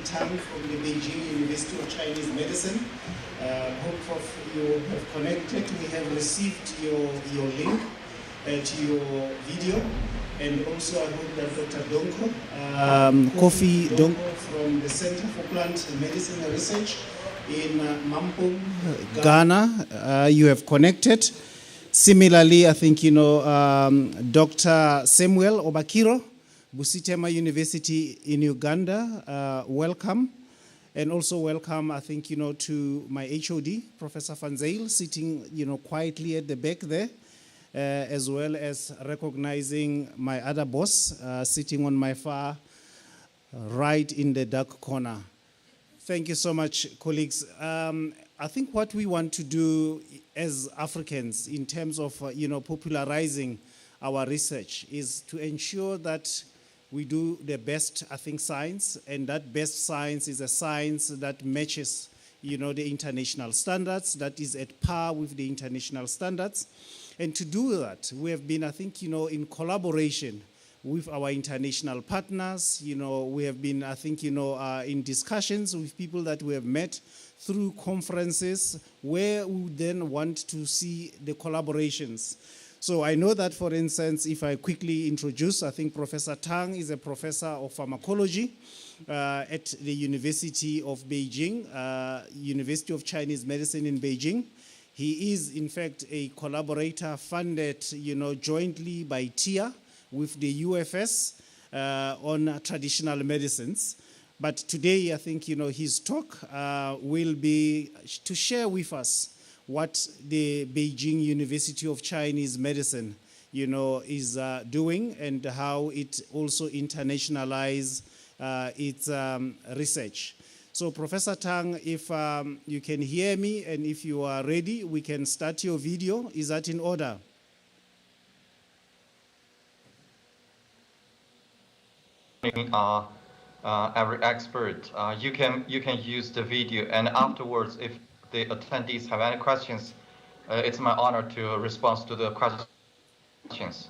Tang from the Beijing University of Chinese Medicine. Hope you have connected. We have received your link to your video. And also I hope that Dr. Donko, Kofi Donko from the Center for Plant Medicine and Research in Mampong, Ghana, you have connected. Similarly, I think, Dr. Samuel Obakiro, Busitema University in Uganda, welcome. And also welcome, I think, to my HOD, Professor Van Zyl, sitting, quietly at the back there, as well as recognizing my other boss, sitting on my far right in the dark corner. Thank you so much, colleagues. I think what we want to do as Africans in terms of, popularizing our research is to ensure that we do the best, I think, science, and that best science is a science that matches, the international standards, that is at par with the international standards. And to do that, we have been, I think, in collaboration with our international partners. We have been, I think, in discussions with people that we have met through conferences where we then want to see the collaborations. So I know that, for instance, if I quickly introduce, I think Professor Tang is a professor of pharmacology at the University of Beijing, University of Chinese Medicine in Beijing. He is, in fact, a collaborator funded, jointly by TIA with the UFS on traditional medicines. But today, I think, his talk will be to share with us what the Beijing University of Chinese Medicine, is doing and how it also internationalizes its research. So, Professor Tang, if you can hear me and if you are ready, we can start your video. Is that in order? Every expert, you can use the video, and afterwards, if the attendees have any questions, it's my honor to respond to the questions.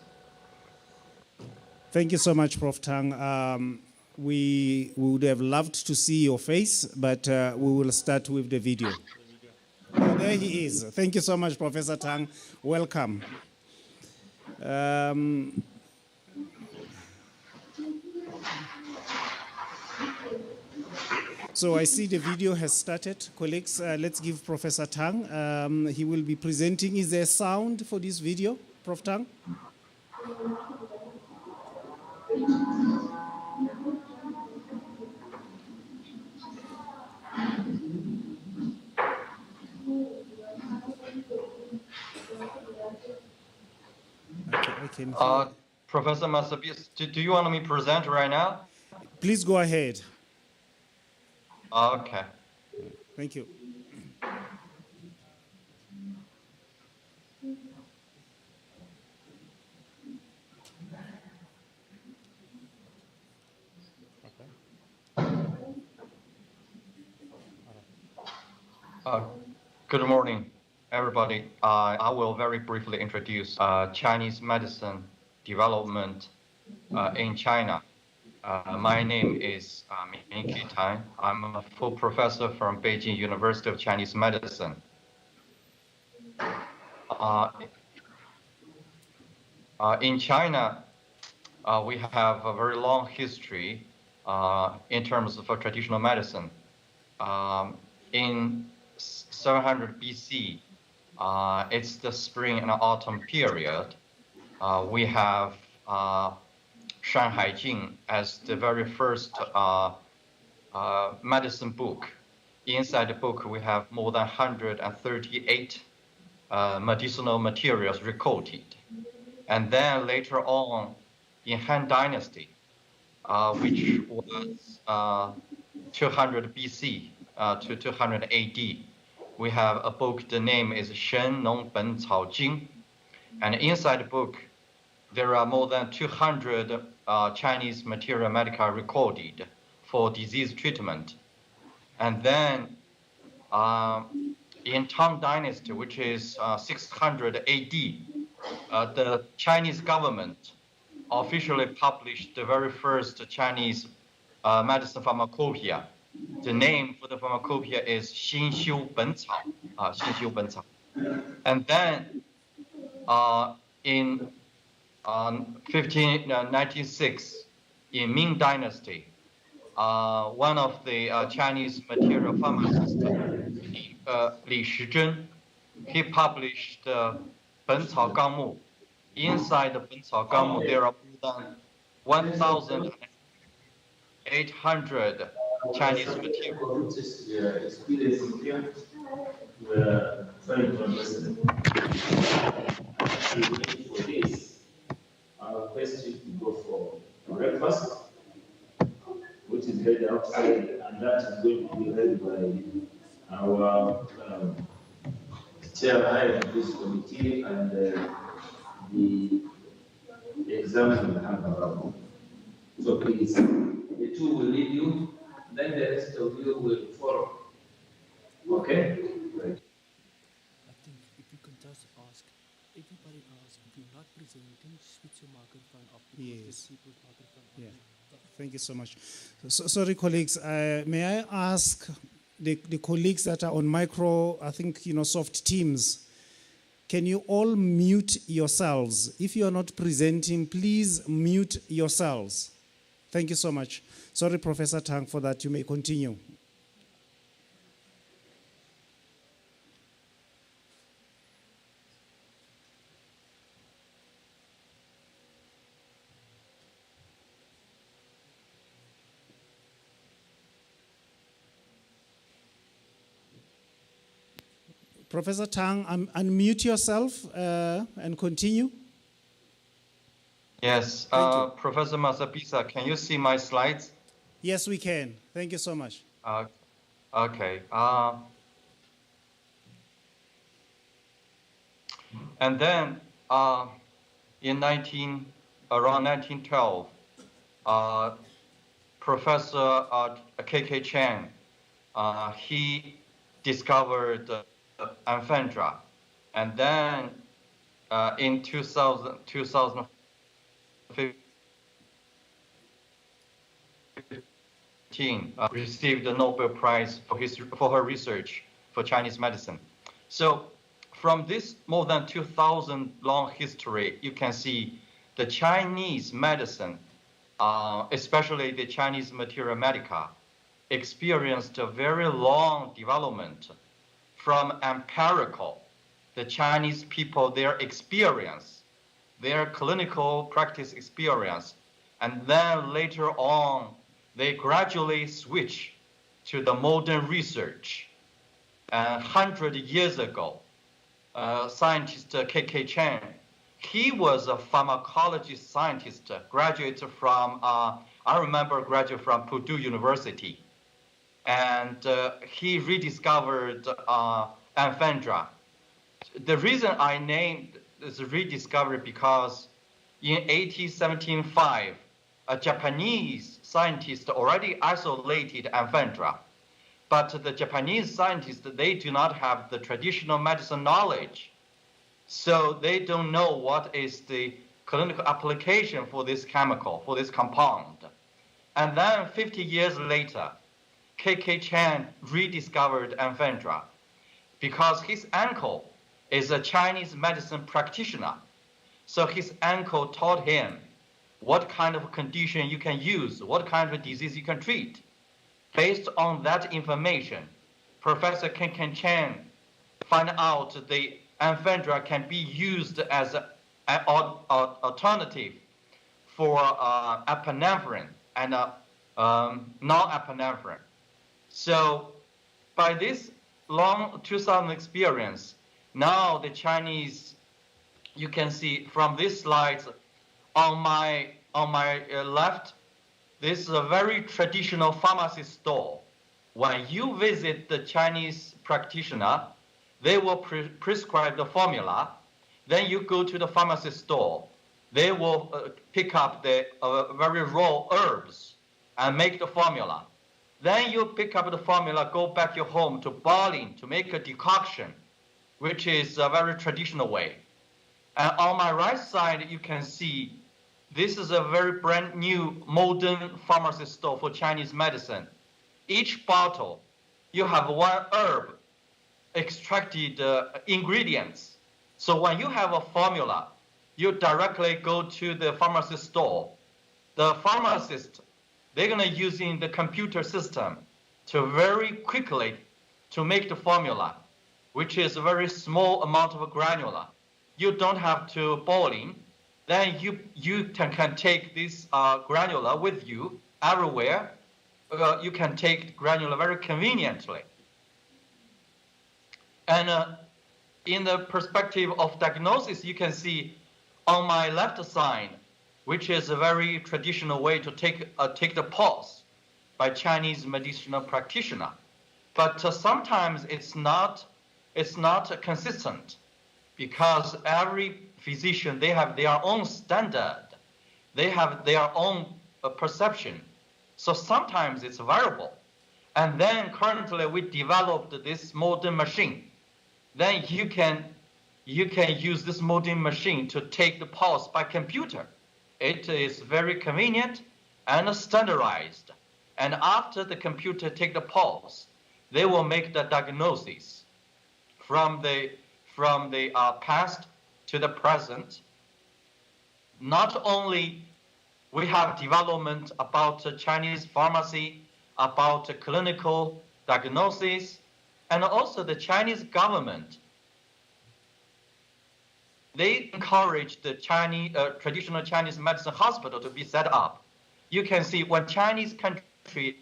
Thank you so much, Prof. Tang. We would have loved to see your face, but we will start with the video. Oh, there he is. Thank you so much, Professor Tang. Welcome. So I see the video has started. Colleagues, let's give Professor Tang. He will be presenting. Is there sound for this video, Prof. Tang? Professor Masabius, do you want me to present right now? Please go ahead. Okay. Thank you. Good morning, everybody. I will very briefly introduce Chinese medicine development in China. My name is Mingqi Tan. I'm a full professor from Beijing University of Chinese Medicine. In China, we have a very long history in terms of traditional medicine. In 700 BC, it's the spring and autumn period. We have Shanhai Jing as the very first medicine book. Inside the book, we have more than 138 medicinal materials recorded. And then later on, in Han Dynasty, which was 200 BC to 200 AD, we have a book, the name is Shen Nong Ben Cao Jing. And inside the book, there are more than 200 Chinese material medica recorded for disease treatment. And then in Tang Dynasty, which is 600 AD, the Chinese government officially published the very first Chinese medicine pharmacopoeia, The name for the pharmacopoeia is 新修本草, 新修本草. And then in 1906, in Ming Dynasty, one of the Chinese material pharmacists, Li Shizhen, he published 本草纲目. Inside the 本草纲目, there are more than 1,800 Chinese materials. Experience here, we're trying to understand. For this, I'll request you to go for breakfast, which is held outside, and that is going to be held by our chairman of this committee and the examiner will have around. So please, the two will lead you, then the rest of you will follow. Okay? Right. I think if you can just ask, everybody ask, if you're not presenting, switch your microphone off. Yes. People's microphone Yeah. on. Thank you so much. Sorry, colleagues. May I ask the colleagues that are on micro, I think, soft teams, can you all mute yourselves? If you are not presenting, please mute yourselves. Thank you so much. Sorry, Professor Tang, for that. You may continue. Professor Tang, unmute yourself and continue. Yes, Professor Masabisa, can you see my slides? Yes, we can. Thank you so much. Okay. And then around 1912, Professor K.K. Chang, he discovered Amphindra. And then in 2015, received the Nobel Prize for her research for Chinese medicine. So from this more than 2,000 long history, you can see the Chinese medicine, especially the Chinese materia medica, experienced a very long development from empirical, the Chinese people, their experience, their clinical practice experience, and then later on, they gradually switch to the modern research. 100 years ago, scientist K.K. Chang, he was a pharmacology scientist, graduate from, I remember graduate from Purdue University. And he rediscovered Amphindra. The reason I named this rediscovery because in 1875, a Japanese scientist already isolated Amphindra. But the Japanese scientists, they do not have the traditional medicine knowledge. So they don't know what is the clinical application for this chemical, for this compound. And then 50 years later, K.K. Chang rediscovered Amphindra because his uncle is a Chinese medicine practitioner. So his uncle taught him what kind of condition you can use, what kind of disease you can treat. Based on that information, Professor K.K. Chang found out the Amphindra can be used as an alternative for epinephrine and non-epinephrine. So by this long 2,000 experience, now the Chinese, you can see from this slide on my left, this is a very traditional pharmacy store. When you visit the Chinese practitioner, they will prescribe the formula. Then you go to the pharmacy store. They will pick up the very raw herbs and make the formula. Then you pick up the formula, go back your home to boiling to make a decoction, which is a very traditional way. And on my right side, you can see this is a very brand new modern pharmacy store for Chinese medicine. each bottle, you have one herb extracted ingredients. So when you have a formula, you directly go to the pharmacy store. The pharmacist, they're gonna using the computer system to very quickly to make the formula, which is a very small amount of granular. You don't have to boiling. Then you can take this granular with you everywhere. You can take granular very conveniently. And in the perspective of diagnosis, you can see on my left side, which is a very traditional way to take the pulse by Chinese medicinal practitioner. But sometimes it's not consistent, because every physician, they have their own standard, they have their own perception. So sometimes it's variable. And then currently we developed this modern machine. Then you can use this modern machine to take the pulse by computer. It is very convenient and standardized. And after the computer take the pulse, they will make the diagnosis from the past to the present. Not only we have development about Chinese pharmacy, about clinical diagnosis, and also the Chinese government, they encourage the traditional Chinese medicine hospital to be set up. You can see when Chinese country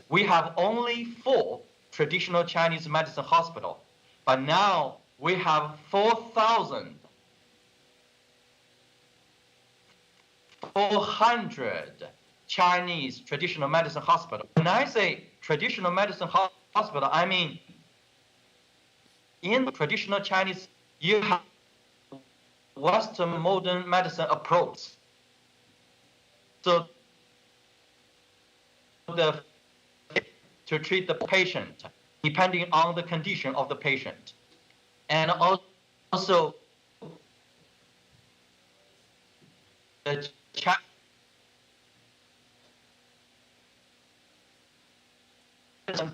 we have only 4 traditional Chinese medicine hospital, but now we have 4,400 Chinese traditional medicine hospital. When I say traditional medicine hospital, I mean in traditional Chinese, you have Western modern medicine approach. So to treat the patient depending on the condition of the patient. And also the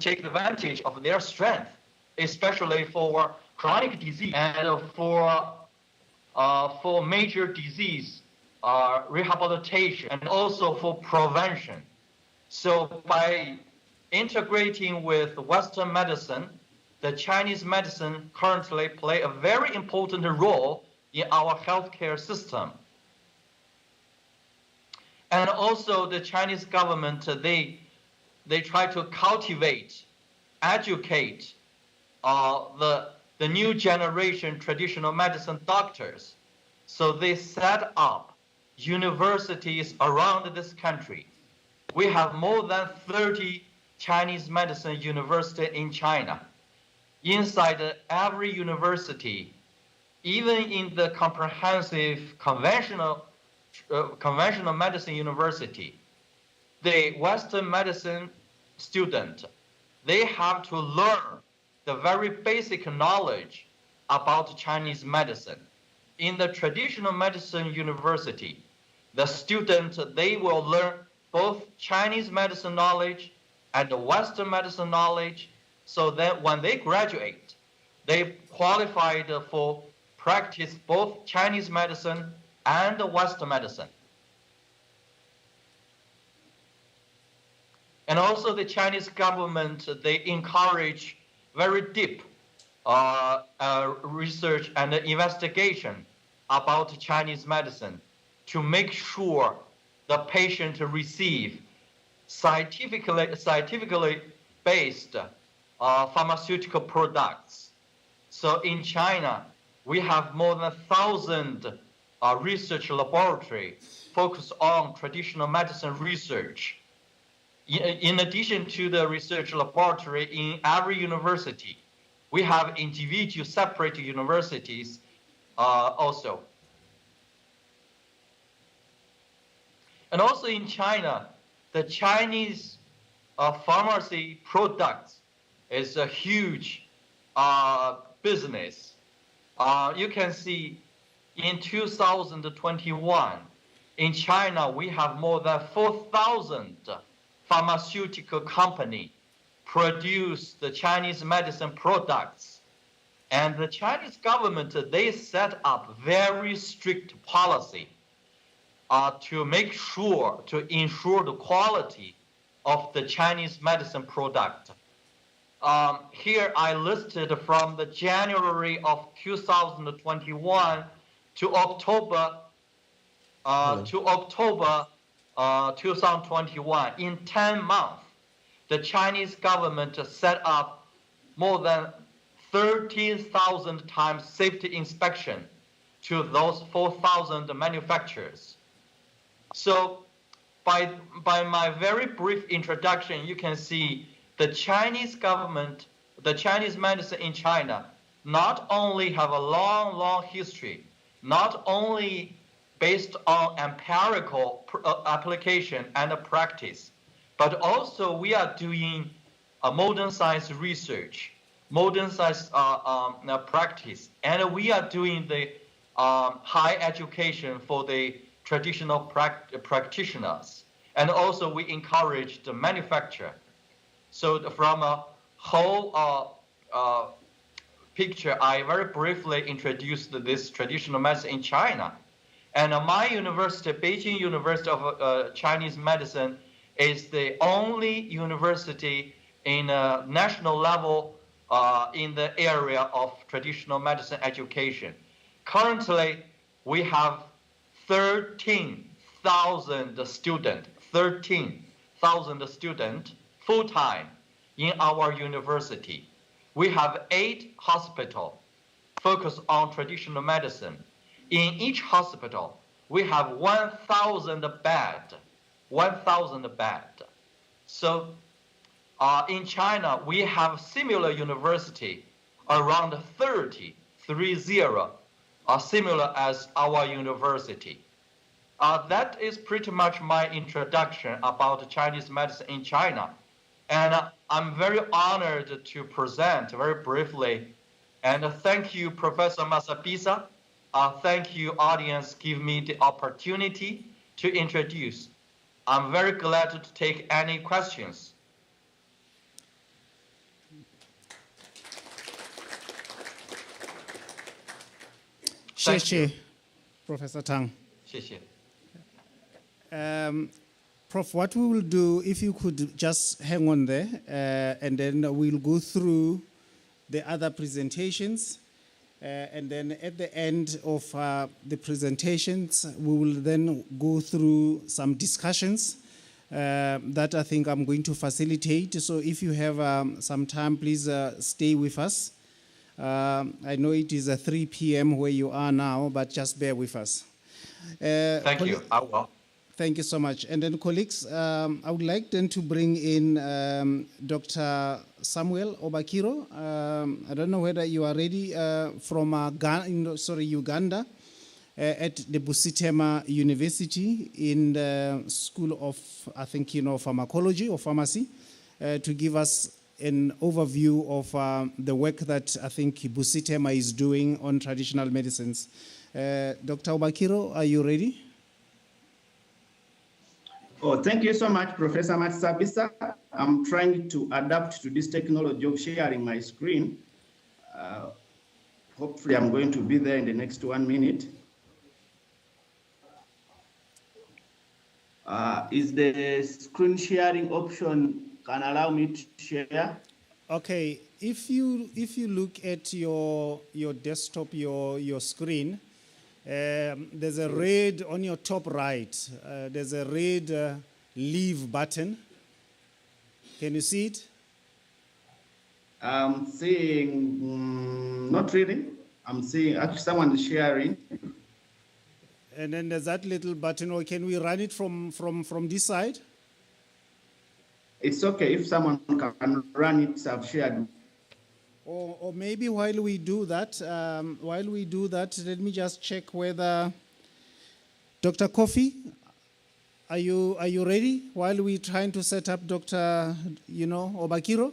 take advantage of their strength, especially for chronic disease and for major disease rehabilitation, and also for prevention. So by integrating with Western medicine, the Chinese medicine currently play a very important role in our healthcare system. And also the Chinese government, they try to cultivate, educate the new generation traditional medicine doctors. So they set up universities around this country. We have more than 30 Chinese medicine university in China. Inside every university, even in the comprehensive conventional medicine university, the Western medicine student, they have to learn the very basic knowledge about Chinese medicine. In the traditional medicine university, the student, they will learn both Chinese medicine knowledge and the Western medicine knowledge, so that when they graduate, they qualified for practice both Chinese medicine and the Western medicine. And also the Chinese government, they encourage very deep research and investigation about Chinese medicine to make sure the patient receive scientifically based pharmaceutical products. So in China, we have more than 1,000 research laboratories focused on traditional medicine research. In addition to the research laboratory in every university, we have individual separate universities also. And also in China, the Chinese pharmacy products is a huge business. You can see in 2021, In China, we have more than 4,000 pharmaceutical companies produce the Chinese medicine products. And the Chinese government, they set up very strict policy to make sure, to ensure the quality of the Chinese medicine product. Here I listed from the January of 2021 to October 2021. In 10 months, the Chinese government set up more than 13,000 times safety inspection to those 4,000 manufacturers. So by my very brief introduction, you can see the Chinese government, the Chinese medicine in China, not only have a long, long history, not only based on empirical application and practice, but also we are doing modern science research, modern science practice, and we are doing the high education for the traditional practitioners. And also we encourage the manufacturer. So from a whole picture, I very briefly introduced this traditional medicine in China. And my university, Beijing University of Chinese Medicine, is the only university in a national level in the area of traditional medicine education. Currently, we have 13,000 students, full-time in our university. We have 8 hospitals focused on traditional medicine. In each hospital, we have 1,000 beds. 1,000 beds. So in China, we have similar university around 30, similar as our university. That is pretty much my introduction about Chinese medicine in China. And I'm very honored to present very briefly. And thank you, Professor Masabisa. Thank you, audience, give me the opportunity to introduce. I'm very glad to take any questions. Thank you, Professor Tang. Prof, what we will do, if you could just hang on there, and then we'll go through the other presentations. And then at the end of the presentations, we will then go through some discussions that I think I'm going to facilitate. So if you have some time, please stay with us. I know it is 3 p.m. where you are now, but just bear with us. Thank you. I will. Thank you so much. And then colleagues, I would like then to bring in Dr. Samuel Obakiro. I don't know whether you are ready from Uganda at the Busitema University in the School of, I think, pharmacology or pharmacy to give us an overview of the work that I think Busitema is doing on traditional medicines. Dr. Obakiro, are you ready? Oh, thank you so much, Professor Matsabisa. I'm trying to adapt to this technology of sharing my screen. Hopefully, I'm going to be there in the next 1 minute. Is the screen sharing option can allow me to share? Okay, if you look at your desktop, your screen, there's a red on your top right. There's a red leave button. Can you see it? I'm seeing, not really. I'm seeing actually someone is sharing. And then there's that little button, or can we run it from this side? It's okay if someone can run it, I've shared. Or maybe while we do that, let me just check whether Dr. Kofi, are you ready while we're trying to set up Dr. Obakiro?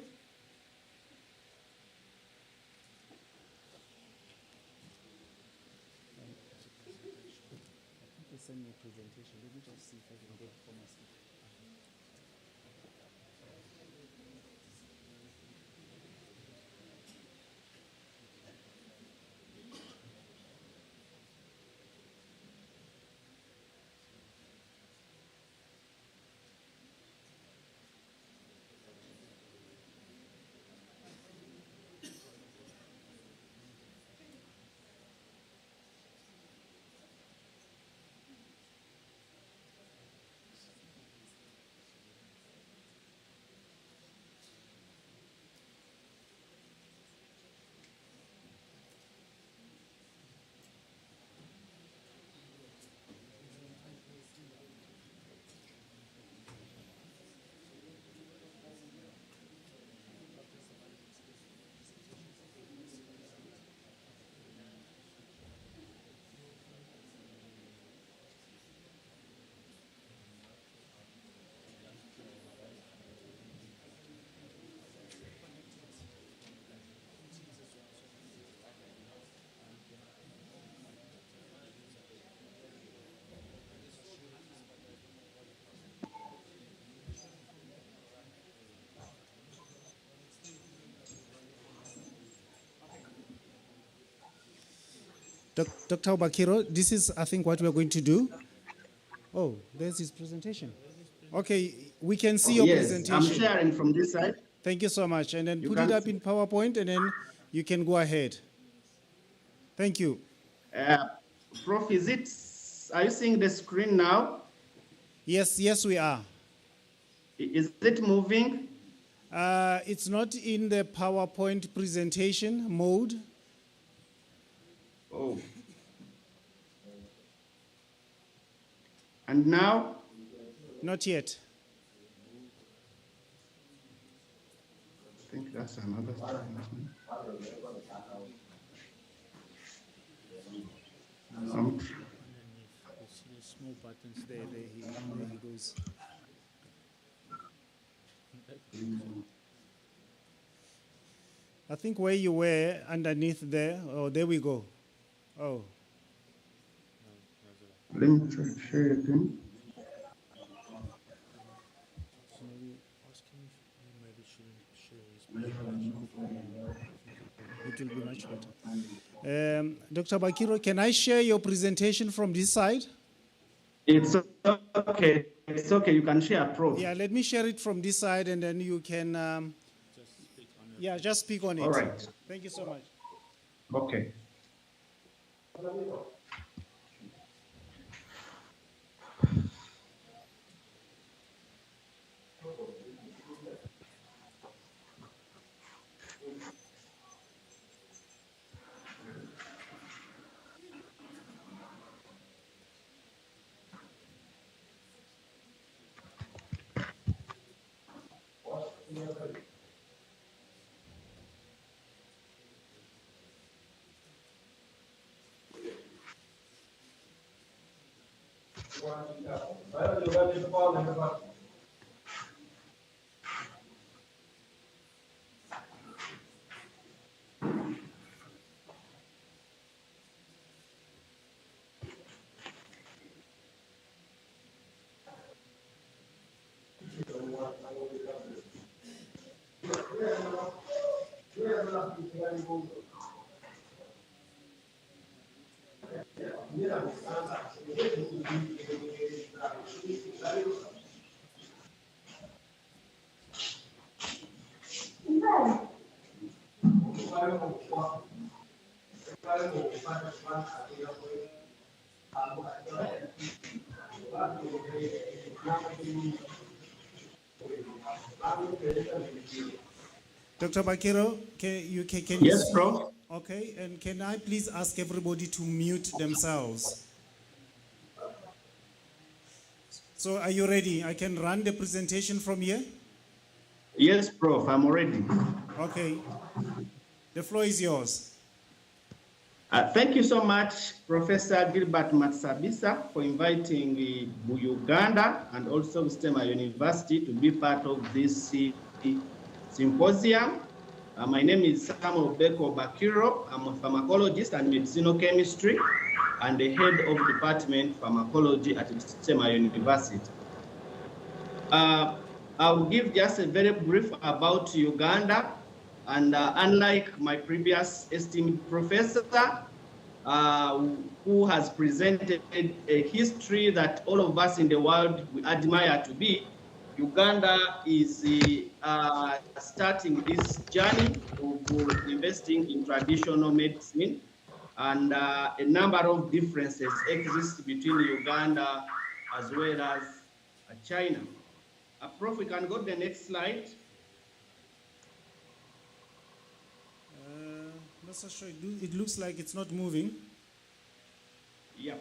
Send me a presentation. Dr. Bakiro, this is, I think, what we're going to do. Oh, there's his presentation. Okay, we can see your Yes, presentation. I'm sharing from this side. Thank you so much. And then You put it can up in PowerPoint, and then you can go ahead. Thank you. Prof, are you seeing the screen now? Yes, we are. Is it moving? It's not in the PowerPoint presentation mode. Oh. And now? Not yet. I think that's another thing. The small buttons there he goes. I think where you were underneath there. Oh, there we go. Oh. Let me try to share again. So maybe ask him if he maybe shouldn't share his presentation. It will be much better. Dr. Bakiro, can I share your presentation from this side? It's okay. It's okay. You can share, Prof. Yeah, let me share it from this side, and then you can. Just speak on it. Yeah, just speak on it. All right. Thank you so much. Okay. Dr. Bakiro, can you Yes, see? Prof. Okay, and can I please ask everybody to mute themselves? So are you ready? I can run the presentation from here? Yes, Prof. I'm ready. Okay. The floor is yours. Thank you so much, Professor Gilbert Matsabisa, for inviting Uganda and also Stema University to be part of this symposium. My name is Samuel Beko Bakiro. I'm a pharmacologist and medicinal chemistry and the head of Department Pharmacology at Stema University. I'll give just a very brief about Uganda. And unlike my previous esteemed professor, who has presented a history that all of us in the world we admire to be, Uganda is starting this journey of investing in traditional medicine, and a number of differences exist between Uganda as well as China. Prof, we can go to the next slide. Not so sure. It looks like it's not moving. Yeah.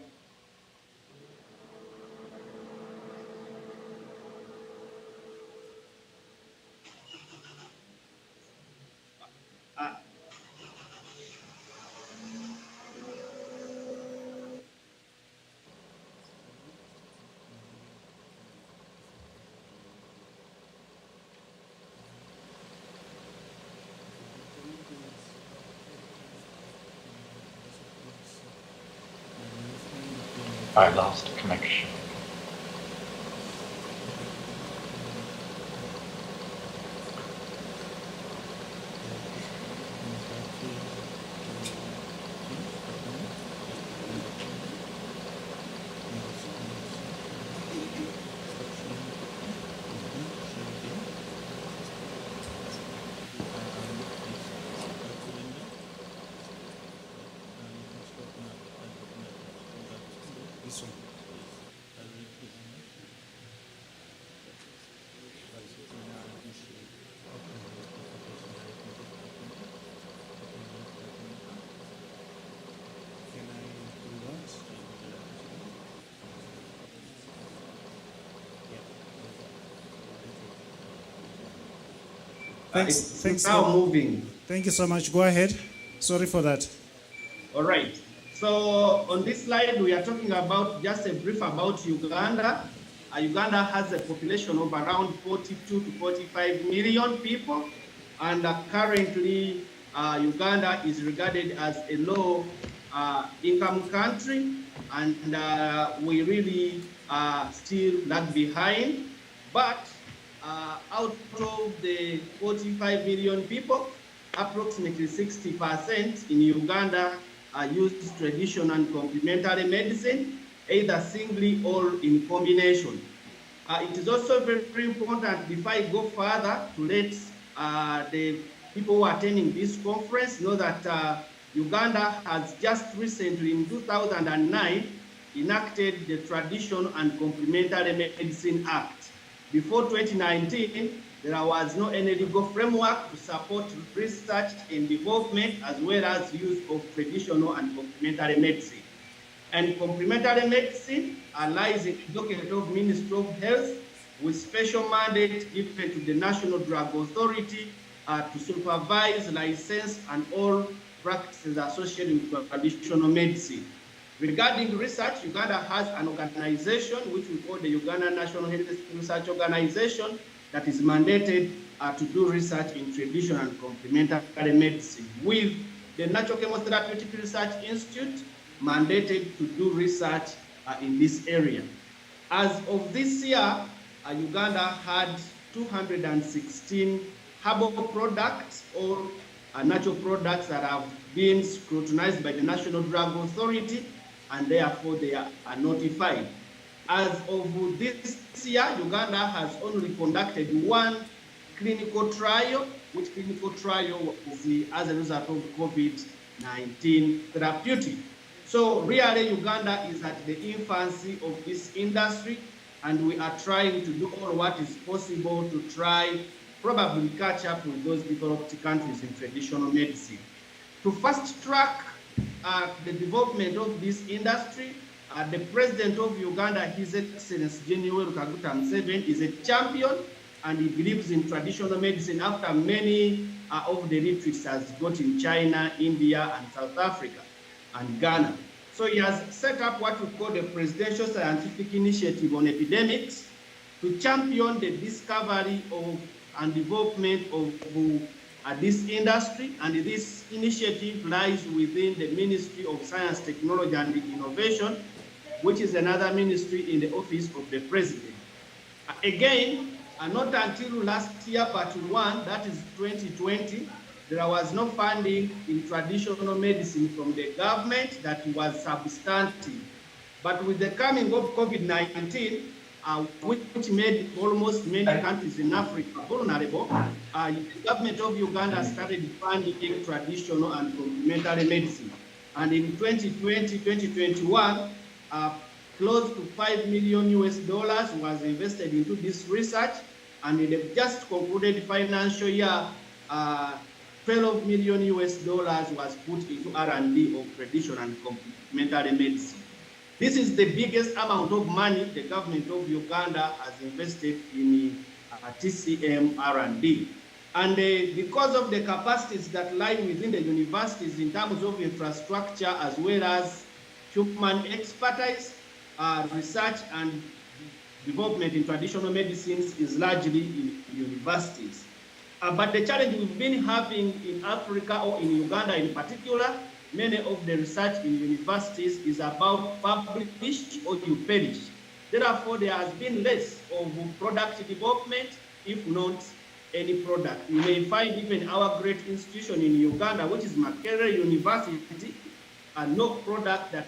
I lost connection. So, I'll read the honor. Can I do that? Thanks. It's Thanks. now moving. Thank you so much. Go ahead. Sorry for that. All right. So on this slide, we are talking about just a brief about Uganda. Uganda has a population of around 42 to 45 million people, and currently Uganda is regarded as a low income country, and we really still lag behind. But out of the 45 million people, approximately 60% in Uganda use traditional and complementary medicine, either singly or in combination. It is also very, very important, before I go further, to let the people who are attending this conference know that Uganda has just recently, in 2009, enacted the Traditional and Complementary Medicine Act. Before 2019, there was no any legal framework to support research and development, as well as use of traditional and complementary medicine. And complementary medicine lies in the docket of Ministry of Health, with special mandate given to the National Drug Authority to supervise, license, and all practices associated with traditional medicine. Regarding research, Uganda has an organization which we call the Uganda National Health Research Organization that is mandated to do research in traditional and complementary medicine, with the Natural Chemotherapeutic Research Institute mandated to do research in this area. As of this year, Uganda had 216 herbal products or natural products that have been scrutinized by the National Drug Authority, and therefore they are notified. As of this year, Uganda has only conducted one clinical trial, which clinical trial was as a result of COVID-19 therapeutic. So really, Uganda is at the infancy of this industry, and we are trying to do all what is possible to try probably catch up with those developed countries in traditional medicine. To fast track the development of this industry, the President of Uganda, His Excellency General Kaguta Museveni, is a champion, and he believes in traditional medicine after many of the retreats has got in China, India, and South Africa, and Ghana. So he has set up what we call the Presidential Scientific Initiative on Epidemics to champion the discovery of and development of this industry, and this initiative lies within the Ministry of Science, Technology, and Innovation, which is another ministry in the office of the President. Again, not until last year, part one, that is 2020, there was no funding in traditional medicine from the government that was substantive. But with the coming of COVID-19, which made almost many countries in Africa vulnerable, the government of Uganda started funding traditional and complementary medicine. And in 2020, 2021, close to $5 million was invested into this research, and in the just concluded financial year, $12 million was put into R&D of traditional and complementary medicine. This is the biggest amount of money the government of Uganda has invested in TCM R&D. And because of the capacities that lie within the universities in terms of infrastructure as well as human expertise, research and development in traditional medicines is largely in universities. But the challenge we've been having in Africa, or in Uganda in particular, many of the research in universities is about publish or you perish. Therefore, there has been less of product development, if not any product. You may find even our great institution in Uganda, which is Makerere University, and no product that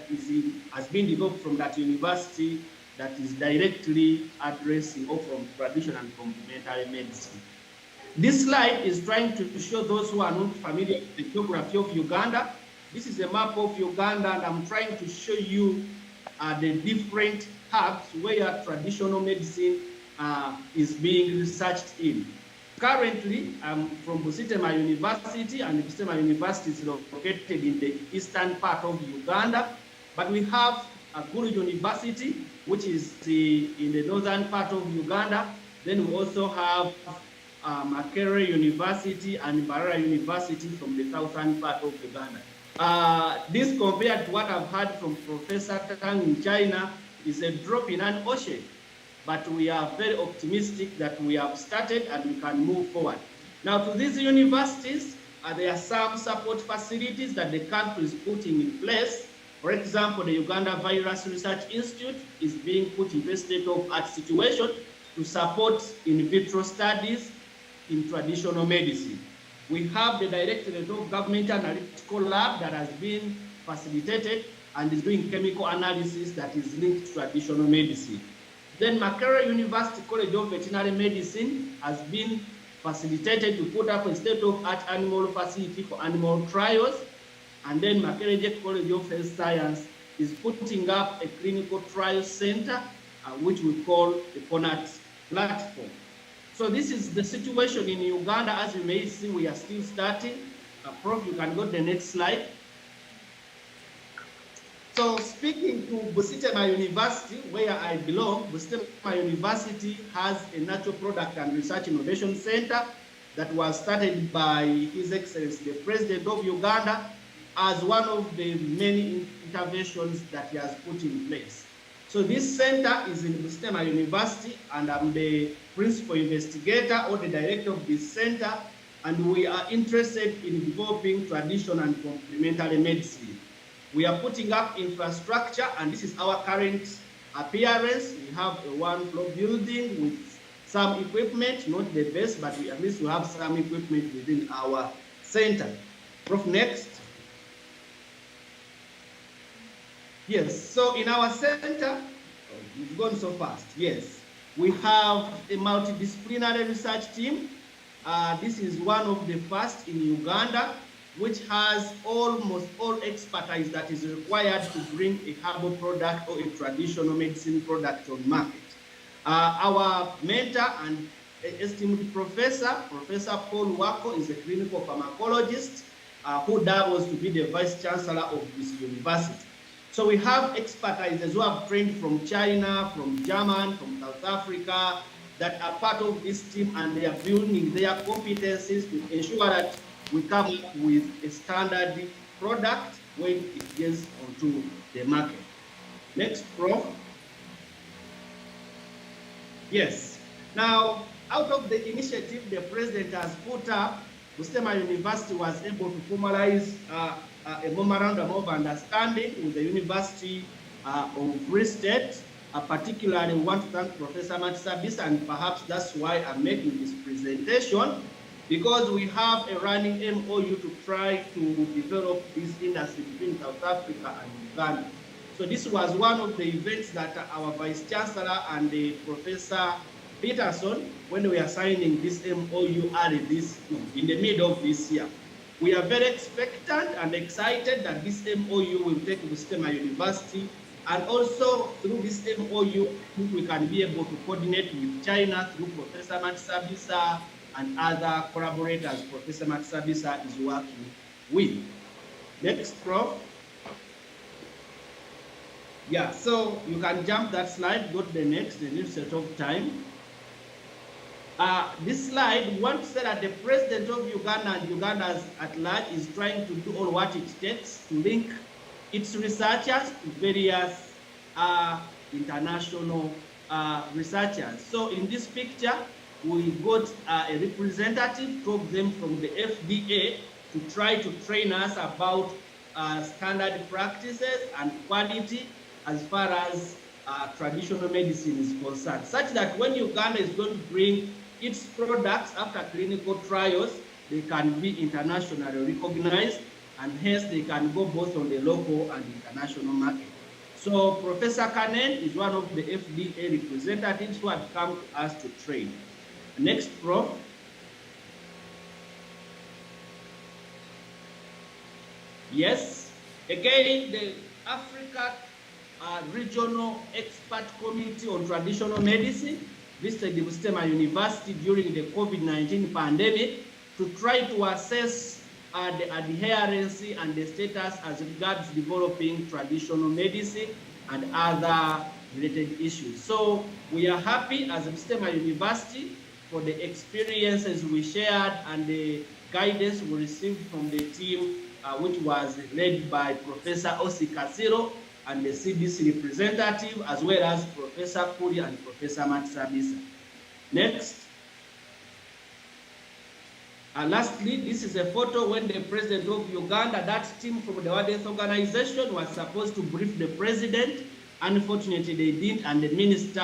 has been developed from that university that is directly addressing or from traditional and complementary medicine. This slide is trying to show those who are not familiar with the geography of Uganda. This is a map of Uganda, and I'm trying to show you the different hubs where traditional medicine is being researched in. Currently, I'm from Busitema University, and Busitema University is located in the eastern part of Uganda. But we have a Guru University, which is in the northern part of Uganda. Then we also have Makerere University and Mbarara University from the southern part of Uganda. This, compared to what I've heard from Professor Tang in China, is a drop in an ocean. But we are very optimistic that we have started and we can move forward. Now, to these universities, there are some support facilities that the country is putting in place. For example, the Uganda Virus Research Institute is being put in a state-of-art situation to support in vitro studies in traditional medicine. We have the Directorate of Government Analytical Lab that has been facilitated and is doing chemical analysis that is linked to traditional medicine. Then Makerere University College of Veterinary Medicine has been facilitated to put up a state-of-art animal facility for animal trials. And then Makerere College of Health Science is putting up a clinical trial center, which we call the CONAT platform. So this is the situation in Uganda. As you may see, we are still starting. Prof, you can go to the next slide. So speaking to Busitema University, where I belong, Busitema University has a Natural Product and Research Innovation Center that was started by His Excellency, the President of Uganda, as one of the many interventions that he has put in place. So this center is in Busitema University, and I'm the principal investigator or the director of this center, and we are interested in developing traditional and complementary medicine. We are putting up infrastructure, and this is our current appearance. We have a one-floor building with some equipment, not the best, but at least we have some equipment within our center. Prof, next. Yes, so in our center, we've gone so fast, yes. We have a multidisciplinary research team. This is one of the first in Uganda, which has almost all expertise that is required to bring a herbal product or a traditional medicine product on market. Our mentor and esteemed professor, Professor Paul Wako, is a clinical pharmacologist who was to be the vice chancellor of this university. So we have expertise who have trained from China, from Germany, from South Africa, that are part of this team, and they are building their competencies to ensure that we come up with a standard product when it gets onto the market. Next, Prof. Yes. Now, out of the initiative the president has put up, Busitema University was able to formalize a memorandum of understanding with the University of Free State. Particularly, we want to thank Professor Matisabisa, and perhaps that's why I'm making this presentation, because we have a running MOU to try to develop this industry between South Africa and Uganda. So this was one of the events that our Vice Chancellor and the Professor Peterson, when we are signing this MOU in the middle of this year. We are very expectant and excited that this MOU will take Busitema University, and also through this MOU, we can be able to coordinate with China through Professor Matisabisa and other collaborators Professor Matisabisa is working with. Next, Prof. Yeah, so you can jump that slide, go to the next set of time. This slide, we want to say that the president of Uganda and Uganda at large is trying to do all what it takes to link its researchers to various international researchers. So in this picture, we got a representative, two of them from the FDA, to try to train us about standard practices and quality as far as traditional medicine is concerned, such that when Uganda is going to bring its products after clinical trials, they can be internationally recognized, and hence they can go both on the local and international market. So Professor Kanen is one of the FDA representatives who have come to us to train. Next, Prof. Yes, again, the Africa regional expert committee on traditional medicine visited Busitema University during the COVID-19 pandemic to try to assess the adherence and the status as regards developing traditional medicine and other related issues. So we are happy as Busitema University for the experiences we shared and the guidance we received from the team, which was led by Professor Osi Kasiro and the CDC representative, as well as Professor Kuri and Professor Matsabisa. Next. Lastly, this is a photo when the president of Uganda, that team from the World Health Organization, was supposed to brief the president. Unfortunately, they didn't, and the minister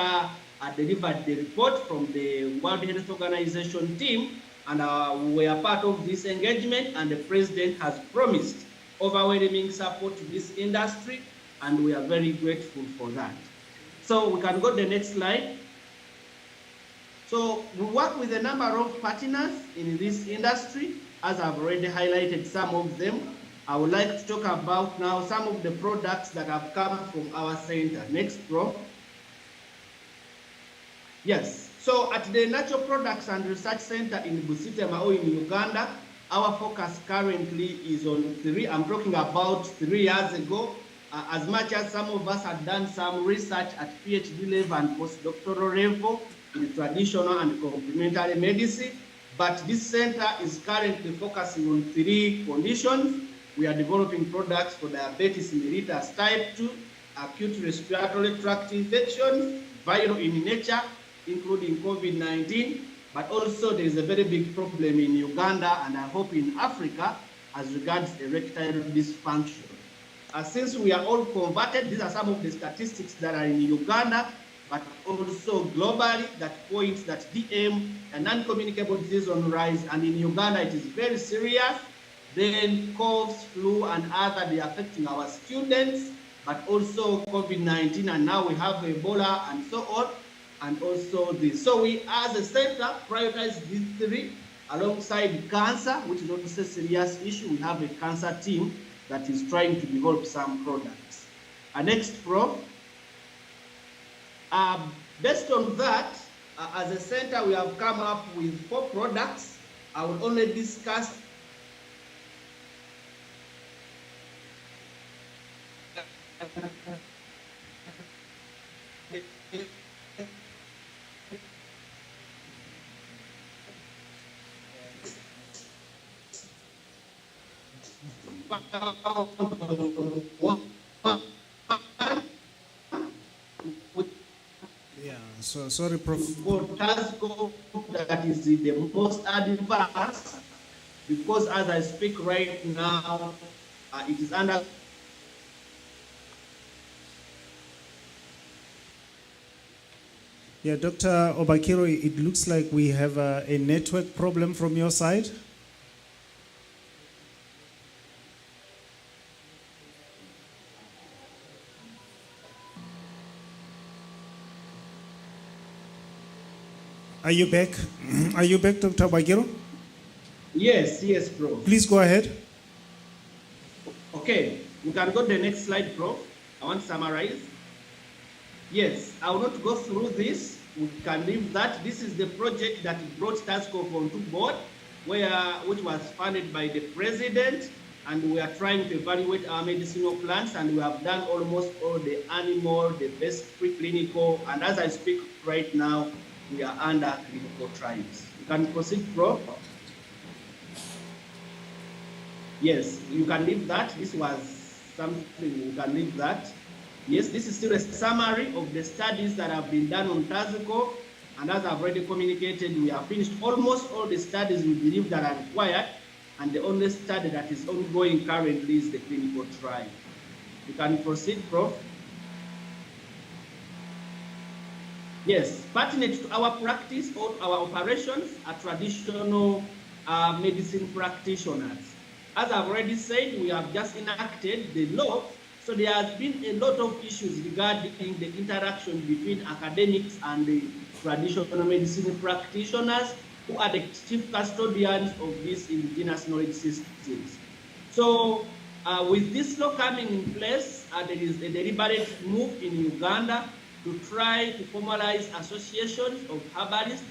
delivered the report from the World Health Organization team, and we are part of this engagement, and the president has promised overwhelming support to this industry, and we are very grateful for that. So we can go to the next slide. So we work with a number of partners in this industry, as I've already highlighted some of them. I would like to talk about now some of the products that have come from our center. Next, Prof. Yes, so at the Natural Products and Research Center in Busitema or in Uganda, our focus currently is on I'm talking about 3 years ago, as much as some of us had done some research at PhD level and postdoctoral level in traditional and complementary medicine, but this center is currently focusing on 3 conditions. We are developing products for diabetes mellitus type 2, acute respiratory tract infections, viral in nature, including COVID-19, but also there is a very big problem in Uganda and I hope in Africa as regards erectile dysfunction. Since we are all converted, these are some of the statistics that are in Uganda, but also globally that points that DM, a non-communicable disease on rise, and in Uganda it is very serious. Then coughs, flu, and other, they are affecting our students, but also COVID-19, and now we have Ebola and so on, and also this. So we, as a center, prioritize these 3 alongside cancer, which is also a serious issue. We have a cancer team that is trying to develop some products. Next, Prof. Based on that, as a center, we have come up with 4 products. I will only discuss Yeah, so sorry, Prof. That is the most advanced, because as I speak right now, it is under. Yeah, Dr. Obakiro, it looks like we have a network problem from your side. Are you back? Are you back, Dr. Obakiro? Yes, yes, Prof. Please go ahead. Okay, we can go to the next slide, Prof. I want to summarize. Yes, I will not go through this. We can leave that. This is the project that brought TASCOF onto board, which was funded by the president, and we are trying to evaluate our medicinal plants, and we have done almost all the animal, the best preclinical, and as I speak right now, we are under clinical trials. You can proceed, Prof. Yes, you can leave that. This was something, you can leave that. Yes, this is still a summary of the studies that have been done on TASCOF, and as I've already communicated, we have finished almost all the studies we believe that are required, and the only study that is ongoing currently is the clinical trial. You can proceed, Prof. Yes, pertinent to our practice or our operations are traditional medicine practitioners. As I've already said, we have just enacted the law, so there has been a lot of issues regarding the interaction between academics and the traditional medicine practitioners, who are the chief custodians of these indigenous knowledge systems. So With this law coming in place, there is a deliberate move in Uganda to try to formalize associations of herbalists.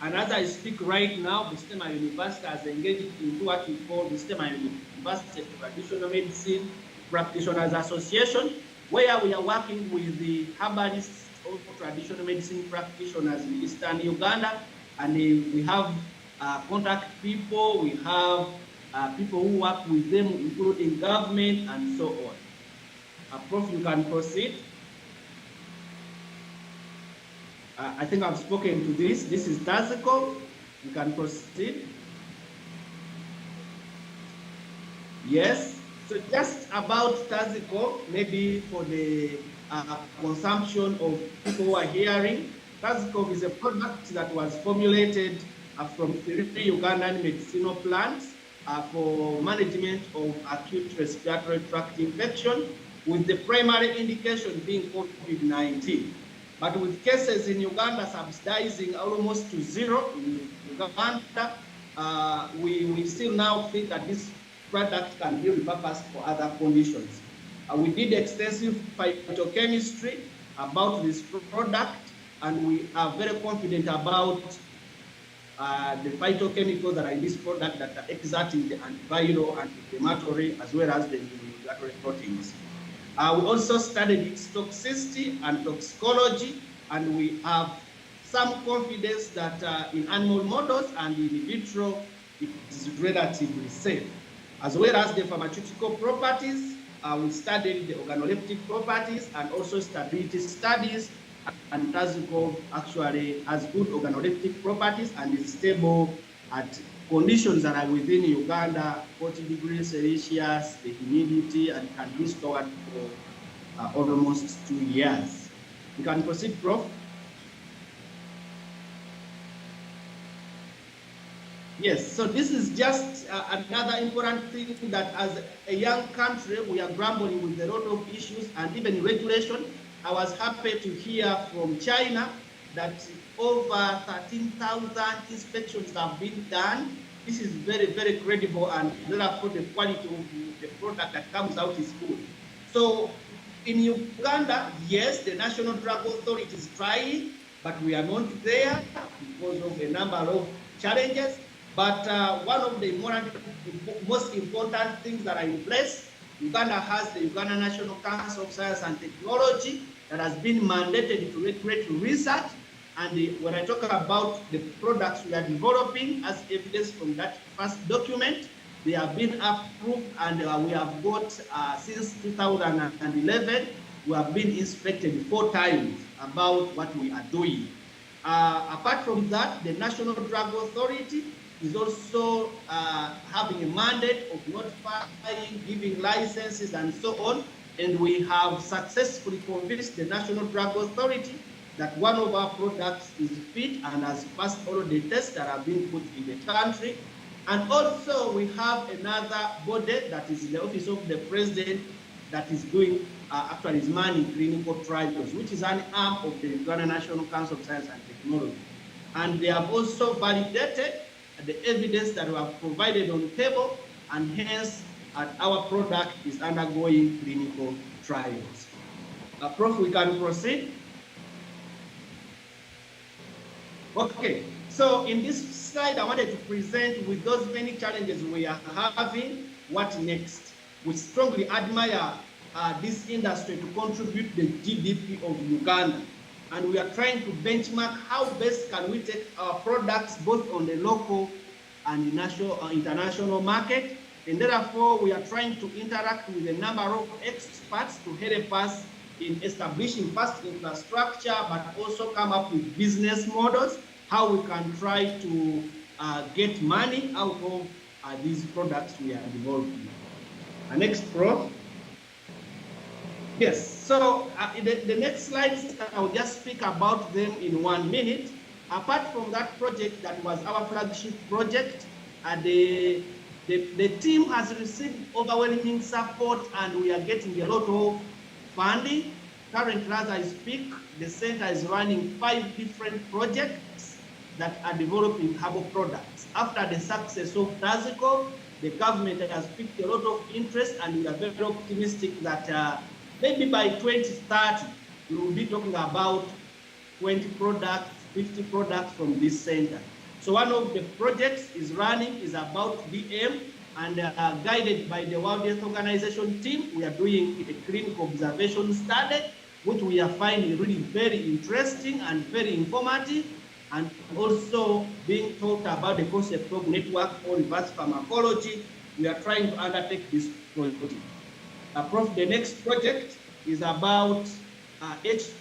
And as I speak right now, Busitema University has engaged into what we call Busitema University Traditional Medicine Practitioners Association, where we are working with the herbalists or traditional medicine practitioners in Eastern Uganda. And we have contact people, we have people who work with them, including government and so on. Prof, you can proceed. I think I've spoken to this. This is Tazico. You can proceed. Yes. So just about Tazico, maybe for the consumption of people who are hearing, Tazico is a product that was formulated from 3 Ugandan medicinal plants for management of acute respiratory tract infection, with the primary indication being COVID-19. But with cases in Uganda subsidizing almost to zero in Uganda, we still now think that this product can be repurposed for other conditions. We did extensive phytochemistry about this product, and we are very confident about the phytochemicals that are in this product that are exerting the antiviral, anti-inflammatory, as well as the immunomodulatory proteins. We also studied its toxicity and toxicology, and we have some confidence that in animal models and in vitro, it is relatively safe. As well as the pharmaceutical properties, we studied the organoleptic properties and also stability studies, and Tazico actually has good organoleptic properties and is stable at conditions that are within Uganda, 40 degrees Celsius, the humidity, and can be stored for almost 2 years. You can proceed, Prof. Yes, so this is just another important thing that as a young country, we are grappling with a lot of issues and even regulation. I was happy to hear from China that over 13,000 inspections have been done. This is very, very credible, and therefore the quality of the product that comes out is good. So in Uganda, yes, the National Drug Authority is trying, but we are not there because of a number of challenges. But one of the most important things that are in place, Uganda has the Uganda National Council of Science and Technology that has been mandated to regulate research. And when I talk about the products we are developing, as evidence from that first document, they have been approved, and we have got, since 2011, we have been inspected 4 times about what we are doing. Apart from that, the National Drug Authority is also having a mandate of notifying, giving licenses, and so on. And we have successfully convinced the National Drug Authority that one of our products is fit and has passed all the tests that have been put in the country. And also we have another body that is the Office of the President that is doing, actually is manning clinical trials, which is an arm of the Uganda National Council of Science and Technology. And they have also validated the evidence that we have provided on the table, and hence our product is undergoing clinical trials. Prof, we can proceed. Okay, so in this slide, I wanted to present, with those many challenges we are having, what next. We strongly admire this industry to contribute the GDP of Uganda. And we are trying to benchmark how best can we take our products both on the local and national international market. And therefore, we are trying to interact with a number of experts to help us in establishing first infrastructure, but also come up with business models, how we can try to get money out of these products we are developing. Next, Prof. Yes, so the next slides, I'll just speak about them in 1 minute. Apart from that project that was our flagship project, the team has received overwhelming support, and we are getting a lot of funding. Currently, as I speak, the center is running 5 different projects that are developing herbal products. After the success of Tazico, The government has picked a lot of interest, and we are very optimistic that maybe by 2030, we will be talking about 20 products, 50 products from this center. So one of the projects is about BM, and guided by the World Health Organization team, we are doing a clinical observation study, which we are finding really very interesting and very informative, and also being taught about the concept of network or reverse pharmacology. We are trying to undertake this project. Prof, the next project is about HIV.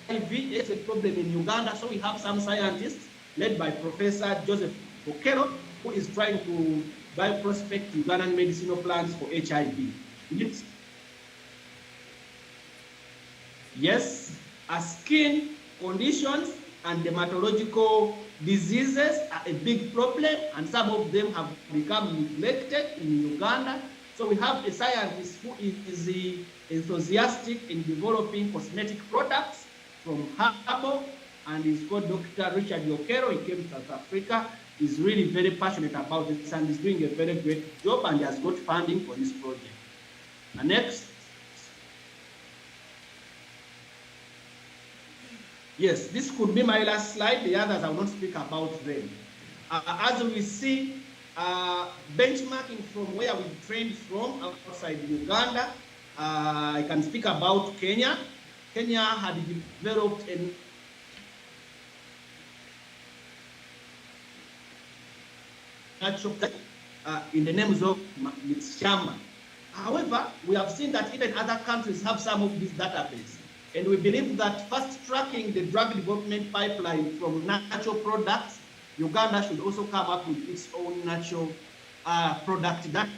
It's a problem in Uganda, so we have some scientists led by Professor Joseph Okero, who is trying to bioprospect Ugandan medicinal plants for HIV. Yes, skin conditions and dermatological diseases are a big problem, and some of them have become neglected in Uganda. So we have a scientist who is enthusiastic in developing cosmetic products from herbal, and he's called Dr. Richard Okero. He came to South Africa. He's really very passionate about this, and he's doing a very great job, and he has got funding for this project. And next. Yes, this could be my last slide. The others I will not speak about them. As we see, benchmarking from where we trained from outside Uganda, I can speak about Kenya. Kenya had developed a natural in the names of Shamba. However, we have seen that even other countries have some of these databases. And we believe that fast tracking the drug development pipeline from natural products, Uganda should also come up with its own natural product database.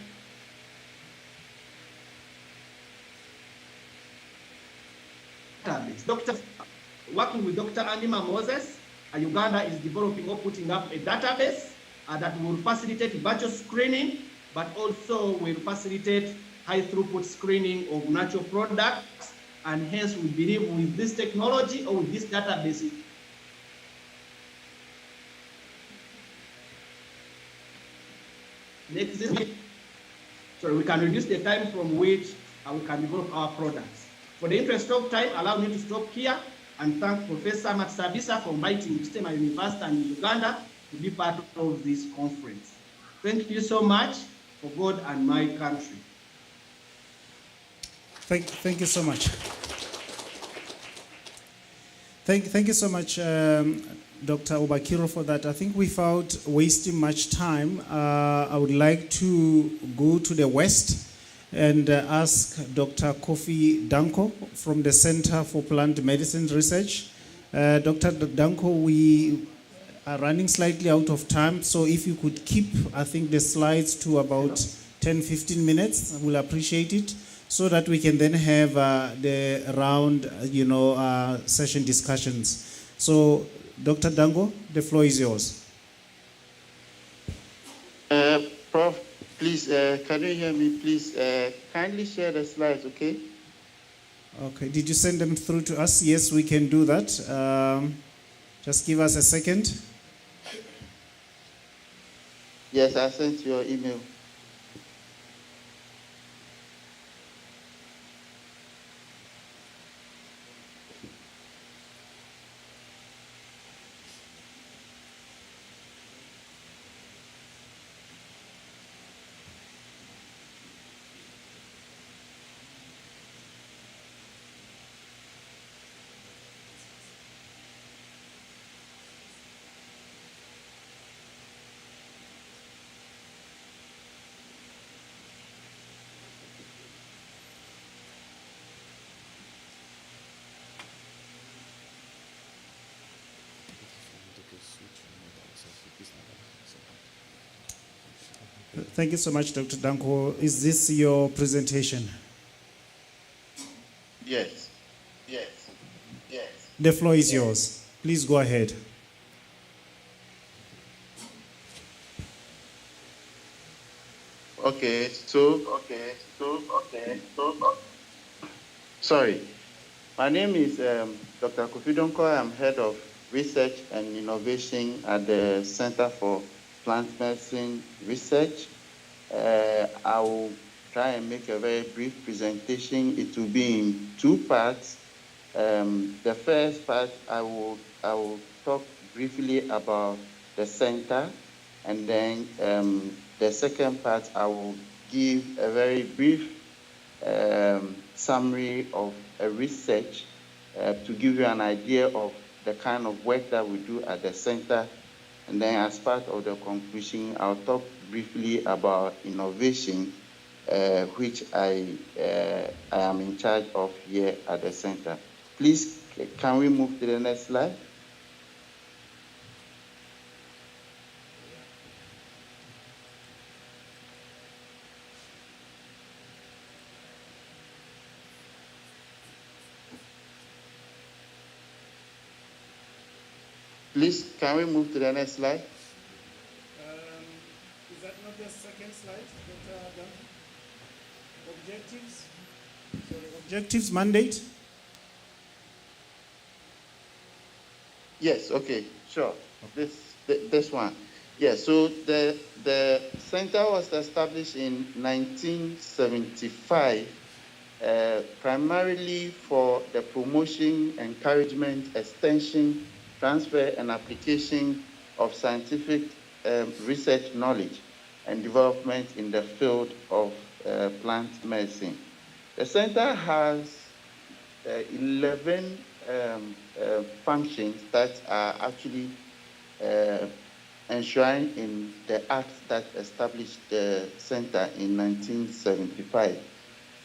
Working with Dr. Anima Moses, Uganda is developing or putting up a database that will facilitate virtual screening, but also will facilitate high throughput screening of natural products. And hence, we believe with this technology or with this database, so we can reduce the time from which we can develop our products. For the interest of time, allow me to stop here and thank Professor Matsabisa for inviting Stema University and Uganda to be part of this conference. Thank you so much for God and my country. Thank you so much. Thank you so much, Dr. Obakiro, for that. I think without wasting much time, I would like to go to the West and ask Dr. Kofi Danko from the Center for Plant Medicine Research. Dr. Danko, we are running slightly out of time, so if you could keep, I think, the slides to about 10-15 minutes, I will appreciate it, so that we can then have the round, session discussions. So, Dr. Dango, the floor is yours. Prof, please, can you hear me? Please, kindly share the slides, okay? Okay, did you send them through to us? Yes, we can do that. Just give us a second. Yes, I sent your email. Thank you so much, Dr. Danko. Is this your presentation? Yes. Yes. Yes. The floor is yours. Please go ahead. Sorry. My name is Dr. Kofi Donko. I'm head of research and innovation at the Center for plant medicine research. I will try and make a very brief presentation. It will be in two parts. The first part, I will talk briefly about the center, and then the second part, I will give a very brief summary of a research to give you an idea of the kind of work that we do at the center. And then as part of the conclusion, I'll talk briefly about innovation, which I am in charge of here at the center. Please, can we move to the next slide? Please, can we move to the next slide? Is that not the second slide, Dr. Duncan? Objectives? Sorry, objectives, mandate? Yes, okay, sure. This one. Yes, so the center was established in 1975, primarily for the promotion, encouragement, extension, transfer, and application of scientific research knowledge and development in the field of plant medicine. The center has 11 functions that are actually enshrined in the act that established the center in 1975.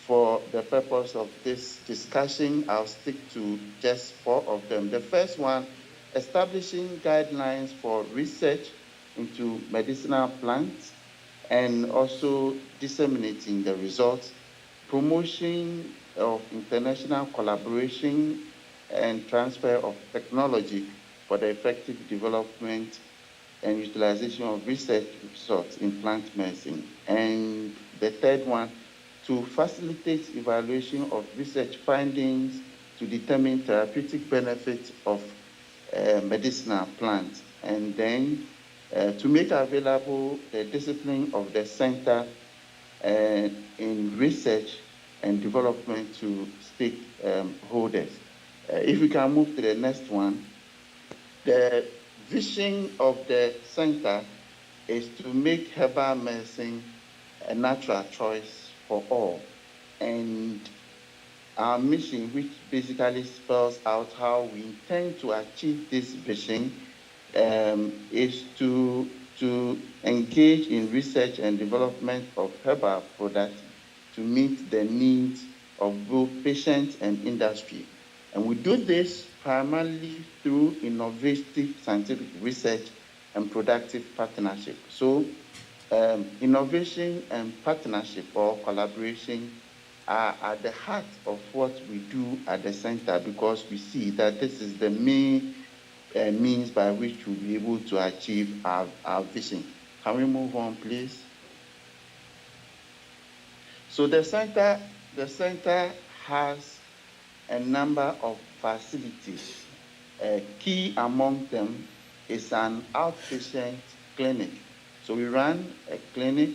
For the purpose of this discussion, I'll stick to just 4 of them. The first one, establishing guidelines for research into medicinal plants and also disseminating the results, promotion of international collaboration and transfer of technology for the effective development and utilization of research results in plant medicine. And the third one, to facilitate evaluation of research findings to determine therapeutic benefits of medicinal plants, and then to make available the discipline of the center in research and development to stakeholders. If we can move to the next one, the vision of the center is to make herbal medicine a natural choice for all. And our mission, which basically spells out how we intend to achieve this vision, is to engage in research and development of herbal products to meet the needs of both patients and industry. And we do this primarily through innovative scientific research and productive partnership. So innovation and partnership or collaboration are at the heart of what we do at the center, because we see that this is the main means by which we'll be able to achieve our vision. Can we move on, please? So the center has a number of facilities. Key among them is an outpatient clinic. So we run a clinic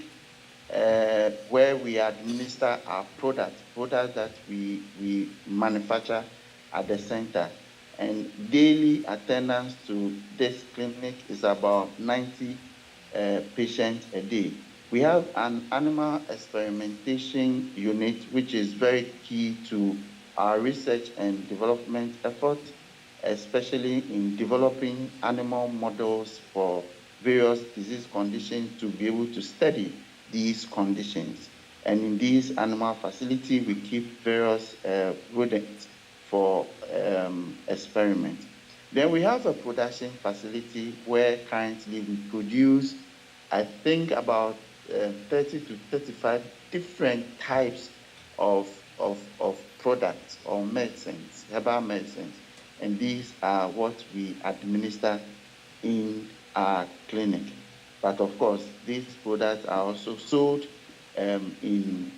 where we administer our products that we manufacture at the center. And daily attendance to this clinic is about 90 patients a day. We have an animal experimentation unit, which is very key to our research and development efforts, especially in developing animal models for various disease conditions to be able to study these conditions. And in this animal facility, we keep various rodents for experiments. Then we have a production facility where currently we produce, I think, about 30 to 35 different types of products or medicines, herbal medicines. And these are what we administer in our clinic. But of course, these products are also sold in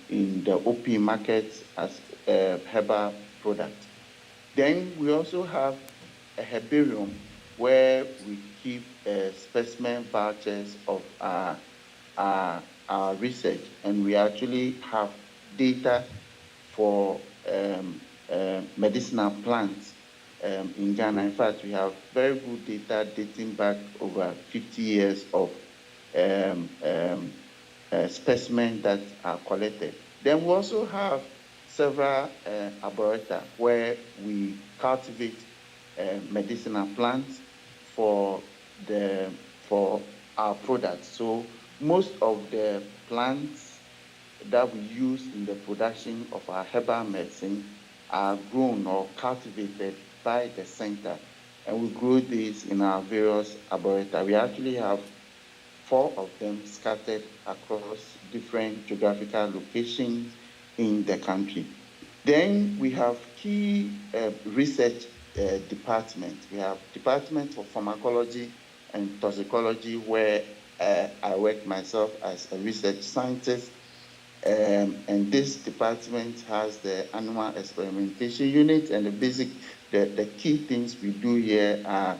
the OP markets as herbal products. Then we also have a herbarium where we keep specimen vouchers of our research, and we actually have data for medicinal plants in Ghana. In fact, we have very good data dating back over 50 years of specimens that are collected. Then we also have several arboreta where we cultivate medicinal plants for our products. So most of the plants that we use in the production of our herbal medicine are grown or cultivated by the center, and we grow these in our various arboreta. We actually have 4 of them scattered across different geographical locations in the country. Then we have key research departments. We have department for pharmacology and toxicology, where I work myself as a research scientist. And this department has the animal experimentation unit, and the key things we do here are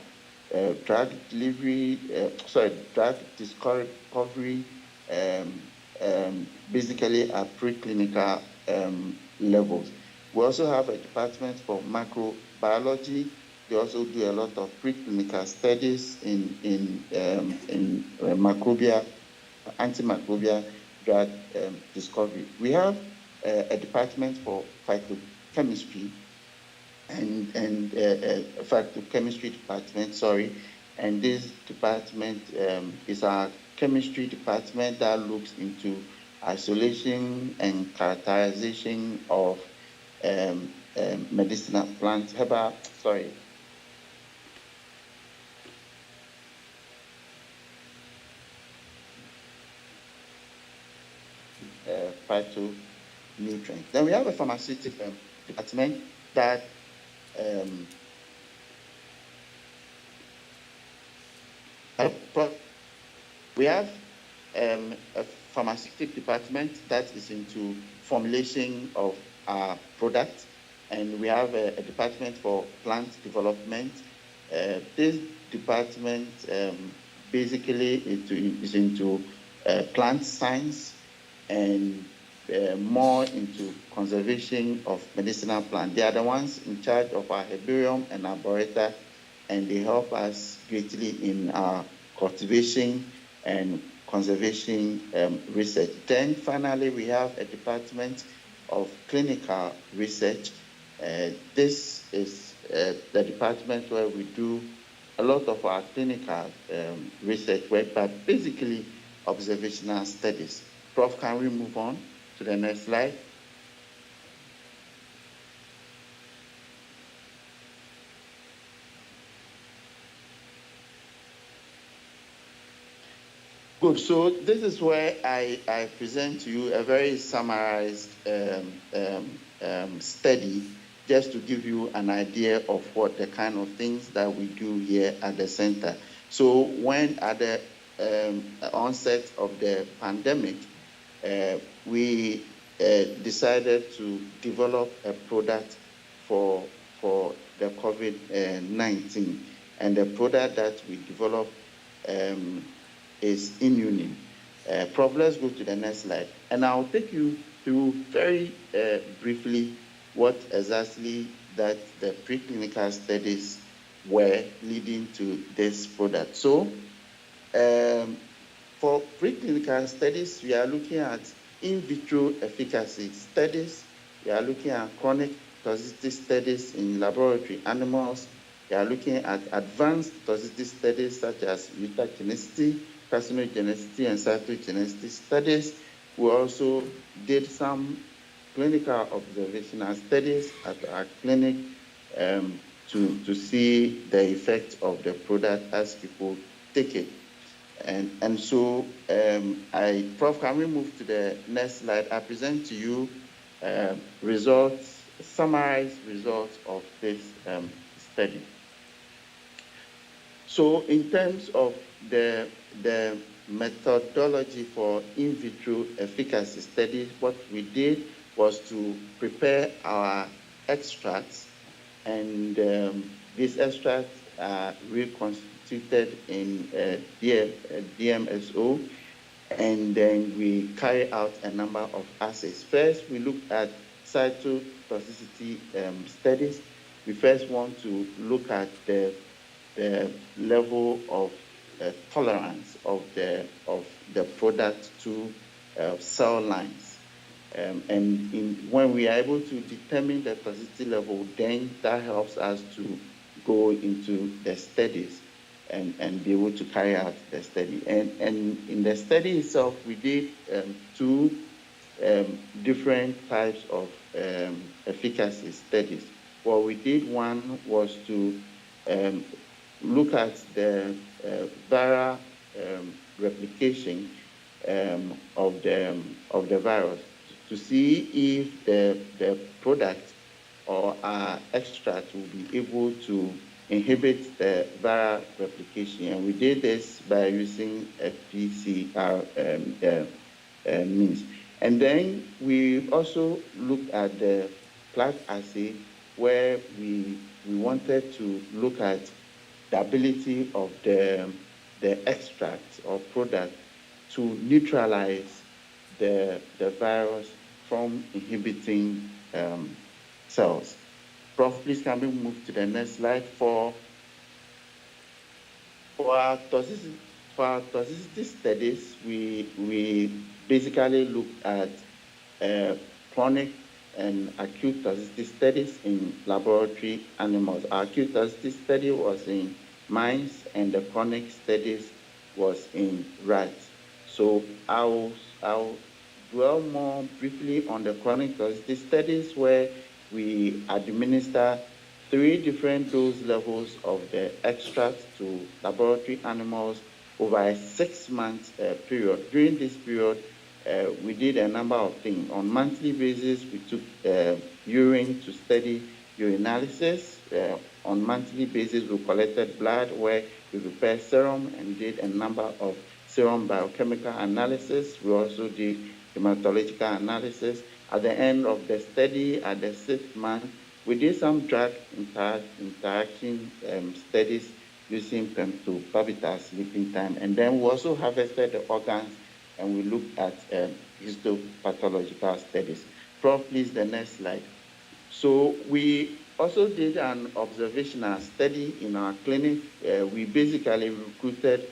drug delivery, drug discovery, basically at preclinical levels. We also have a department for microbiology. They also do a lot of preclinical studies in antimicrobial drug discovery. We have a department for phytochemistry and phytochemistry department, sorry. And this department is our chemistry department that looks into isolation and characterization of medicinal plants, phytonutrients. Then we have a pharmaceutical department that we have a pharmaceutical department that is into formulation of our products, and we have a department for plant development. This department basically is into plant science and more into conservation of medicinal plants. They are the ones in charge of our herbarium and arboreta, and they help us greatly in our cultivation and conservation research. Then finally, we have a department of clinical research. This is the department where we do a lot of our clinical research work, but basically observational studies. Prof, can we move on to the next slide? Good, so this is where I present to you a very summarized study, just to give you an idea of what the kind of things that we do here at the center. So when at the onset of the pandemic, we decided to develop a product for the COVID-19, and the product that we developed is Immune. Prof, let's go to the next slide, and I'll take you through very briefly what exactly that the preclinical studies were leading to this product. So for preclinical studies, we are looking at in vitro efficacy studies. We are looking at chronic toxicity studies in laboratory animals. We are looking at advanced toxicity studies such as mutagenicity, carcinogenicity, and cytogenicity studies. We also did some clinical observational studies at our clinic to see the effect of the product as people take it. And so, Prof, can we move to the next slide? I present to you summarized results of this study. So in terms of the methodology for in vitro efficacy studies, what we did was to prepare our extracts, and these extracts are reconstituted treated in DMSO, and then we carry out a number of assays. First, we look at cytotoxicity studies. We first want to look at the level of tolerance of the product to cell lines. And when we are able to determine the toxicity level, then that helps us to go into the studies and be able to carry out the study. And in the study itself, we did two different types of efficacy studies. What we did, one was to look at the viral replication of the virus to see if the product or our extract will be able to inhibit the viral replication. And we did this by using a PCR means. And then we also looked at the plaque assay, where we wanted to look at the ability of the extract or product to neutralize the virus from inhibiting cells. Prof, please can we move to the next slide? For our toxicity studies, we basically look at chronic and acute toxicity studies in laboratory animals. Our acute toxicity study was in mice, and the chronic studies was in rats. So I'll dwell more briefly on the chronic toxicity studies, where we administer 3 different dose levels of the extract to laboratory animals over a 6-month period. During this period, we did a number of things. On monthly basis, we took urine to study urinalysis. On monthly basis, we collected blood, where we prepared serum and did a number of serum biochemical analysis. We also did hematological analysis. At the end of the study, at the 6th month, we did some drug interaction studies using femtobarbitol sleeping time. And then we also harvested the organs, and we looked at histopathological studies. Prof, please, the next slide. So we also did an observational study in our clinic. We basically recruited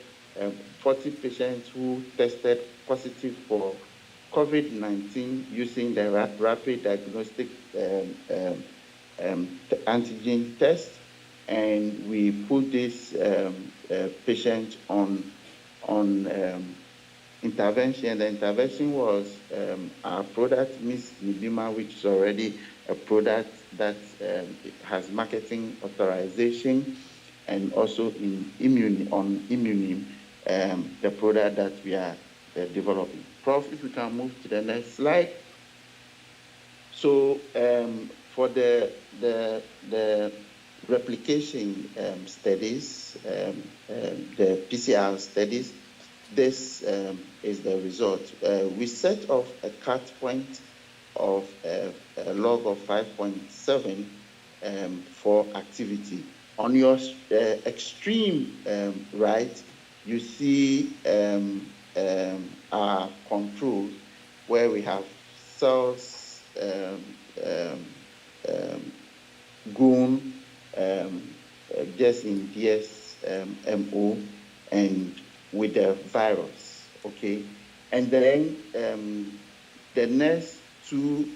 40 patients who tested positive for COVID-19 using the rapid diagnostic antigen test, and we put this patient on intervention. The intervention was our product, Miss Nibima, which is already a product that has marketing authorization, and also in Immunim, the product that we are developing. Prof, if we can move to the next slide. So for the replication studies, the PCR studies, this is the result. We set off a cut point of a log of 5.7 for activity. On your extreme right, you see our controls, where we have cells grown just in DSMO and with the virus, okay? And then the next two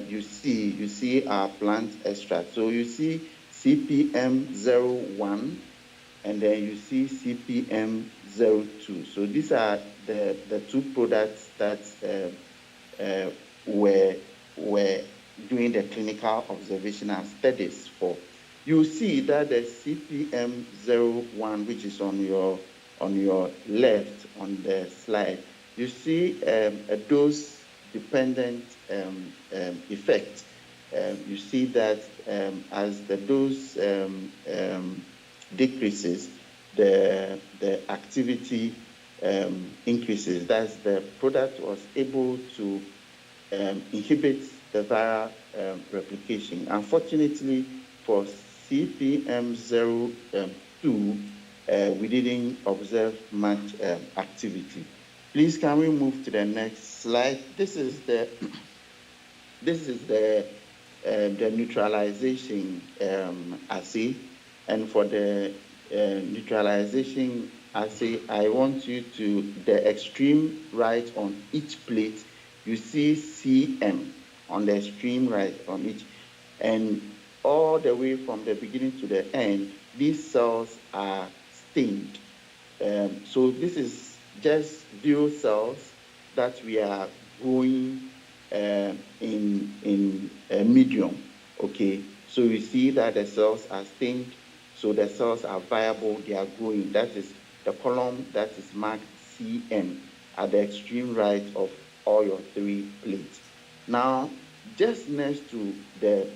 you see our plant extract. So you see CPM01, and then you see CPM02. So these are the two products that were doing the clinical observational studies for. You see that the CPM01, which is on your left on the slide, you see a dose-dependent effect. You see that as the dose decreases, the activity increases. That's the product was able to inhibit the viral replication. Unfortunately, for CPM02, we didn't observe much activity. Please, can we move to the next slide? This is the neutralization assay, and for the neutralization assay, I want you to the extreme right on each plate. You see CM on the extreme right on each, and all the way from the beginning to the end, these cells are stained. So this is just view cells that we are growing in a medium. Okay, so you see that the cells are stained, so the cells are viable, they are growing. That is the column that is marked CM at the extreme right of all your 3 plates. Now, just next to the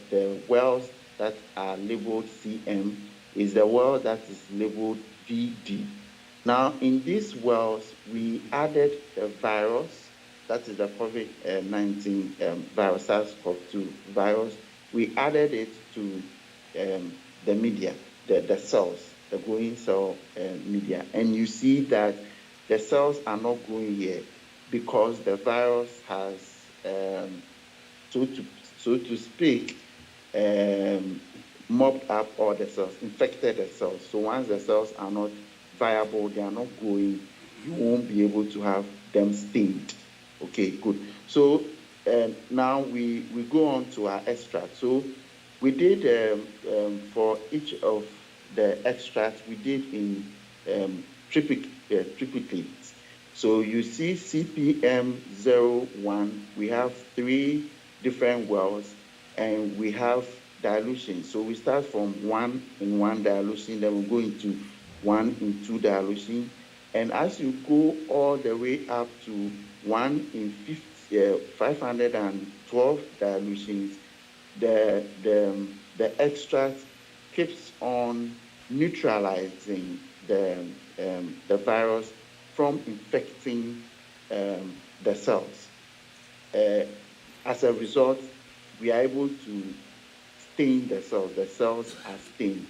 wells that are labeled CM is the well that is labeled VD. Now, in these wells, we added the virus, that is the COVID-19 virus, SARS-CoV-2 virus. We added it to the media, the cells, the growing cell media. And you see that the cells are not growing here because the virus has, so to speak, mopped up all the cells, infected the cells. So once the cells are not viable, they are not growing, you won't be able to have them stained. Okay, good. So now we go on to our extract. So we did for each of the extracts, we did in triplicates. So you see CPM01, we have 3 different wells, and we have dilution. So we start from 1-in-1 dilution, then we go into 1-in-2 dilution, and as you go all the way up to 512 dilutions, the extract keeps on neutralizing the virus from infecting the cells. As a result, we are able to stain the cells. The cells are stained.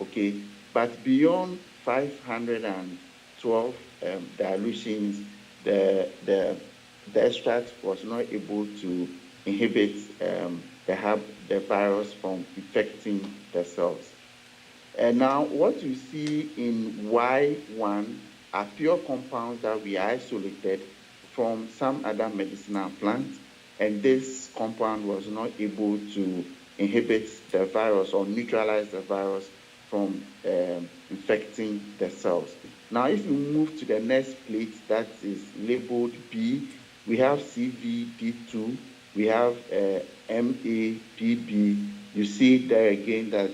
Okay, but beyond 512 dilutions, the extract was not able to inhibit the virus from infecting the cells. And now what you see in Y1 are pure compounds that we isolated from some other medicinal plants, and this compound was not able to inhibit the virus or neutralize the virus from infecting the cells. Now, if you move to the next plate that is labeled B, we have CVD2, we have MAPB. You see there again that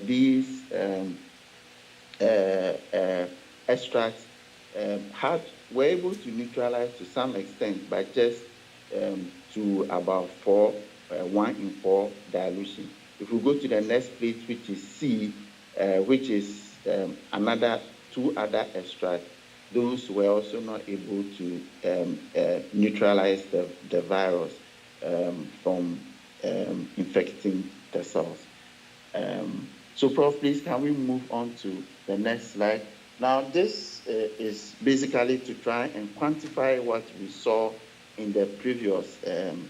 these extracts were able to neutralize to some extent, but just to about 1-in-4 dilution. If we go to the next plate, which is C, which is another 2 other extracts, those were also not able to neutralize the virus from infecting the cells. So, Prof, please, can we move on to the next slide? Now, this is basically to try and quantify what we saw in the previous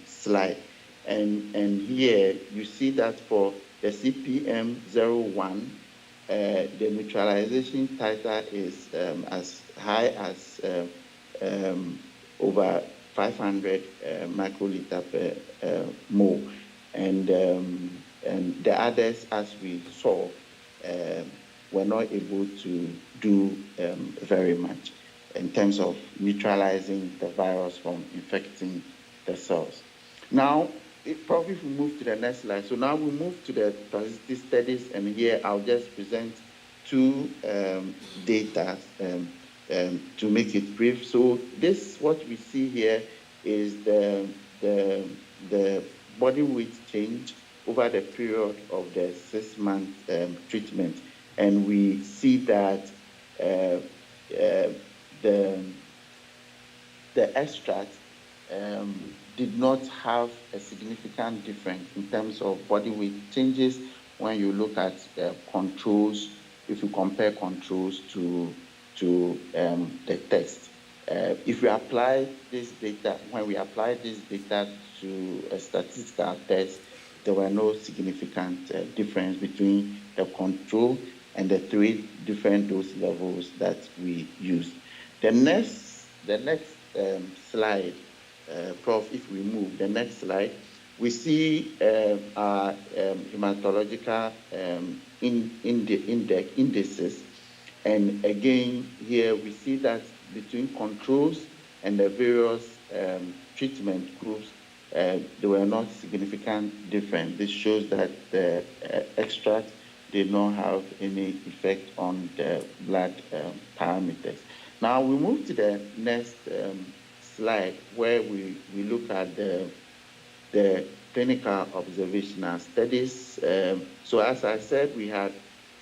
slide. And here you see that for the CPM01, the neutralization titer is as high as over 500 microliter per mole. And the others, as we saw, were not able to do very much in terms of neutralizing the virus from infecting the cells. Now, probably if we move to the next slide. So now we move to the toxicity studies, and here I'll just present 2 data to make it brief. So this, what we see here is the body weight change over the period of the 6-month treatment, and we see that the extract did not have a significant difference in terms of body weight changes when you look at controls if you compare controls to the test. If we apply this data, when we apply this data to a statistical test, there were no significant difference between the control and the 3 different dose levels that we used. The next slide, Prof, if we move the next slide, we see our hematological indices. And again, here we see that between controls and the various treatment groups, there were not significant difference. This shows that the extract did not have any effect on the blood parameters. Now we move to the next slide, where we look at the clinical observational studies. So as I said, we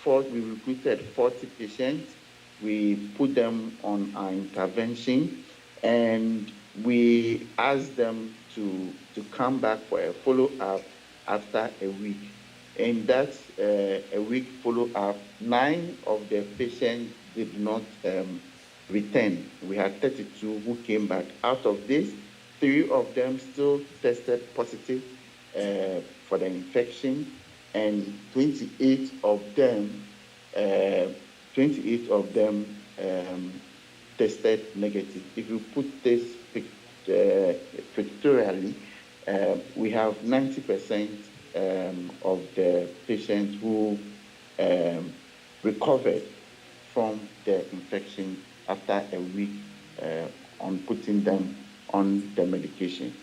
recruited 40 patients. We put them on our intervention, and we asked them to come back for a follow-up after a week. In that a week follow-up, 9 of the patients did not return. We had 32 who came back. Out of this, 3 of them still tested positive for the infection, and 28 of them tested negative. If you put this pictorially, we have 90% of the patients who recovered from the infection after a week on putting them on the medication.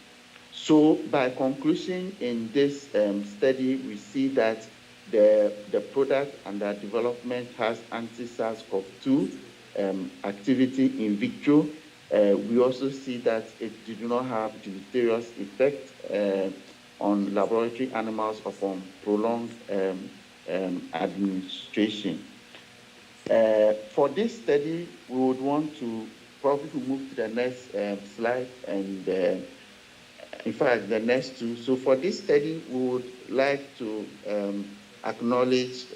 So by conclusion, in this study, we see that the product under development has anti-SARS-CoV-2 activity in vitro. We also see that it did not have deleterious effect on laboratory animals upon prolonged administration. For this study, we would want to probably move to the next slide, and in fact, the next 2. So for this study, we would like to acknowledge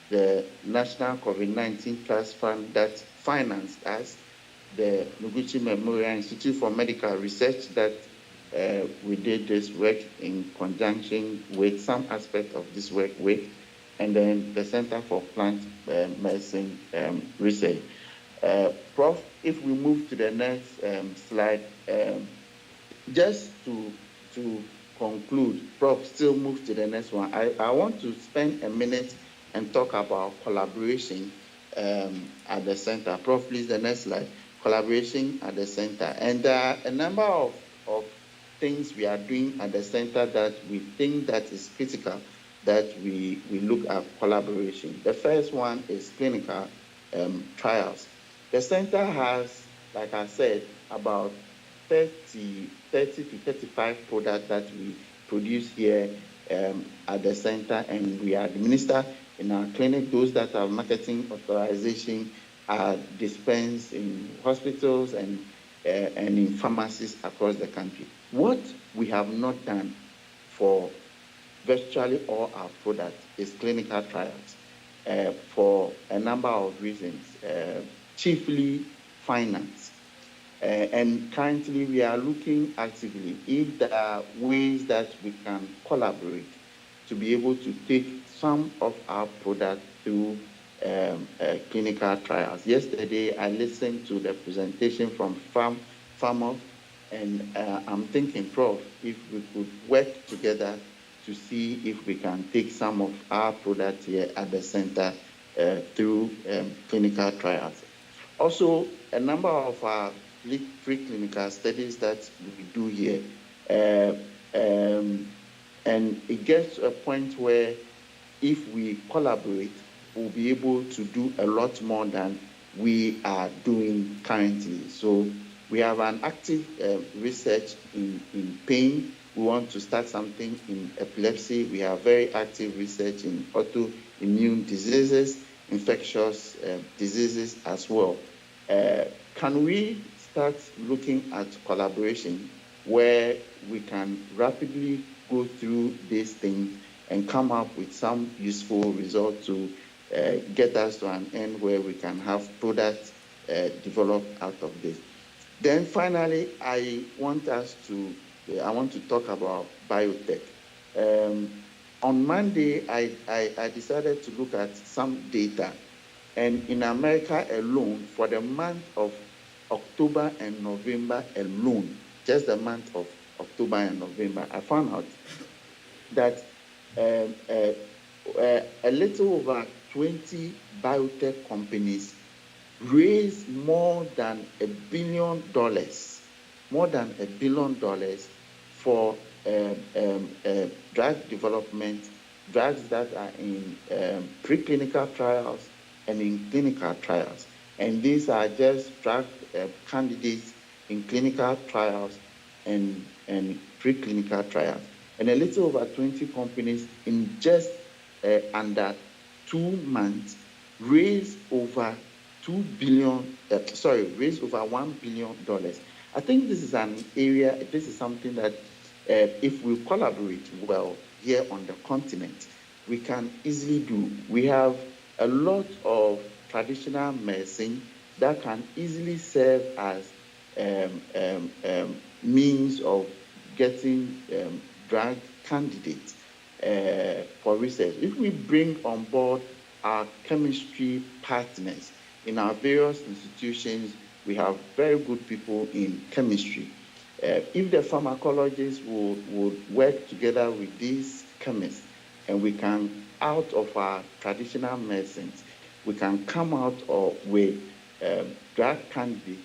the National COVID-19 Trust Fund that financed us, the Noguchi Memorial Institute for Medical Research, that we did this work in conjunction with some aspect of this work with, and then the Center for Plant Medicine Research. Prof, if we move to the next slide, just to conclude, Prof, still move to the next one. I want to spend a minute and talk about collaboration at the center. Prof, please, the next slide. Collaboration at the center. And there are a number of things we are doing at the center that we think that is critical, that we look at collaboration. The first one is clinical trials. The center has, like I said, about 30 to 35 products that we produce here at the center, and we administer in our clinic. Those that have marketing authorization are dispensed in hospitals and in pharmacies across the country. What we have not done for virtually all our products is clinical trials for a number of reasons, chiefly finance. And currently we are looking actively if there are ways that we can collaborate to be able to take some of our products through clinical trials. Yesterday, I listened to the presentation from Farmer, and I'm thinking, Prof, if we could work together to see if we can take some of our products here at the center through clinical trials. Also, a number of our preclinical studies that we do here, and it gets to a point where if we collaborate, we'll be able to do a lot more than we are doing currently. So we have an active research in pain. We want to start something in epilepsy. We have very active research in autoimmune diseases, infectious diseases as well. Can we start looking at collaboration where we can rapidly go through these things and come up with some useful results to get us to an end where we can have products developed out of this. Then finally, I want to talk about biotech. On Monday, I decided to look at some data, and in America alone, for the month of October and November alone, just the month of October and November, I found out that a little over 20 biotech companies raised more than $1 billion, for drug development, drugs that are in preclinical trials and in clinical trials. And these are just drug candidates in clinical trials and preclinical trials. And a little over 20 companies in just under 2 months raised over $1 billion. I think this is an area, this is something that if we collaborate well here on the continent, we can easily do. We have a lot of traditional medicine that can easily serve as means of getting drug candidates for research. If we bring on board our chemistry partners in our various institutions, we have very good people in chemistry. If the pharmacologists would work together with these chemists, and we can, out of our traditional medicines, we can come out with drug candidates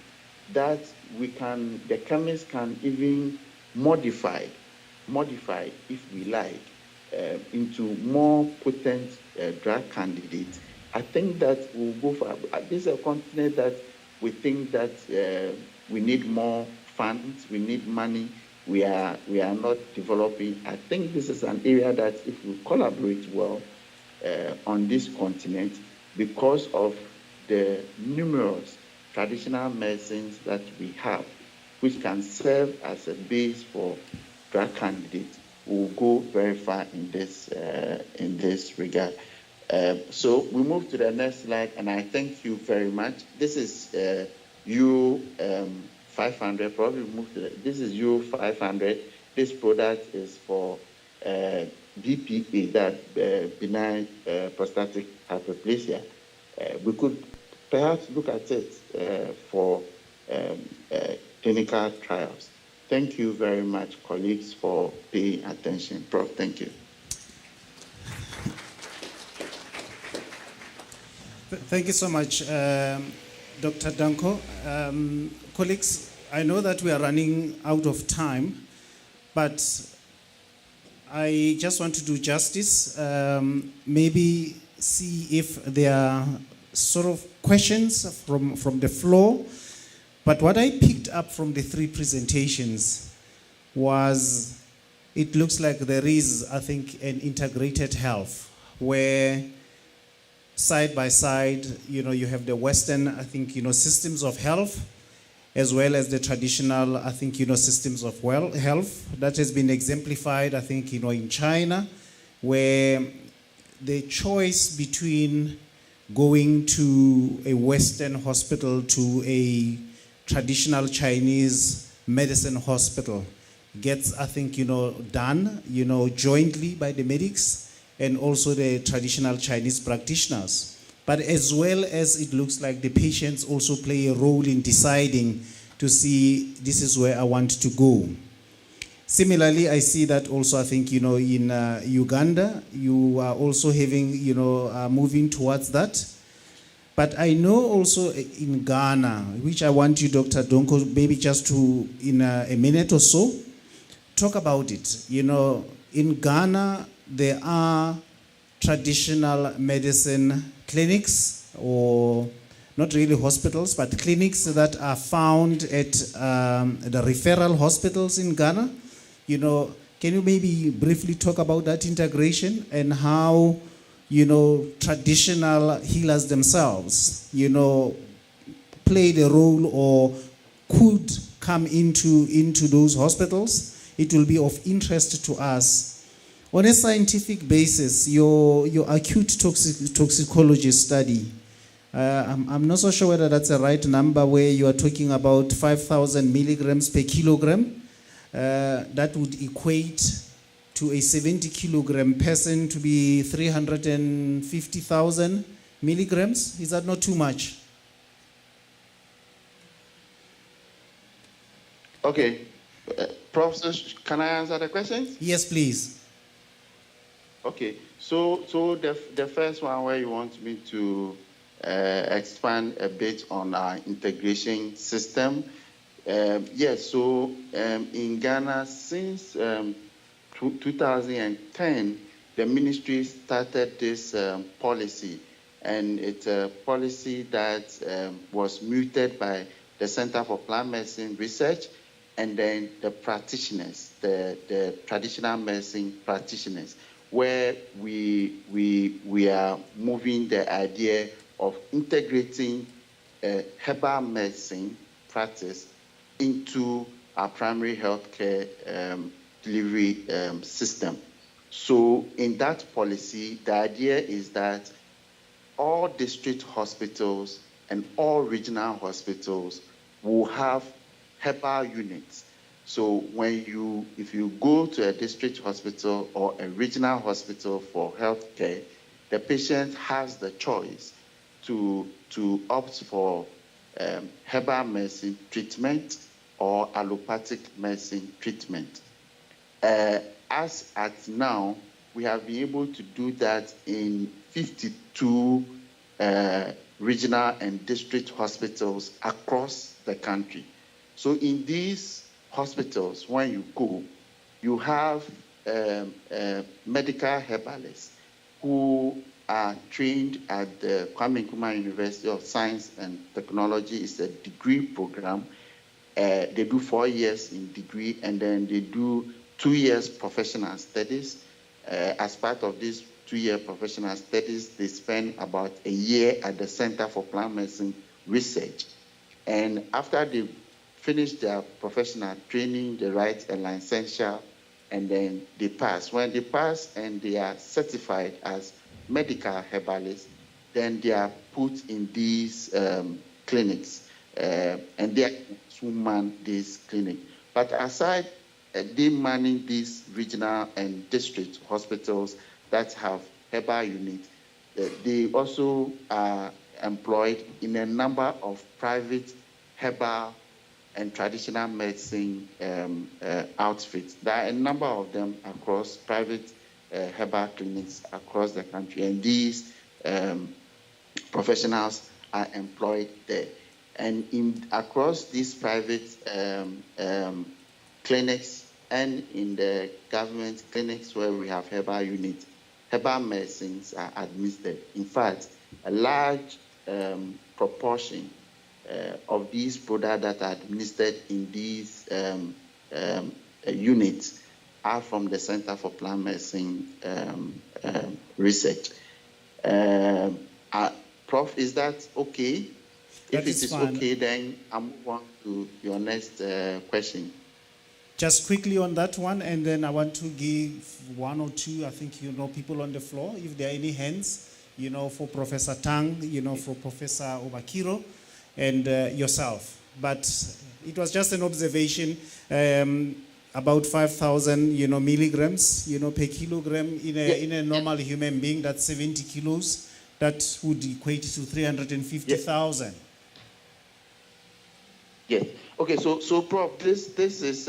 that the chemists can even modify if we like, into more potent drug candidates. I think that we'll go for, this is a continent that we think that we need more funds, we need money, we are not developing. I think this is an area that if we collaborate well on this continent, because of the numerous traditional medicines that we have, which can serve as a base for drug candidates, will go very far in this regard. So we move to the next slide, and I thank you very much. This is U500. Probably move to this is U500. This product is for BPA, that benign prostatic hyperplasia. We could perhaps look at it for clinical trials. Thank you very much, colleagues, for paying attention. Prof, thank you. Thank you so much, Dr. Danko. Colleagues, I know that we are running out of time, but I just want to do justice, maybe see if there are sort of questions from the floor. But what I picked up from the three presentations was, it looks like there is, I think, an integrated health where side by side, you have the Western, I think, systems of health, as well as the traditional, I think, systems of health that has been exemplified, I think, in China, where the choice between going to a Western hospital to a traditional Chinese medicine hospital gets, I think, done, jointly by the medics and also the traditional Chinese practitioners. But as well as it looks like the patients also play a role in deciding to see, this is where I want to go. Similarly, I see that also, I think, in Uganda, you are also having, moving towards that. But I know also in Ghana, which I want you, Dr. Donko, maybe just to, in a minute or so, talk about it. In Ghana, there are traditional medicine clinics, or not really hospitals, but clinics that are found at the referral hospitals in Ghana. Can you maybe briefly talk about that integration and how, traditional healers themselves, played a role or could come into those hospitals? It will be of interest to us On a scientific basis, your acute toxicology study, I'm not so sure whether that's the right number where you are talking about 5,000 milligrams per kilogram. That would equate to a 70 kilogram person to be 350,000 milligrams. Is that not too much? Okay. Professor, can I answer the question? Yes, please. Okay. So the first one where you want me to expand a bit on our integration system. Yes, so in Ghana, since 2010, the ministry started this policy, and it's a policy that was muted by the Center for Plant Medicine Research, and then the practitioners, the traditional medicine practitioners, where we are moving the idea of integrating herbal medicine practice into our primary healthcare delivery system. So in that policy, the idea is that all district hospitals and all regional hospitals will have herbal units. So if you go to a district hospital or a regional hospital for healthcare, the patient has the choice to opt for herbal medicine treatment or allopathic medicine treatment. As at now, we have been able to do that in 52 regional and district hospitals across the country. So in these hospitals, when you go, you have medical herbalists who are trained at the Kwame Nkrumah University of Science and Technology. It's a degree program. They do 4 years in degree, and then they do 2 years professional studies. As part of these 2-year professional studies, they spend about a year at the Center for Plant Medicine Research. And after they finish their professional training, they write a licensure, and then they pass. When they pass and they are certified as medical herbalists, then they are put in these clinics, and they are who man this clinic. But aside they manning these regional and district hospitals that have herbal units, they also are employed in a number of private herbal and traditional medicine outfits. There are a number of them across private herbal clinics across the country, and these professionals are employed there. And across these private clinics and in the government clinics where we have herbal units, herbal medicines are administered. In fact, a large proportion of these products that are administered in these units are from the Center for Plant Medicine Research. Prof, is that okay? If it is fine. Okay, then I'll move on to your next question. Just quickly on that one, and then I want to give 1 or 2, I think, people on the floor, if there are any hands, for Professor Tang, for Professor Obakiro, and yourself. But it was just an observation, about 5,000, milligrams, per kilogram in a normal human being, that's 70 kilos, that would equate to 350,000. Yes. Okay. So Prof, this is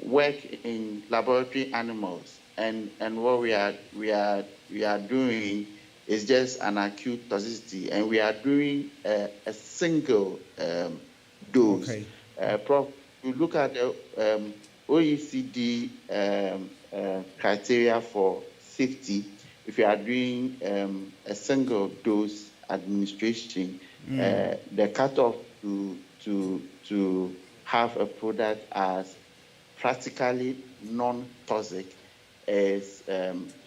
work in laboratory animals, and what we are doing is just an acute toxicity, and we are doing a single dose. Okay. Prof, you look at the OECD criteria for safety. If you are doing a single dose administration, the cutoff to have a product as practically non-toxic is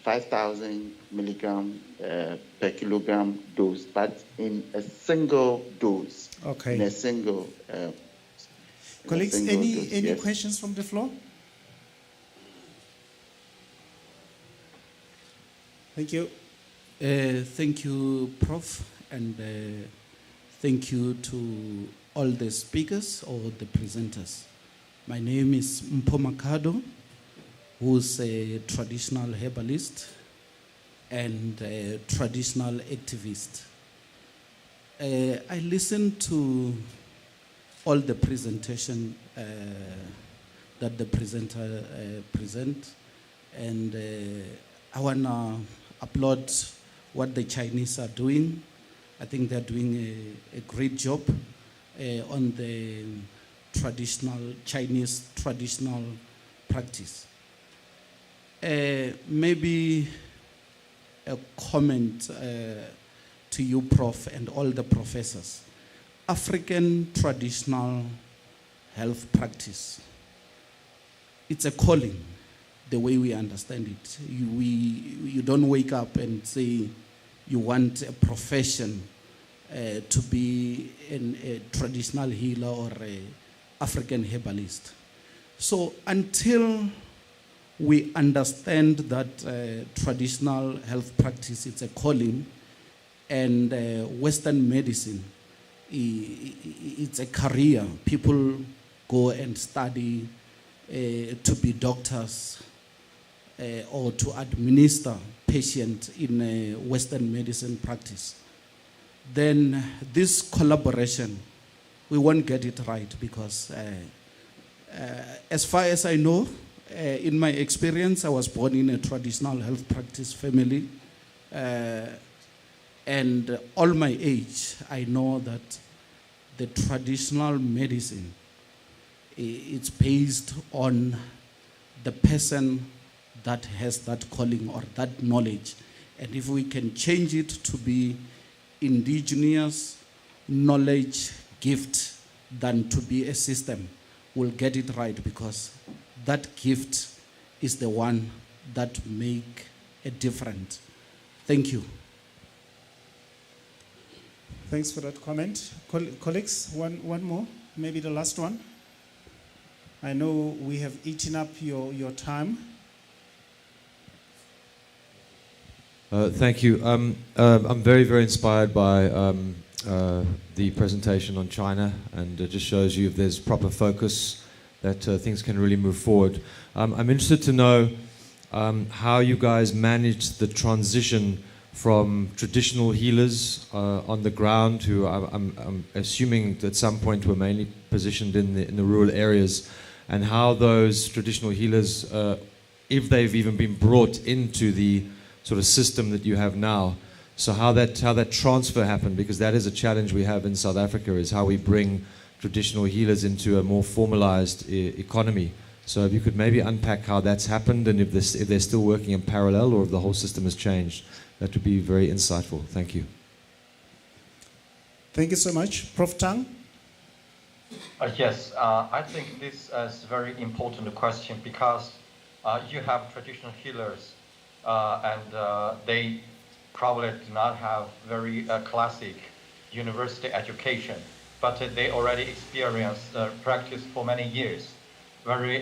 5,000 milligram per kilogram dose, but in a single dose. Okay. In a single. Colleagues, any questions from the floor? Thank you. Thank you, Prof, and thank you to all the speakers or the presenters. My name is Mpho Makado, who's a traditional herbalist and a traditional activist. I listened to all the presentation that the presenter present, and I wanna applaud what the Chinese are doing. I think they're doing a great job on the Chinese traditional practice. Maybe a comment to you, Prof, and all the professors. African traditional health practice, it's a calling, the way we understand it. You don't wake up and say you want a profession to be a traditional healer or an African herbalist. So until we understand that traditional health practice, it's a calling, and Western medicine, it's a career. People go and study to be doctors or to administer patients in a Western medicine practice. Then this collaboration, we won't get it right, because as far as I know, in my experience, I was born in a traditional health practice family. And all my age, I know that the traditional medicine, it's based on the person that has that calling or that knowledge. And if we can change it to be indigenous knowledge gift than to be a system, we'll get it right, because that gift is the one that make a difference. Thank you. Thanks for that comment. Colleagues, one more, maybe the last one. I know we have eaten up your time. Thank you. I'm very, very inspired by the presentation on China, and it just shows you if there's proper focus that things can really move forward. I'm interested to know how you guys managed the transition from traditional healers on the ground, who I'm assuming at some point were mainly positioned in the rural areas, and how those traditional healers, if they've even been brought into the sort of system that you have now, so how that transfer happened, because that is a challenge we have in South Africa, is how we bring traditional healers into a more formalized economy. So if you could maybe unpack how that's happened, and if they're still working in parallel, or if the whole system has changed, that would be very insightful. Thank you. Thank you so much. Prof. Tang? Yes, I think this is a very important question, because you have traditional healers and they probably do not have very classic university education, but they already experienced practice for many years. They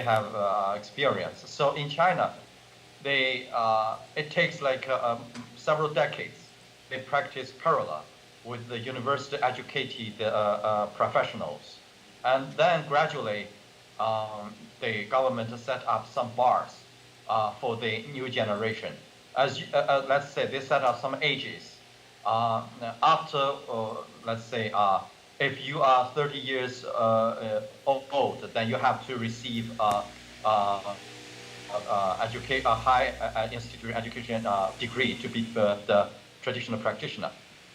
have experience. So in China, it takes like several decades. They practice parallel with the university educated professionals. And then gradually, the government set up some bars for the new generation. Let's say they set up some ages. After, let's say, if you are 30 years old, then you have to receive a high institute education degree to be the traditional practitioner.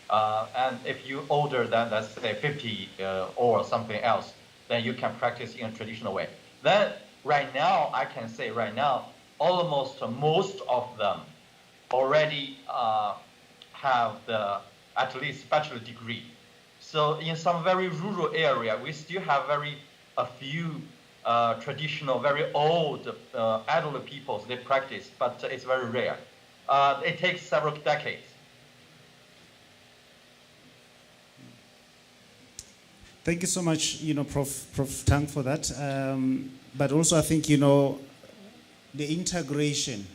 And if you're older than, let's say, 50 or something else, then you can practice in a traditional way. Then right now, I can say right now, almost most of them already have at least bachelor degree. So in some very rural area, we still have a few traditional, very old elderly people, they practice, but it's very rare. It takes several decades. Thank you so much, Prof. Tang, for that. But also, I think, the integration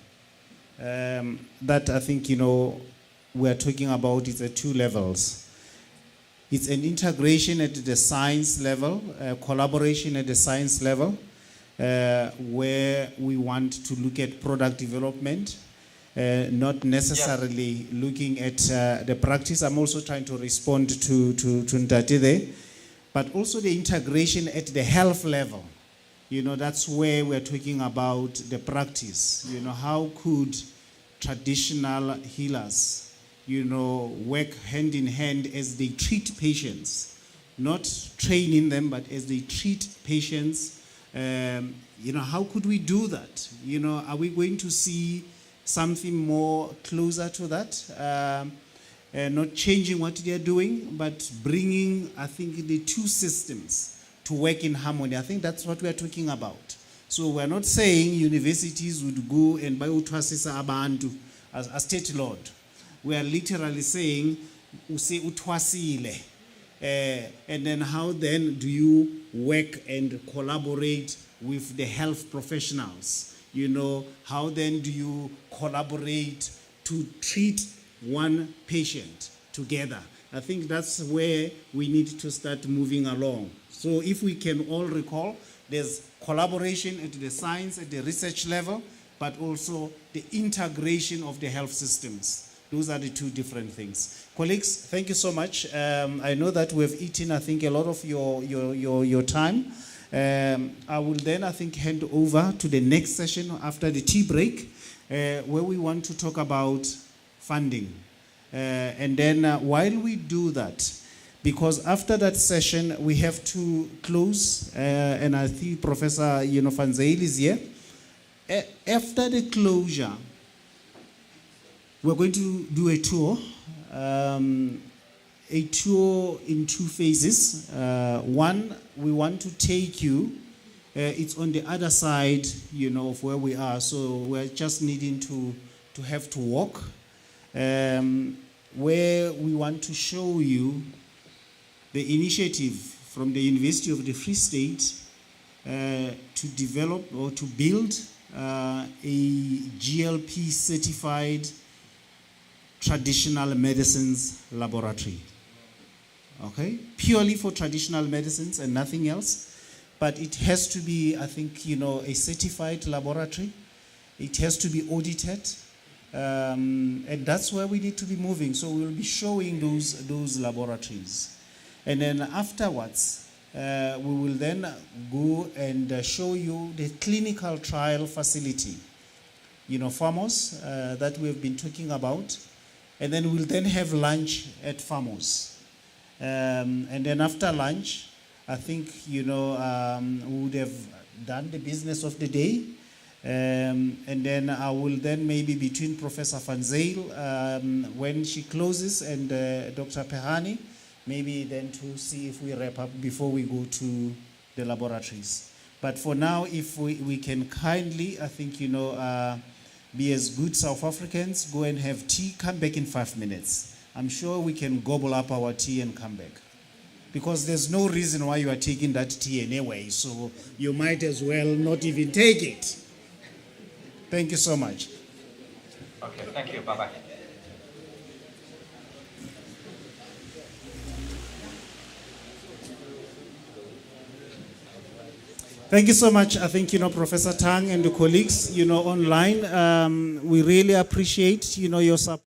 that I think, we're talking about is at two levels. It's an integration at the science level, collaboration at the science level, where we want to look at product development, not necessarily looking at the practice. I'm also trying to respond to Ndati there, but also the integration at the health level. That's where we're talking about the practice. How could traditional healers, work hand in hand as they treat patients, not training them, but as they treat patients. How could we do that? Are we going to see something more closer to that? Not changing what they're doing, but bringing, I think, the two systems to work in harmony. I think that's what we're talking about. So we're not saying universities would go and buy utwasisa abantu as a state lord. We are literally saying, use utwasile. And then how then do you work and collaborate with the health professionals? How then do you collaborate to treat one patient together? I think that's where we need to start moving along. So if we can all recall, there's collaboration at the science, at the research level, but also the integration of the health systems. Those are the two different things. Colleagues, thank you so much. I know that we've eaten, I think, a lot of your time. I will then, I think, hand over to the next session after the tea break, where we want to talk about funding. And then while we do that, because after that session, we have to close, and I think Professor Van Zyl is here. After the closure, we're going to do a tour in two phases. One, we want to take you, it's on the other side, of where we are, so we're just needing to have to walk, where we want to show you the initiative from the University of the Free State to develop or to build a GLP certified traditional medicines laboratory. Okay? Purely for traditional medicines and nothing else. But it has to be, I think, a certified laboratory. It has to be audited. And that's where we need to be moving. So we'll be showing those laboratories. And then afterwards, we will then go and show you the clinical trial facility, FAMOS, that we've been talking about. And then we'll then have lunch at FAMOS. And then after lunch, I think, we would have done the business of the day. And then I will then maybe between Professor Van Zyl, when she closes, and Dr. Pehani, maybe then to see if we wrap up before we go to the laboratories. But for now, if we can kindly, I think, be as good South Africans, go and have tea, come back in 5 minutes. I'm sure we can gobble up our tea and come back. Because there's no reason why you are taking that tea anyway, so you might as well not even take it. Thank you so much. Okay, thank you. Bye-bye. Thank you so much. I think, Professor Tang and the colleagues, online, we really appreciate, your support.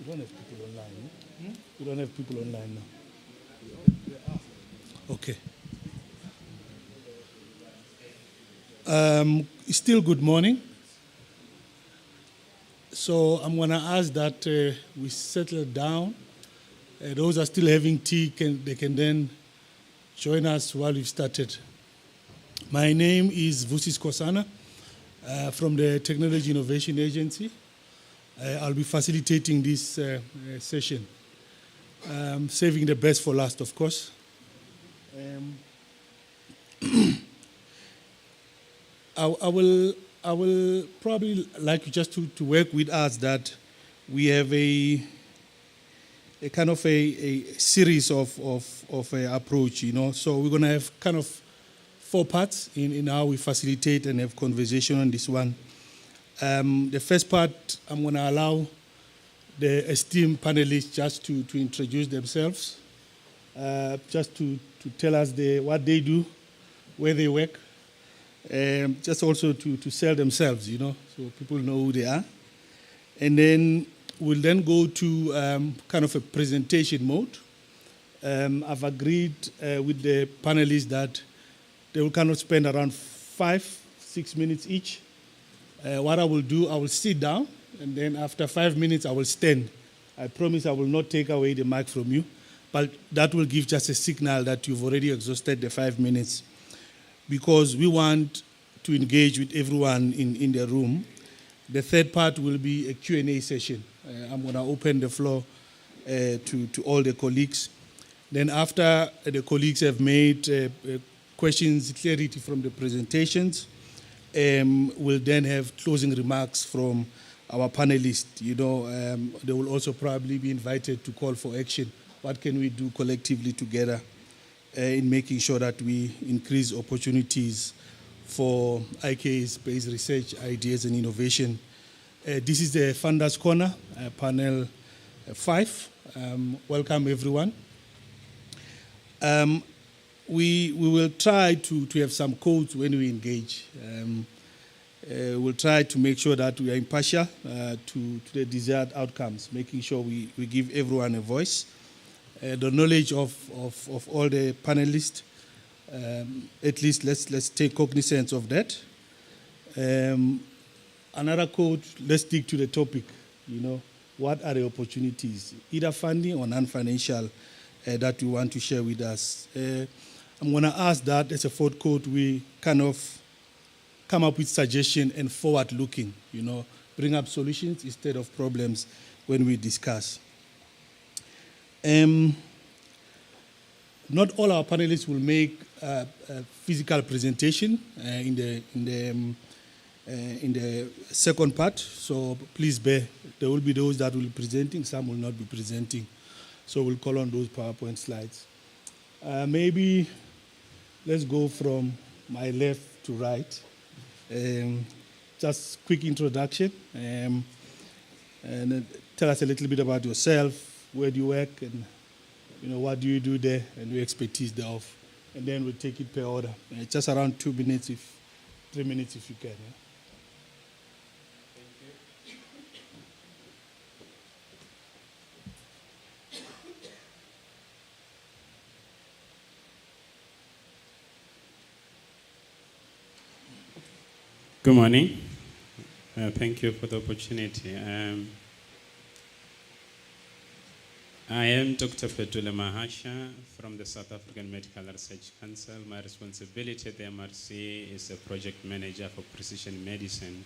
don't have people online. Hmm? We don't have people online now. Okay. Still good morning. So I'm going to ask that we settle down. Those are still having tea, they can then join us while we've started. My name is Vusis Kosana from the Technology Innovation Agency. I'll be facilitating this session. Saving the best for last, of course. I will probably like you just to work with us that we have a kind of a series of approach, you know. So we're going to have kind of 4 parts in how we facilitate and have conversation on this one. The first part, I'm going to allow the esteemed panelists just to introduce themselves, just to tell us what they do, where they work, just also to sell themselves, you know, so people know who they are. And then we'll then go to kind of a presentation mode. I've agreed with the panelists that they will kind of spend around 5-6 minutes each. What I will do, I will sit down, and then after 5 minutes, I will stand. I promise I will not take away the mic from you, but that will give just a signal that you've already exhausted the 5 minutes, because we want to engage with everyone in the room. The third part will be a Q&A session. I'm going to open the floor to all the colleagues. Then after the colleagues have made questions, clarity from the presentations, we'll then have closing remarks from our panelists. You know, they will also probably be invited to call for action. What can we do collectively together in making sure that we increase opportunities for IK's-based research, ideas, and innovation? This is the Funders Corner, panel 5. Welcome, everyone. We will try to have some codes when we engage. We'll try to make sure that we are impartial to the desired outcomes, making sure we give everyone a voice. The knowledge of all the panelists, at least let's take cognizance of that. Another code, let's stick to the topic. You know, what are the opportunities, either funding or non-financial, that we want to share with us? I'm going to ask that as a fourth code, we kind of come up with suggestions and forward-looking, you know, bring up solutions instead of problems when we discuss. Not all our panelists will make a physical presentation in the second part, so please bear. There will be those that will be presenting, some will not be presenting. So we'll call on those PowerPoint slides. Maybe let's go from my left to right. Just quick introduction, and tell us a little bit about yourself, where do you work, and you know, what do you do there, and your expertise thereof. And then we'll take it per order. Just around 2 minutes, 3 minutes if you can. Yeah? Good morning. Thank you for the opportunity. I am Dr. Petula Mahasha from the South African Medical Research Council. My responsibility at the MRC is a project manager for precision medicine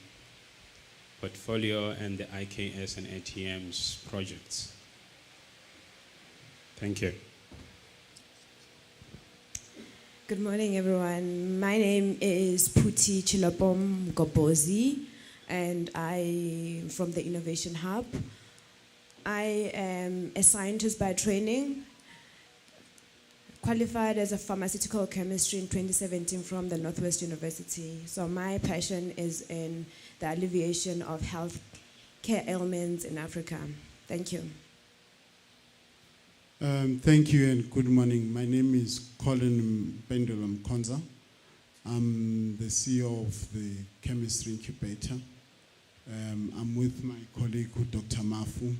portfolio and the IKS and ATM's projects. Thank you. Good morning, everyone. My name is Puti Chilapom Gobozi, and I'm from the Innovation Hub. I am a scientist by training, qualified as a pharmaceutical chemistry in 2017 from the Northwest University. So my passion is in the alleviation of health care ailments in Africa. Thank you. Thank you and good morning. My name is Colin Pendulum Konza. I'm the CEO of the Chemistry Incubator. I'm with my colleague, Dr. Mafu,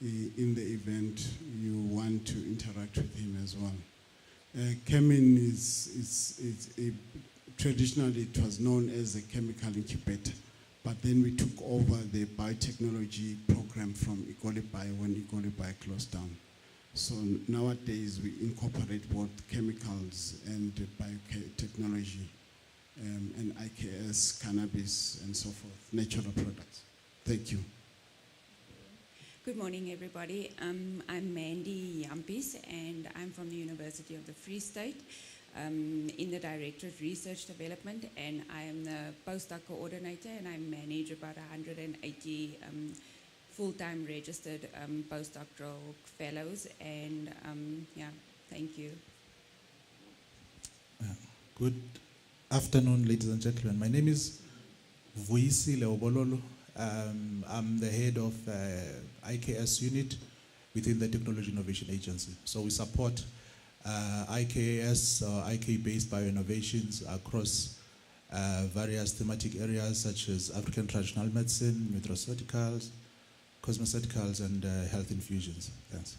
in the event you want to interact with him as well. Chemin traditionally it was known as a chemical incubator, but then we took over the biotechnology program from Igoli Bio when Igoli Bio closed down. So nowadays we incorporate both chemicals and biotechnology and IKS, cannabis, and so forth, natural products. Thank you. Good morning, everybody. I'm Mandy Yampis, and I'm from the University of the Free State in the Directorate Research Development, and I am the postdoc coordinator, and I manage about 180 full-time registered postdoctoral fellows, and yeah, thank you. Good afternoon, ladies and gentlemen. My name is Vuisi Leobololo. I'm the head of IKS unit within the Technology Innovation Agency. So we support IKS, IK-based bioinnovations across various thematic areas such as African traditional medicine, nutraceuticals, cosmeceuticals, and health infusions. Thanks.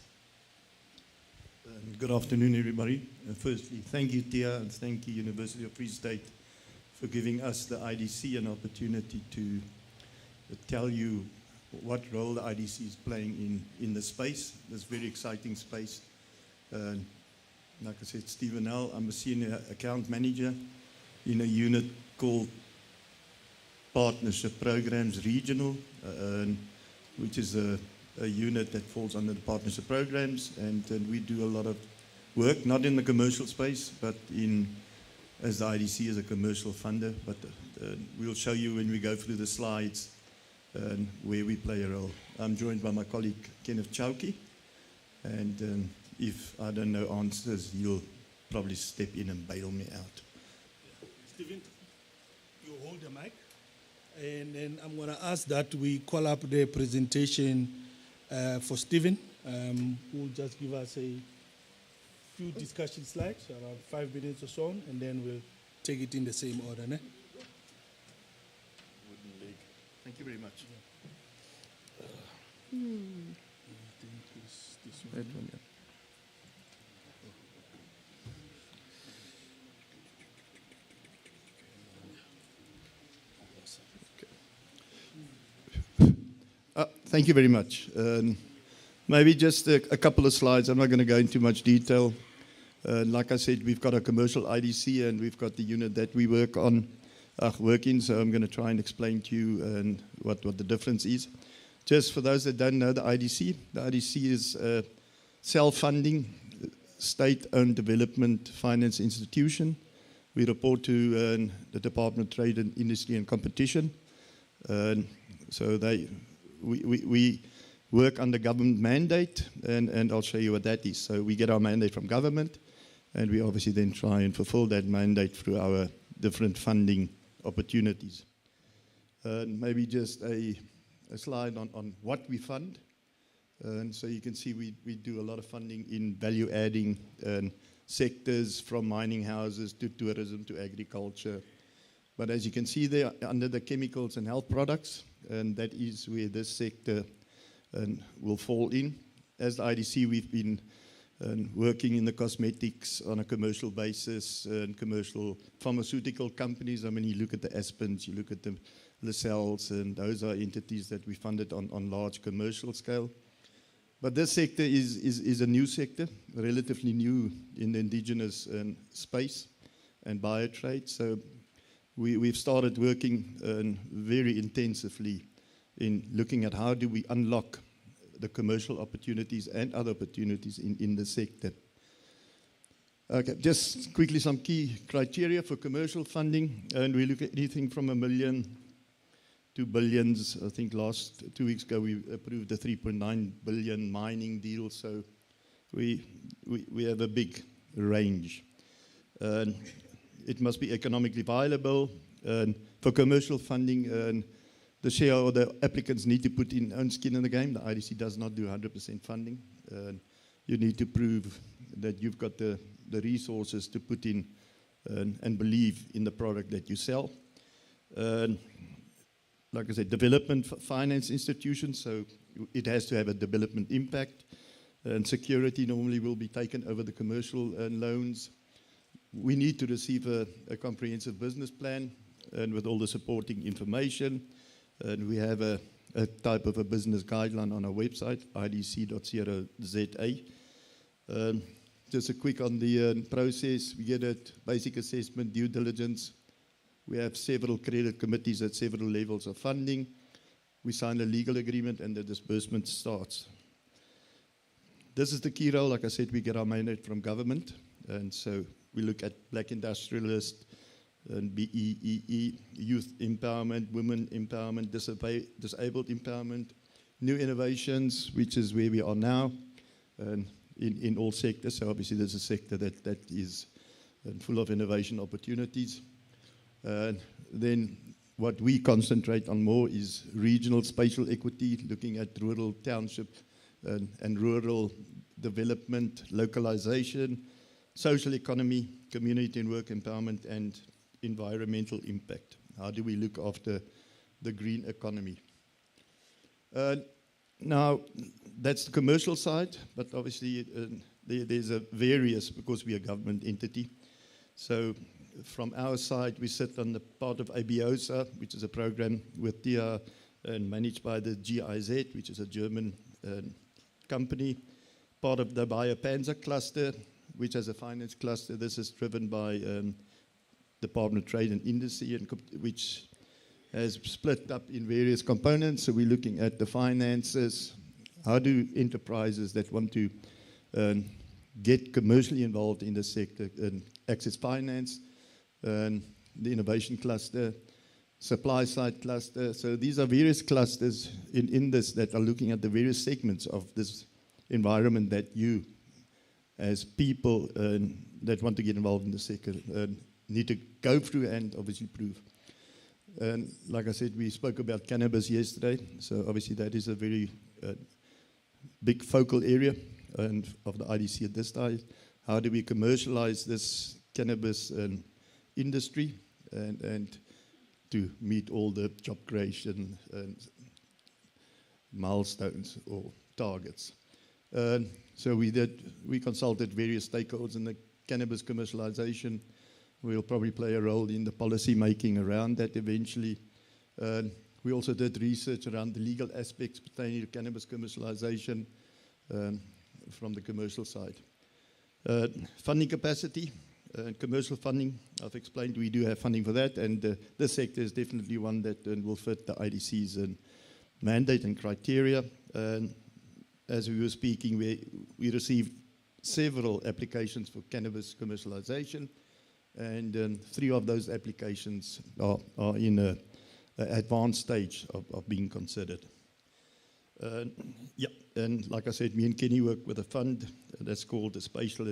Good afternoon, everybody. Firstly, thank you, Tia, and thank you, University of Free State, for giving us, the IDC, an opportunity to tell you what role the IDC is playing in the space, this very exciting space. Like I said, Stephen L., I'm a senior account manager in a unit called Partnership Programs Regional, which is a unit that falls under the partnership programs, and we do a lot of work, not in the commercial space, but as the IDC is a commercial funder, but we'll show you when we go through the slides where we play a role. I'm joined by my colleague Kenneth Chowki, and if I don't know answers, you'll probably step in and bail me out. Stephen, you hold the mic, and then I'm going to ask that we call up the presentation for Stephen, who will just give us a few discussion slides, around 5 minutes or so, and then we'll take it in the same order. Ne? Thank you very much. I think this one. That one, yeah. Thank you very much. Maybe just a couple of slides. I'm not going to go into much detail. Like I said, we've got a commercial IDC, and we've got the unit that we work in, so I'm going to try and explain to you what the difference is. Just for those that don't know the IDC is a self-funding, state-owned development finance institution. We report to the Department of Trade and Industry and Competition. So we work under government mandate, and I'll show you what that is. So we get our mandate from government, and we obviously then try and fulfill that mandate through our different funding opportunities. Maybe just a slide on what we fund. And so you can see we do a lot of funding in value-adding sectors, from mining houses to tourism to agriculture. But as you can see there, under the chemicals and health products, and that is where this sector will fall in. As the IDC, we've been working in the cosmetics on a commercial basis, and commercial pharmaceutical companies. I mean, you look at the Aspens, you look at the Lacells, and those are entities that we funded on large commercial scale. But this sector is a new sector, relatively new in the indigenous space and Bio-Trade. So we've started working very intensively in looking at how do we unlock the commercial opportunities and other opportunities in the sector. Okay, just quickly some key criteria for commercial funding, and we look at anything from $1 million to billions. I think last 2 weeks ago we approved a $3.9 billion mining deal, so we have a big range. It must be economically viable. For commercial funding, the shareholder applicants need to put in own skin in the game. The IDC does not do 100% funding. You need to prove that you've got the resources to put in and believe in the product that you sell. like I said, development finance institutions, so it has to have a development impact. And security normally will be taken over the commercial loans. We need to receive a comprehensive business plan and with all the supporting information. And we have a type of a business guideline on our website, idc.co.za. Just a quick on the process. We get a basic assessment, due diligence. We have several credit committees at several levels of funding. We sign a legal agreement and the disbursement starts. This is the key role. Like I said, we get our mandate from government. And so we look at black industrialists, and BEEE, youth empowerment, women empowerment, disabled empowerment, new innovations, which is where we are now, in all sectors. So obviously there's a sector that is full of innovation opportunities. Then what we concentrate on more is regional spatial equity, looking at rural township and rural development, localization, social economy, community and work empowerment, and environmental impact. How do we look after the green economy? Now, that's the commercial side, but obviously there's a various, because we're a government entity. So from our side, we sit on the part of ABIOSA, which is a program with TIA and managed by the GIZ, which is a German company. Part of the Bio-Panzer cluster, which has a finance cluster. This is driven by Department of Trade and Industry, which has split up in various components. So we're looking at the finances. How do enterprises that want to get commercially involved in the sector and access finance, the innovation cluster, supply side cluster. So these are various clusters in this that are looking at the various segments of this environment that you, as people that want to get involved in the sector, need to go through and obviously prove. And like I said, we spoke about cannabis yesterday, so obviously that is a very big focal area of the IDC at this time. How do we commercialize this cannabis industry and to meet all the job creation and milestones or targets? So we consulted various stakeholders in the cannabis commercialization. We'll probably play a role in the policy making around that eventually. We also did research around the legal aspects pertaining to cannabis commercialization from the commercial side. Funding capacity, commercial funding, I've explained we do have funding for that, and this sector is definitely one that will fit the IDC's mandate and criteria. As we were speaking, we received several applications for cannabis commercialization, and 3 of those applications are in an advanced stage of being considered. And like I said, me and Kenny work with a fund that's called the Special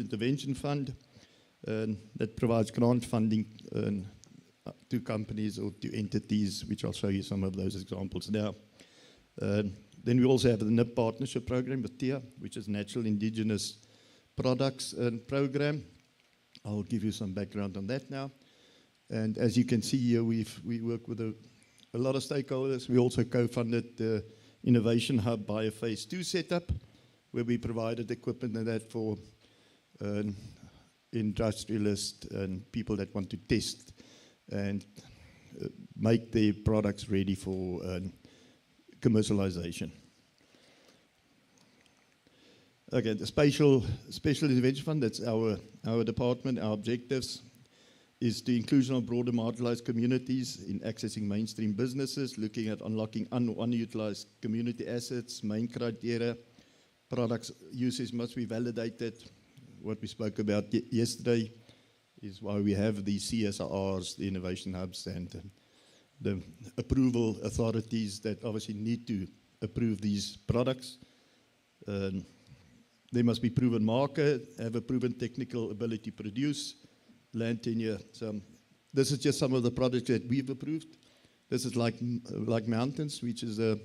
Intervention Fund, that provides grant funding to companies or to entities, which I'll show you some of those examples now. Then we also have the NIP partnership program with TIA, which is Natural Indigenous Products Program. I'll give you some background on that now. And as you can see here, we work with a lot of stakeholders. We also co-funded the Innovation Hub by a Phase 2 setup, where we provided equipment and that for industrialists and people that want to test and make their products ready for commercialization. Okay, the Special Intervention Fund, that's our department. Our objectives is the inclusion of broader marginalized communities in accessing mainstream businesses, looking at unlocking unutilized community assets, main criteria, products usage must be validated. What we spoke about yesterday is why we have the CSRs, the innovation hubs, and the approval authorities that obviously need to approve these products. They must be proven market, have a proven technical ability to produce, land tenure. So this is just some of the products that we've approved. This is like Mountains, which is a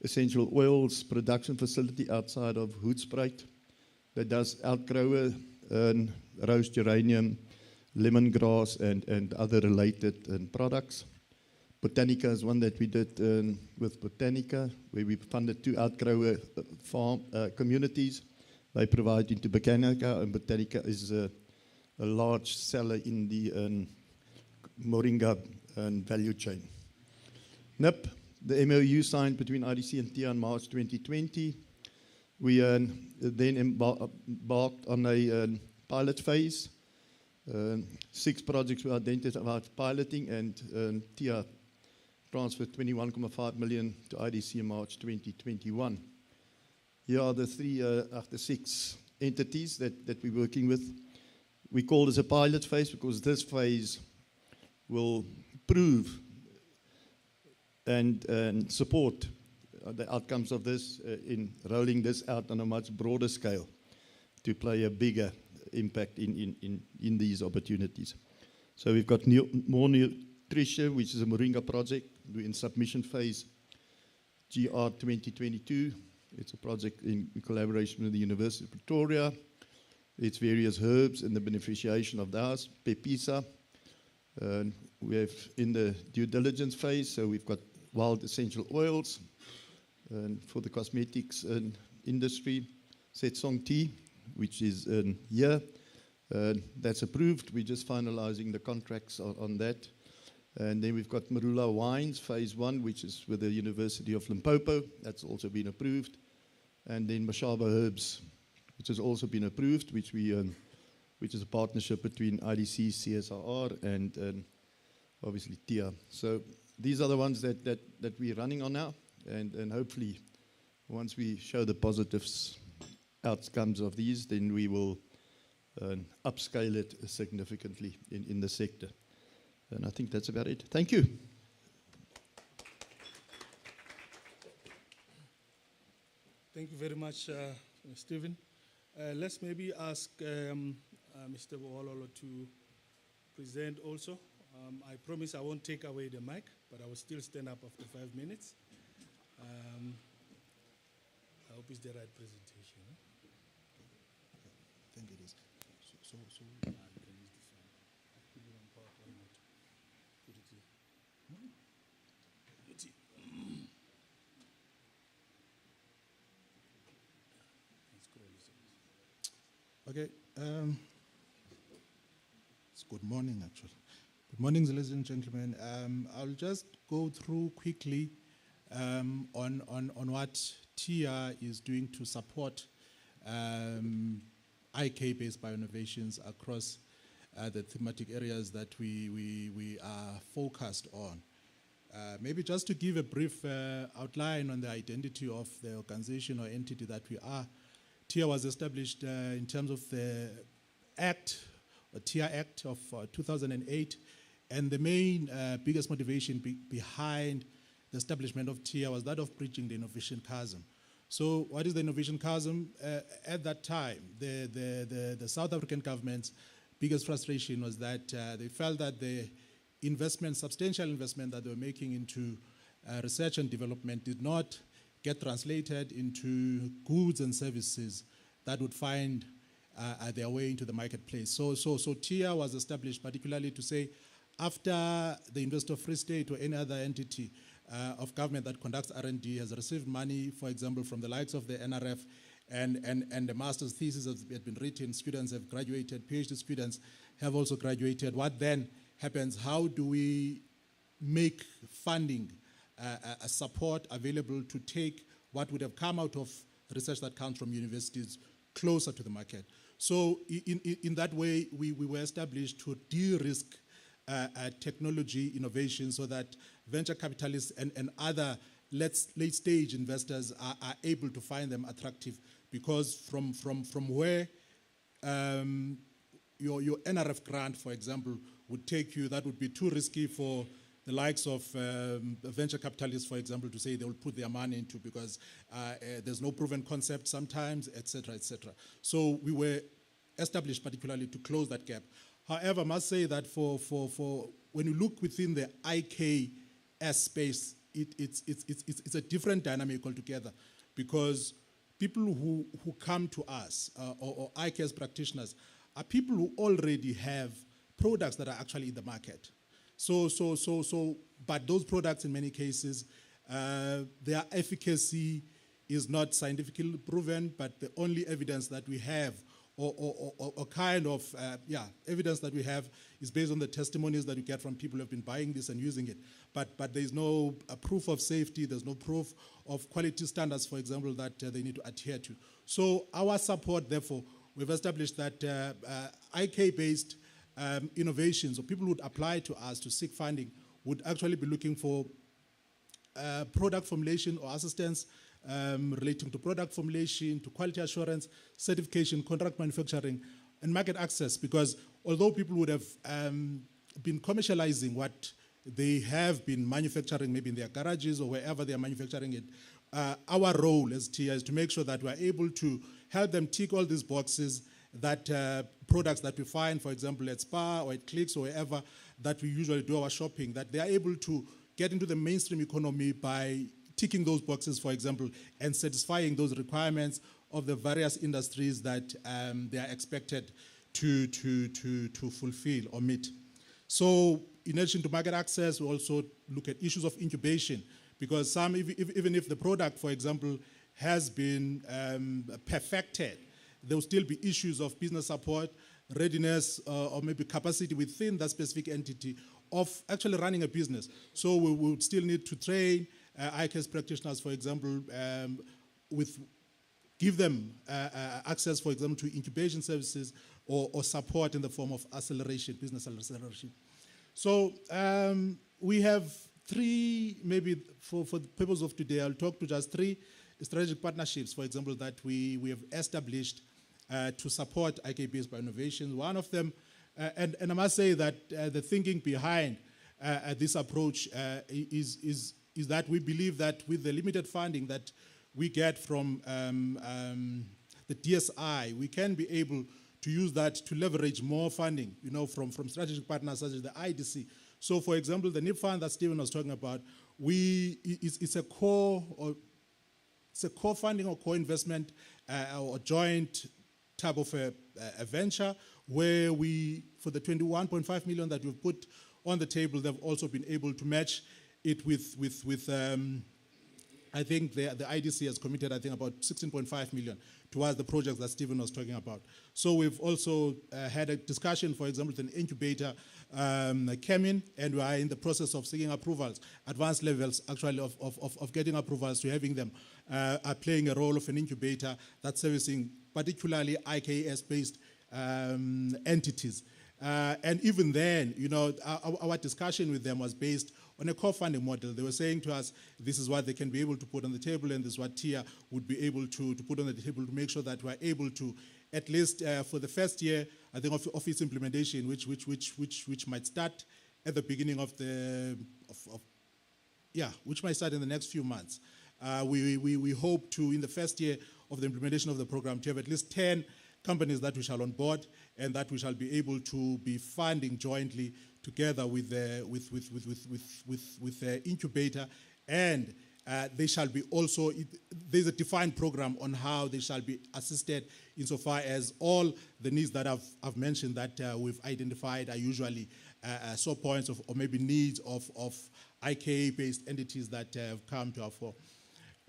essential oils production facility outside of Hoedspruit that does outgrower, rose geranium, lemongrass, and other related products. Botanica is one that we did with Botanica, where we funded 2 outgrower farm communities. They provide into Botanica, and Botanica is a large seller in the moringa value chain. NIP, the MOU signed between IDC and TIA in March 2020. We then embarked on a pilot phase. 6 projects were identified piloting, and TIA transferred 21.5 million to IDC in March 2021. Here are the 3 of the 6 entities that we're working with. We call this a pilot phase because this phase will prove and support the outcomes of this in rolling this out on a much broader scale to play a bigger impact in these opportunities. So we've got more nutrition, which is a moringa project. We're in submission phase GR 2022. It's a project in collaboration with the University of Pretoria. It's various herbs and the beneficiation of those. Pepisa. We have in the due diligence phase, so we've got wild essential oils for the cosmetics industry. Setsong tea, which is here. That's approved. We're just finalizing the contracts on that. And then we've got Marula Wines, phase 1, which is with the University of Limpopo. That's also been approved. And then Mashaba Herbs, which has also been approved, which is a partnership between IDC, CSIR, and obviously TIA. So these are the ones that we're running on now. And hopefully, once we show the positives outcomes of these, then we will upscale it significantly in the sector. And I think that's about it. Thank you. Thank you very much, Stephen. Let's maybe ask Mr. Bohololo to present also. I promise I won't take away the mic, but I will still stand up after 5 minutes. I hope it's the right presentation. I think it is. So okay. It's good morning, actually. Good morning, ladies and gentlemen. I'll just go through quickly on what TIA is doing to support IK-based bioinnovations across the thematic areas that we are focused on. Maybe just to give a brief outline on the identity of the organization or entity that we are. TIA was established in terms of the Act, or TIA Act of 2008, and the main biggest motivation behind the establishment of TIA was that of bridging the innovation chasm. So what is the innovation chasm? At that time, the South African government's biggest frustration was that they felt that the substantial investment that they were making into research and development did not get translated into goods and services that would find their way into the marketplace. So TIA was established particularly to say, after the University of Free State or any other entity of government that conducts R&D has received money, for example, from the likes of the NRF, and the master's thesis has been written, students have graduated, PhD students have also graduated. What then happens? How do we make funding a support available to take what would have come out of research that comes from universities closer to the market? So in that way, we were established to de-risk technology innovation so that venture capitalists and other late-stage investors are able to find them attractive, because from where your NRF grant, for example, would take you, that would be too risky for the likes of venture capitalists, for example, to say they will put their money into, because there's no proven concept sometimes, et cetera, et cetera. So we were established particularly to close that gap. However, I must say that for when you look within the IKS space, it's a different dynamic altogether, because people who come to us or IKS practitioners are people who already have products that are actually in the market. But those products, in many cases, their efficacy is not scientifically proven, but the only evidence that we have, or kind of evidence that we have, is based on the testimonies that we get from people who have been buying this and using it. But there is no proof of safety. There's no proof of quality standards, for example, that they need to adhere to. So our support, therefore, we've established that IK-based innovations, or people who would apply to us to seek funding, would actually be looking for product formulation or assistance relating to product formulation, to quality assurance, certification, contract manufacturing, and market access. Because although people would have been commercializing what they have been manufacturing, maybe in their garages or wherever they are manufacturing it, our role as TIA is to make sure that we are able to help them tick all these boxes, that products that we find, for example, at Spar or at Clicks or wherever that we usually do our shopping, that they are able to get into the mainstream economy by ticking those boxes, for example, and satisfying those requirements of the various industries that they are expected to fulfill or meet. So in addition to market access, we also look at issues of incubation, because some, even if the product, for example, has been perfected, there will still be issues of business support, readiness, or maybe capacity within that specific entity of actually running a business. So we would still need to train ICAS practitioners, for example, give them access, for example, to incubation services or support in the form of acceleration, business acceleration. So we have three, maybe for the purpose of today, I'll talk to just three strategic partnerships, for example, that we have established to support IK-based bio-innovation. One of them, and I must say that the thinking behind this approach is that we believe that with the limited funding that we get from the DSI, we can be able to use that to leverage more funding, from strategic partners such as the IDC. So, for example, the NIP fund that Stephen was talking about, it's a co-funding or co-investment or joint type of a venture where for the 21.5 million that we've put on the table, they've also been able to match it with I think the IDC has committed, I think, about 16.5 million towards the projects that Stephen was talking about. So we've also had a discussion, for example, with an incubator came in, and we are in the process of seeking approvals, advanced levels actually of getting approvals to having them are playing a role of an incubator that's servicing particularly IKS-based entities. And even then, our discussion with them was based on a co-funding model. They were saying to us, this is what they can be able to put on the table, and this is what TIA would be able to put on the table to make sure that we're able to, at least for the first year, I think, of its implementation, which might start at the beginning which might start in the next few months. We hope to, in the first year of the implementation of the program, to have at least 10 companies that we shall onboard and that we shall be able to be funding jointly together with the incubator, and they shall be also, there's a defined program on how they shall be assisted insofar as all the needs that I've mentioned that we've identified are usually sore points or maybe needs of IK-based entities that have come to our fore.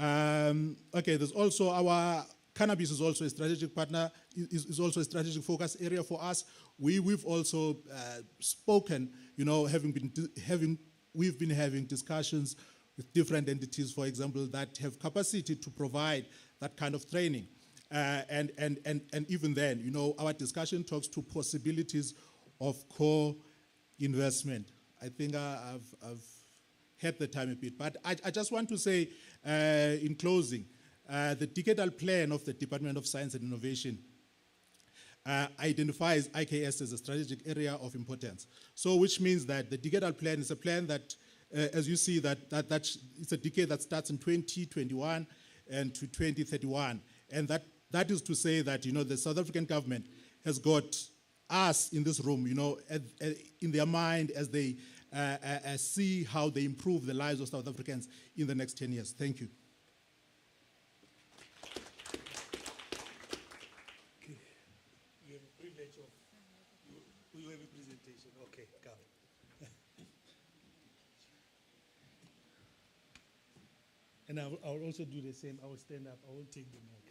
Okay, there's also our cannabis is also a strategic partner, is also a strategic focus area for us. We've also spoken, we've been having discussions with different entities, for example, that have capacity to provide that kind of training. And even then, our discussion talks to possibilities of co-investment. I think I've had the time a bit, but I just want to say in closing, the decadal plan of the Department of Science and Innovation identifies IKS as a strategic area of importance. So which means that the decadal plan is a plan that, as you see, that it's a decade that starts in 2021 and to 2031. And that is to say that, the South African government has got us in this room, in their mind as they see how they improve the lives of South Africans in the next 10 years. Thank you. You have a privilege of, you have a presentation. Okay, come. And I'll also do the same. I will stand up. I will take the mic.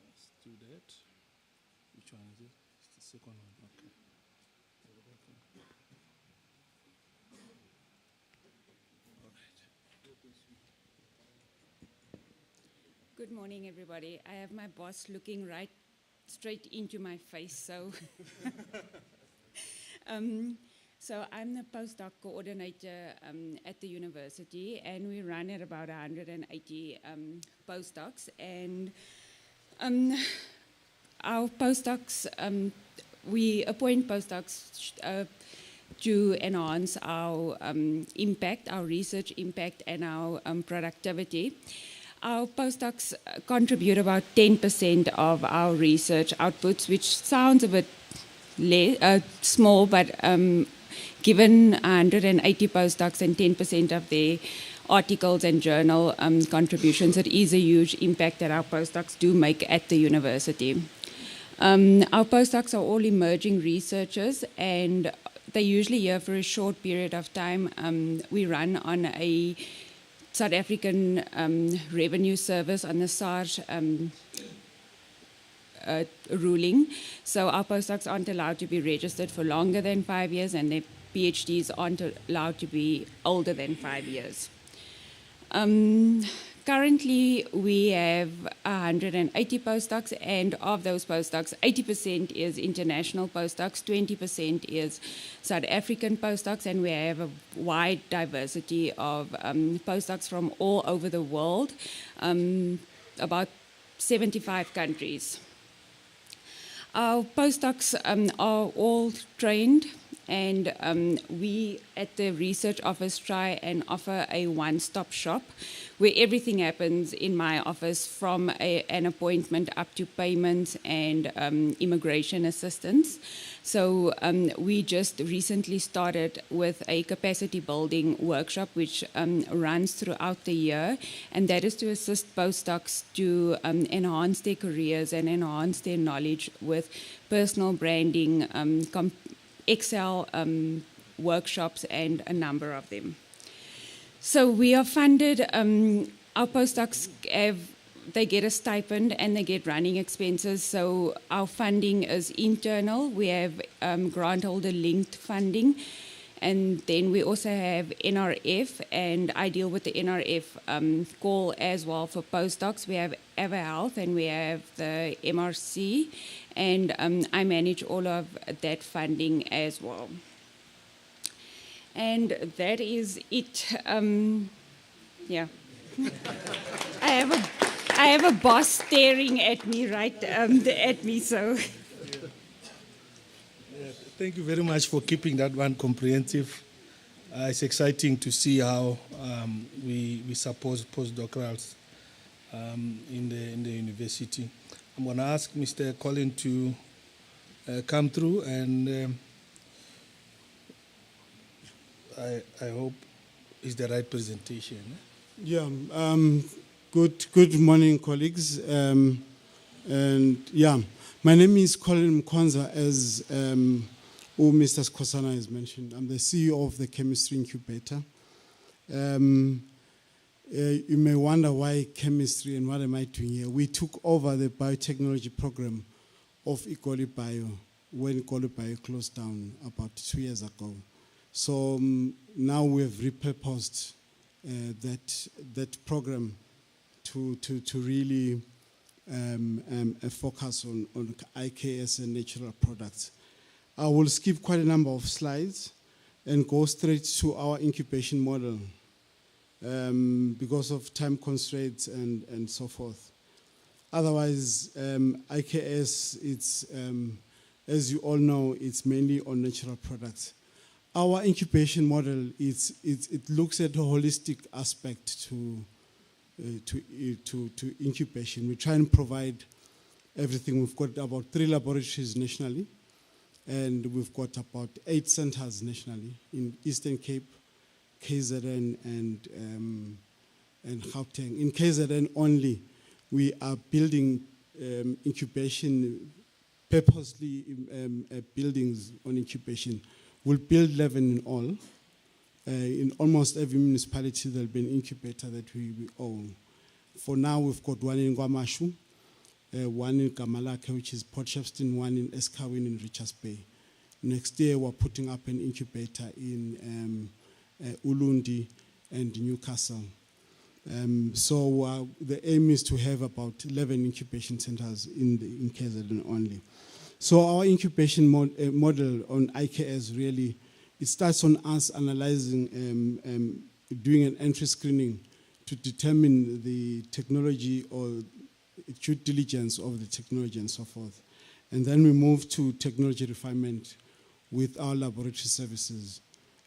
Let's do that. Which one is it? It's the second one. Okay. Good morning, everybody. I have my boss looking right straight into my face, so so I'm the postdoc coordinator at the university, and we run at about 180 postdocs. And our postdocs, we appoint postdocs to enhance our impact, our research impact, and our productivity. Our postdocs contribute about 10% of our research outputs, which sounds a bit small, but given 180 postdocs and 10% of their articles and journal contributions, it is a huge impact that our postdocs do make at the university. Our postdocs are all emerging researchers, and they're usually here for a short period of time. We run on a South African revenue service on the SARS ruling. So our postdocs aren't allowed to be registered for longer than 5 years, and their PhDs aren't allowed to be older than 5 years. Currently, we have 180 postdocs, and of those postdocs, 80% is international postdocs, 20% is South African postdocs, and we have a wide diversity of postdocs from all over the world, about 75 countries. Our postdocs are all trained, and we at the research office try and offer a one-stop shop where everything happens in my office, from an appointment up to payments and immigration assistance. So we just recently started with a capacity building workshop which runs throughout the year, and that is to assist postdocs to enhance their careers and enhance their knowledge with personal branding, Excel workshops, and a number of them. So we are funded, our postdocs they get a stipend and they get running expenses. So our funding is internal. We have grant holder linked funding. And then we also have NRF, and I deal with the NRF call as well for postdocs. We have EverHealth and we have the MRC, and I manage all of that funding as well. And that is it. Yeah. I have a boss staring at me at me, so. Thank you very much for keeping that one comprehensive. It's exciting to see how we support postdoctorals in the university. I'm going to ask Mr. Colin to come through, and I hope it's the right presentation. Yeah. Good morning, colleagues. And yeah, my name is Colin Mkonza, as Mr. Skosana has mentioned. I'm the CEO of the Chemistry Incubator. You may wonder why chemistry and what am I doing here. We took over the biotechnology program of Igoli Bio when Igoli Bio closed down about 2 years ago. So now we have repurposed that program to really focus on IKS and natural products. I will skip quite a number of slides and go straight to our incubation model because of time constraints and so forth. Otherwise, IKS, it's, as you all know, it's mainly on natural products. Our incubation model, it looks at a holistic aspect to incubation. We try and provide everything. We've got about 3 laboratories nationally, and we've got about 8 centers nationally in Eastern Cape, KZN, and Gauteng. In KZN only, we are building incubation purposely buildings on incubation. We'll build 11 in all. In almost every municipality, there'll be an incubator that we own. For now, we've got one in Guamashu, one in Kamalaka, which is Port Shepstone, one in Eskawin in Richards Bay. Next year, we're putting up an incubator in Ulundi and Newcastle. So the aim is to have about 11 incubation centers in KZN only. So our incubation model on IKS really, it starts on us analyzing, doing an entry screening to determine the technology or due diligence of the technology and so forth. And then we move to technology refinement with our laboratory services.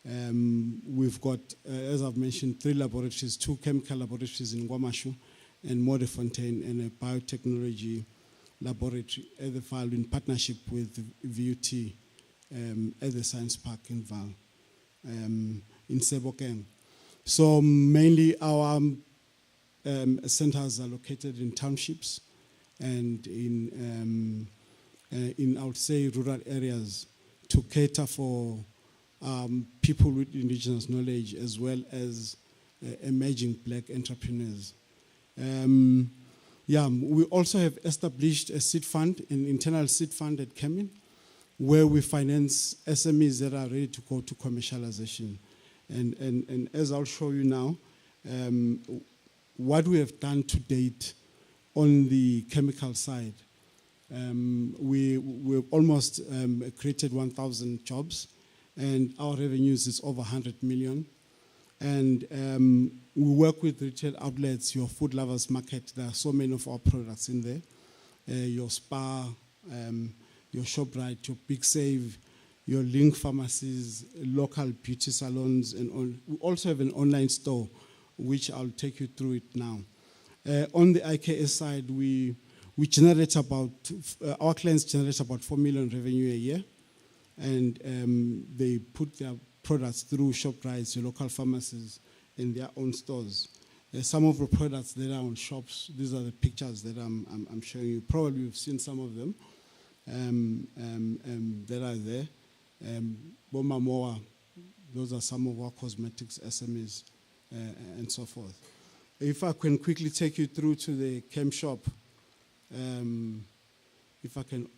We've got, as I've mentioned, 3 laboratories, 2 chemical laboratories in Guamashu and Modefontein, and a biotechnology laboratory at the Val in partnership with VUT at the Science Park in Val, in Sebokeng. So mainly our centers are located in townships and in I would say, rural areas to cater for people with indigenous knowledge as well as emerging black entrepreneurs. We also have established a seed fund, an internal seed fund at Kemin, where we finance SMEs that are ready to go to commercialization. And as I'll show you now, what we have done to date on the chemical side, we've almost created 1,000 jobs, and our revenues is over 100 million. And we work with retail outlets, your Food Lovers Market. There are so many of our products in there. Your Spa, your ShopRite, your Big Save, your Link pharmacies, local beauty salons, and all. We also have an online store, which I'll take you through it now. On the IKS side, we generate about, our clients generate about 4 million revenue a year, and they put their products through ShopRite, your local pharmacies, in their own stores. Some of the products that are on shops, these are the pictures that I'm showing you. Probably you've seen some of them that are there. Boma Moa, those are some of our cosmetics SMEs and so forth. If I can quickly take you through to the chem shop, if I can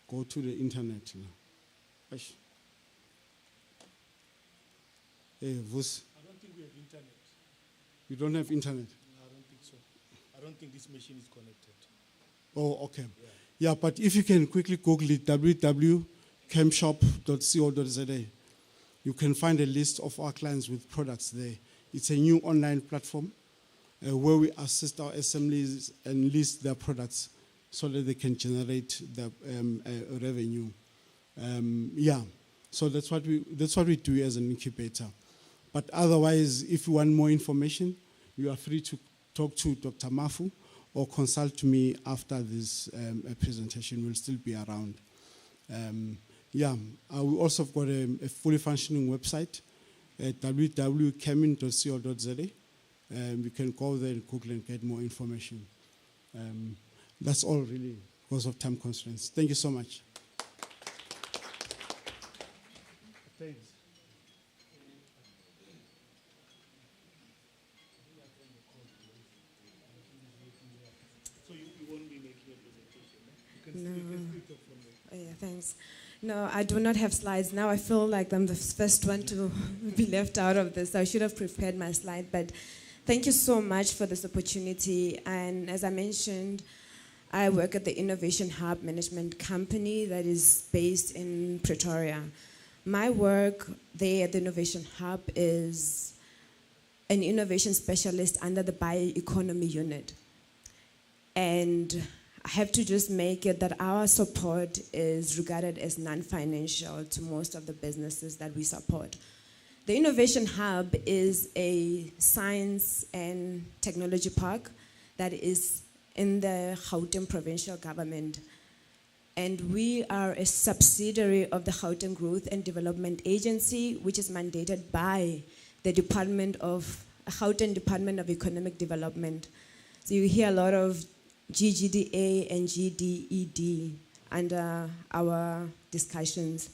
go to the internet. Vus. I don't think we have internet. You don't have internet? No, I don't think so. I don't think this machine is connected. Oh, okay. Yeah, but if you can quickly Google it, www.chemshop.co.za, you can find a list of our clients with products there. It's a new online platform where we assist our SMEs and list their products so that they can generate the revenue. So that's what we do as an incubator. But otherwise, if you want more information, you are free to talk to Dr. Mafu or consult me after this presentation. We'll still be around. We also have got a fully functioning website at www.kemin.co.za. You can go there and Google and get more information. That's all really because of time constraints. Thank you so much. Thanks. So you won't be making a presentation, no? You can still talk from there. Oh, yeah, thanks. No, I do not have slides. Now I feel like I'm the first one to be left out of this. I should have prepared my slide, but thank you so much for this opportunity. And as I mentioned, I work at the Innovation Hub Management Company that is based in Pretoria. My work there at the Innovation Hub is an innovation specialist under the bioeconomy unit. And I have to just make it that our support is regarded as non-financial to most of the businesses that we support. The Innovation Hub is a science and technology park that is in the Gauteng provincial government. And we are a subsidiary of the Gauteng Growth and Development Agency, which is mandated by the Gauteng Department of Economic Development. So you hear a lot of GGDA and GDED. under our discussions.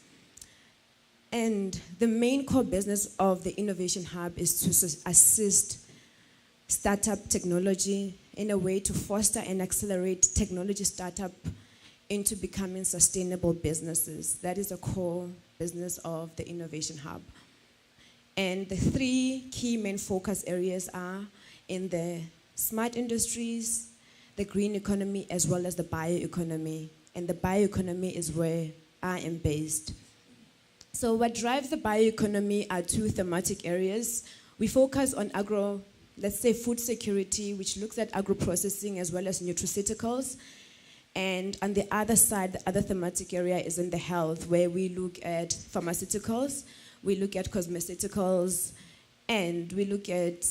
And the main core business of the Innovation Hub is to assist startup technology in a way to foster and accelerate technology startup into becoming sustainable businesses. That is the core business of the Innovation Hub. And the three key main focus areas are in the smart industries, the green economy, as well as the bioeconomy. And the bioeconomy is where I am based. So what drives the bioeconomy are two thematic areas. We focus on let's say food security, which looks at agro-processing as well as nutraceuticals. And on the other side, the other thematic area is in the health, where we look at pharmaceuticals, we look at cosmeceuticals, and we look at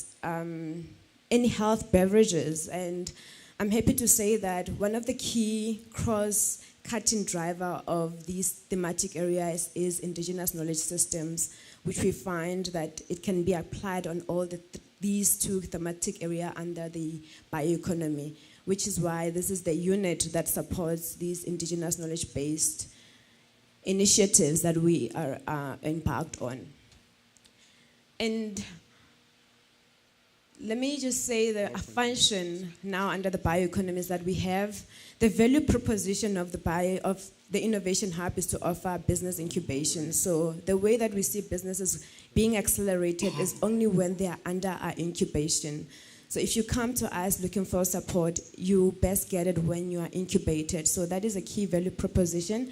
any health beverages. And I'm happy to say that one of the key cross-cutting driver of these thematic areas is indigenous knowledge systems, which we find that it can be applied on all these two thematic areas under the bioeconomy, which is why this is the unit that supports these indigenous knowledge-based initiatives that we are embarked on. And let me just say the function now under the bioeconomy is that we have the value proposition of the Innovation Hub is to offer business incubation. So the way that we see businesses being accelerated is only when they are under our incubation. So if you come to us looking for support, you best get it when you are incubated. So that is a key value proposition.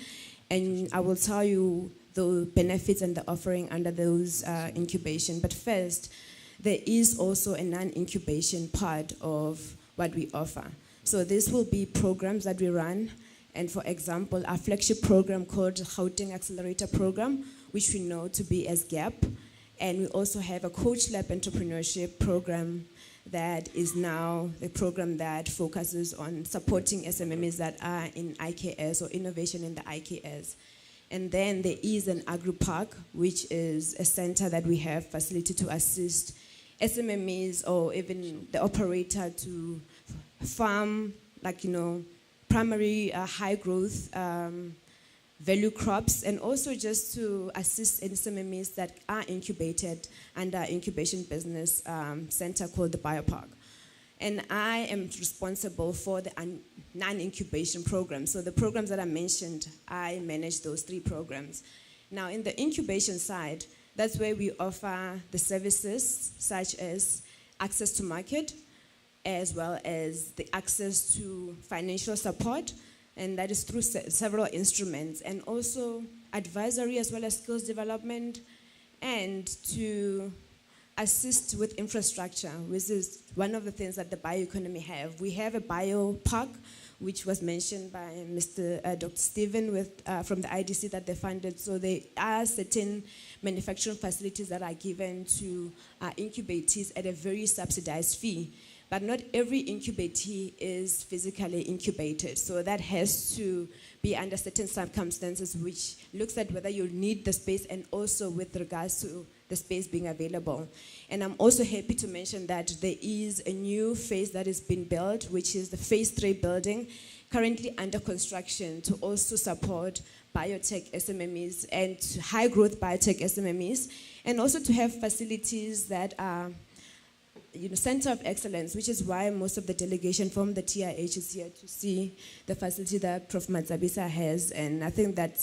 And I will tell you the benefits and the offering under those incubation. But first, there is also a non-incubation part of what we offer. So this will be programs that we run. And for example, our flagship program called Gauteng Accelerator Program, which we know to be as GAP. And we also have a Coach Lab Entrepreneurship Program that is now the program that focuses on supporting SMMEs that are in IKS or innovation in the IKS. And then there is an agri-park, which is a center that we have facility to assist SMMEs or even the operator to farm, primary high growth value crops, and also just to assist SMMEs that are incubated under incubation business center called the Biopark. And I am responsible for the non-incubation program. So the programs that I mentioned, I manage those three programs. Now in the incubation side, that's where we offer the services such as access to market, as well as the access to financial support, and that is through several instruments, and also advisory as well as skills development, and to assist with infrastructure, which is one of the things that the bioeconomy have. We have a biopark, which was mentioned by Dr. Stephen from the IDC that they funded. So there are certain manufacturing facilities that are given to incubatees at a very subsidized fee. But not every incubatee is physically incubated. So that has to be under certain circumstances, which looks at whether you need the space and also with regards to the space being available. And I'm also happy to mention that there is a new phase that has been built, which is the phase 3 building, currently under construction to also support biotech SMMEs and high growth biotech SMMEs, and also to have facilities that are center of excellence, which is why most of the delegation from the TIH is here to see the facility that Prof. Matsabisa has. And I think that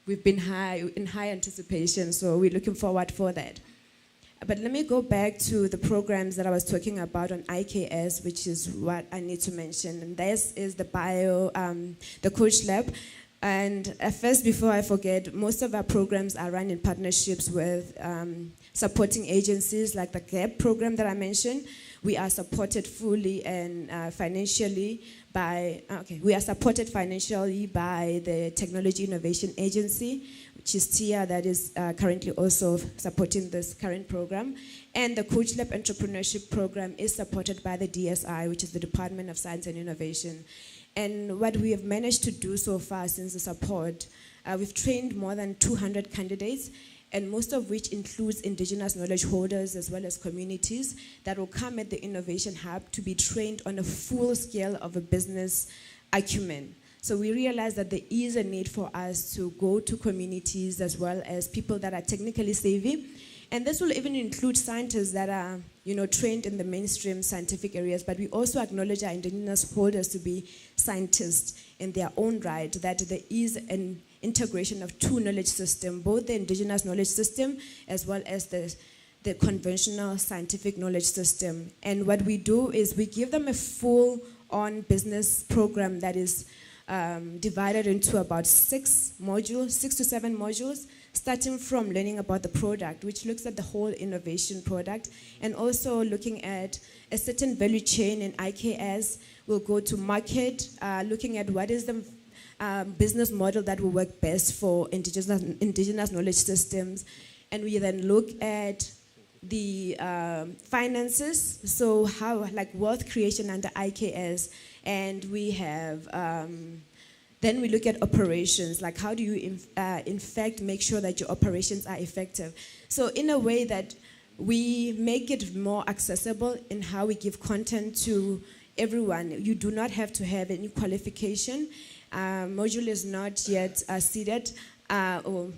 we've been in high anticipation, so we're looking forward for that. But let me go back to the programs that I was talking about on IKS, which is what I need to mention. And this is the Coach Lab. And first, before I forget, most of our programs are run in partnerships with supporting agencies like the GAP program that I mentioned. We are supported fully and financially by, we are supported financially by the Technology Innovation Agency, which is TIA, that is currently also supporting this current program. And the Coach Lab Entrepreneurship Program is supported by the DSI, which is the Department of Science and Innovation. And what we have managed to do so far since the support, we've trained more than 200 candidates, and most of which includes indigenous knowledge holders as well as communities that will come at the Innovation Hub to be trained on a full scale of a business acumen. So we realized that there is a need for us to go to communities as well as people that are technically savvy. And this will even include scientists that are, trained in the mainstream scientific areas, but we also acknowledge our indigenous holders to be scientists in their own right, that there is an integration of two knowledge systems, both the indigenous knowledge system as well as the conventional scientific knowledge system. And what we do is we give them a full-on business program that is divided into about 6 to 7 modules, starting from learning about the product, which looks at the whole innovation product, and also looking at a certain value chain in IKS. We'll go to market, looking at what is the business model that will work best for indigenous knowledge systems. And we then look at the finances, so how, like wealth creation under IKS, and we have then we look at operations, like how do you in fact make sure that your operations are effective. So in a way that we make it more accessible in how we give content to everyone. You do not have to have any qualification. Module is not yet seeded or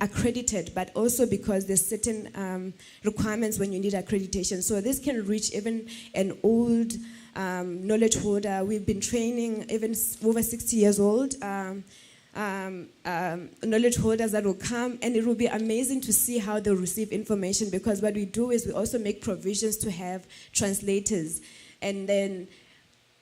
accredited, but also because there's certain requirements when you need accreditation. So this can reach even an old knowledge holder. We've been training even over 60 years old knowledge holders that will come, and it will be amazing to see how they'll receive information, because what we do is we also make provisions to have translators. And then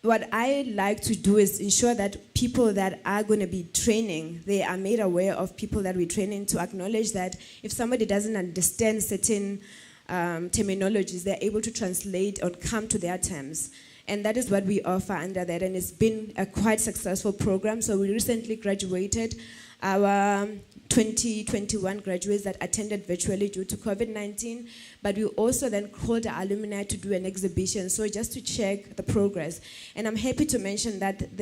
what I like to do is ensure that people that are going to be training, they are made aware of people that we're training, to acknowledge that if somebody doesn't understand certain terminologies, they're able to translate or come to their terms. And that is what we offer under that, and it's been a quite successful program. So we recently graduated our 2021 graduates that attended virtually due to COVID-19, but we also then called the alumni to do an exhibition, so just to check the progress. And I'm happy to mention that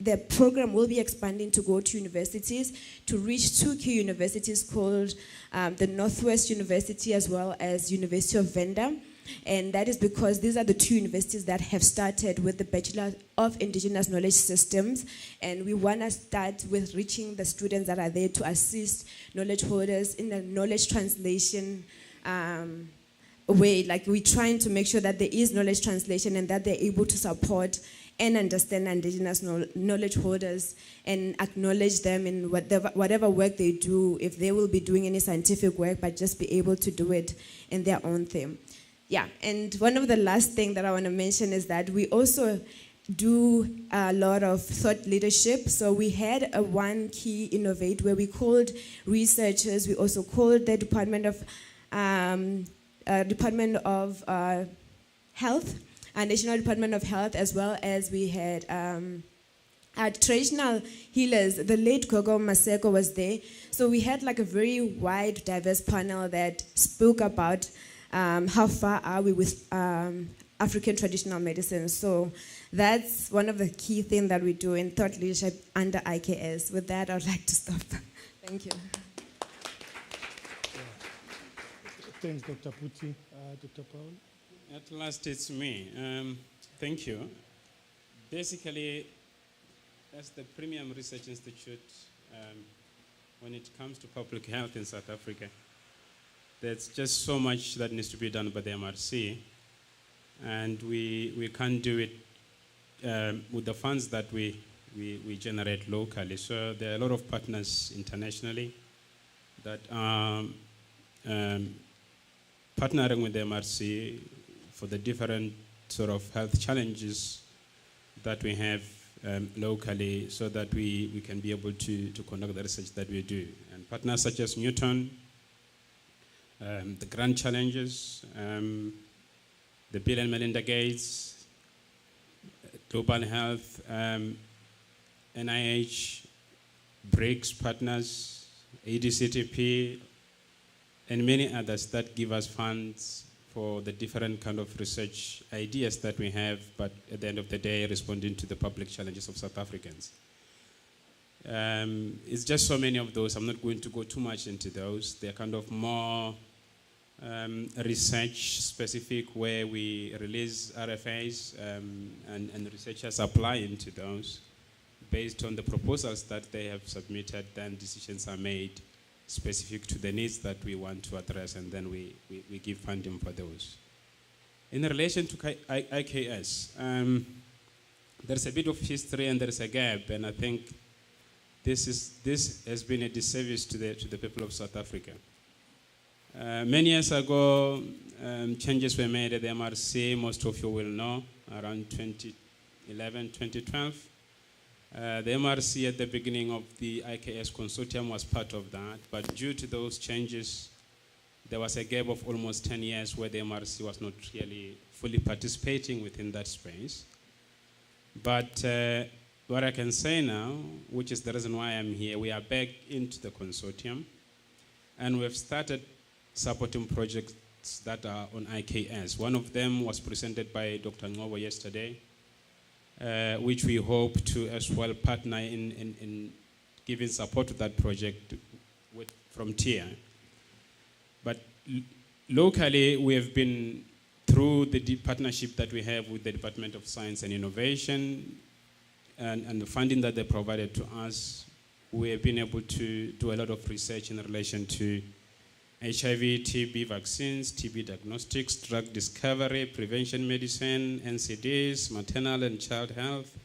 the program will be expanding to go to universities, to reach 2 key universities called the Northwest University as well as University of Venda. And that is because these are the 2 universities that have started with the Bachelor of Indigenous Knowledge Systems. And we want to start with reaching the students that are there to assist knowledge holders in the knowledge translation way. Like, we're trying to make sure that there is knowledge translation and that they're able to support and understand indigenous knowledge holders and acknowledge them in whatever work they do, if they will be doing any scientific work, but just be able to do it in their own theme. Yeah, and one of the last thing that I want to mention is that we also do a lot of thought leadership. So we had a one key innovate where we called researchers. We also called the Department of Health, National Department of Health, as well as we had traditional healers. The late Gogo Maseko was there. So we had like a very wide, diverse panel that spoke about how far are we with African traditional medicine. So that's one of the key things that we do in thought leadership under IKS. With that, I'd like to stop. Thank you. Thanks, Dr. Puti. Dr. Paul? At last, it's me. Thank you. Basically, as the Premium Research Institute, when it comes to public health in South Africa, there's just so much that needs to be done by the MRC, and we can't do it with the funds that we generate locally. So there are a lot of partners internationally that are partnering with the MRC for the different sort of health challenges that we have locally, so that we can be able to conduct the research that we do. And partners such as Newton, the Grand Challenges, the Bill and Melinda Gates, Global Health, NIH, BRICS partners, ADCTP, and many others that give us funds for the different kind of research ideas that we have, but at the end of the day, responding to the public challenges of South Africans. It's just so many of those. I'm not going to go too much into those. They're kind of more research specific, where we release RFAs and researchers apply into those. based on the proposals that they have submitted, then decisions are made specific to the needs that we want to address, and then we give funding for those. In relation to IKS, there's a bit of history and there's a gap, and I think this has been a disservice to the people of South Africa. Many years ago, changes were made at the MRC, most of you will know, around 2011, 2012. The MRC at the beginning of the IKS consortium was part of that, but due to those changes, there was a gap of almost 10 years where the MRC was not really fully participating within that space. But what I can say now, which is the reason why I'm here, we are back into the consortium, and we've started supporting projects that are on IKS. One of them was presented by Dr. Ngobo yesterday, which we hope to as well partner in giving support to that project from TIA. But locally, we have been, through the partnership that we have with the Department of Science and Innovation and the funding that they provided to us, we have been able to do a lot of research in relation to HIV, TB vaccines, TB diagnostics, drug discovery, prevention medicine, NCDs, maternal and child health,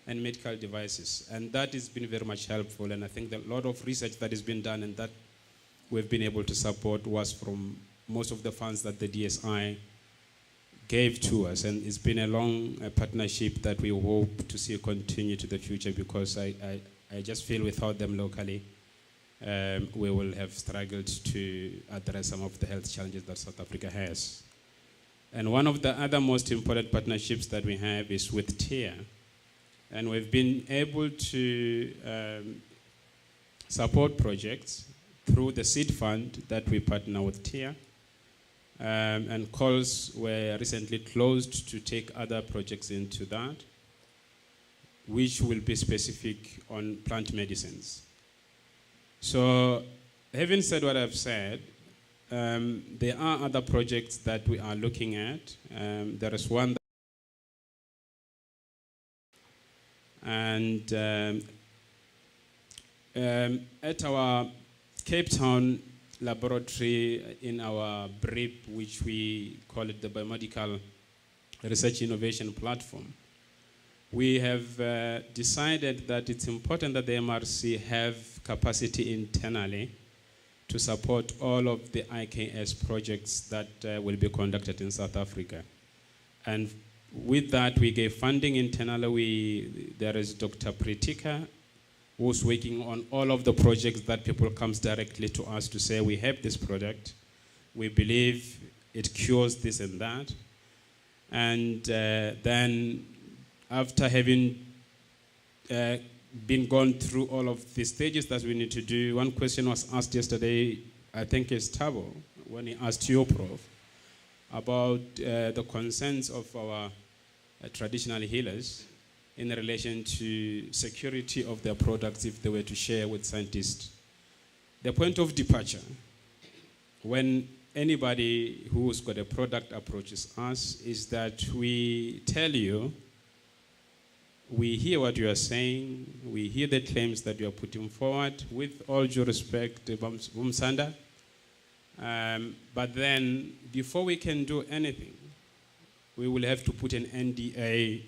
and medical devices. And that has been very much helpful, and I think that a lot of research that has been done and that we've been able to support was from most of the funds that the DSI gave to us, and it's been a long partnership that we hope to see continue to the future, because I just feel without them locally, we will have struggled to address some of the health challenges that South Africa has. And one of the other most important partnerships that we have is with TIA, and we've been able to support projects through the seed fund that we partner with TIA. And calls were recently closed to take other projects into that, which will be specific on plant medicines. So, having said what I've said, there are other projects that we are looking at. There is one at our Cape Town laboratory, in our BRIP, which we call it the Biomedical Research Innovation Platform, we have decided that it's important that the MRC have capacity internally to support all of the IKS projects that will be conducted in South Africa. And with that, we gave funding internally. There is Dr. Pritika, who's working on all of the projects that people comes directly to us to say, we have this product, we believe it cures this and that. And then after having been gone through all of the stages that we need to do, one question was asked yesterday, I think it's Tabo, when he asked you, Prof, about the concerns of our traditional healers in relation to security of their products if they were to share with scientists. The point of departure, when anybody who's got a product approaches us, is that we tell you, we hear what you are saying, we hear the claims that you are putting forward, with all due respect, Bumsanda, but then before we can do anything, we will have to put an NDA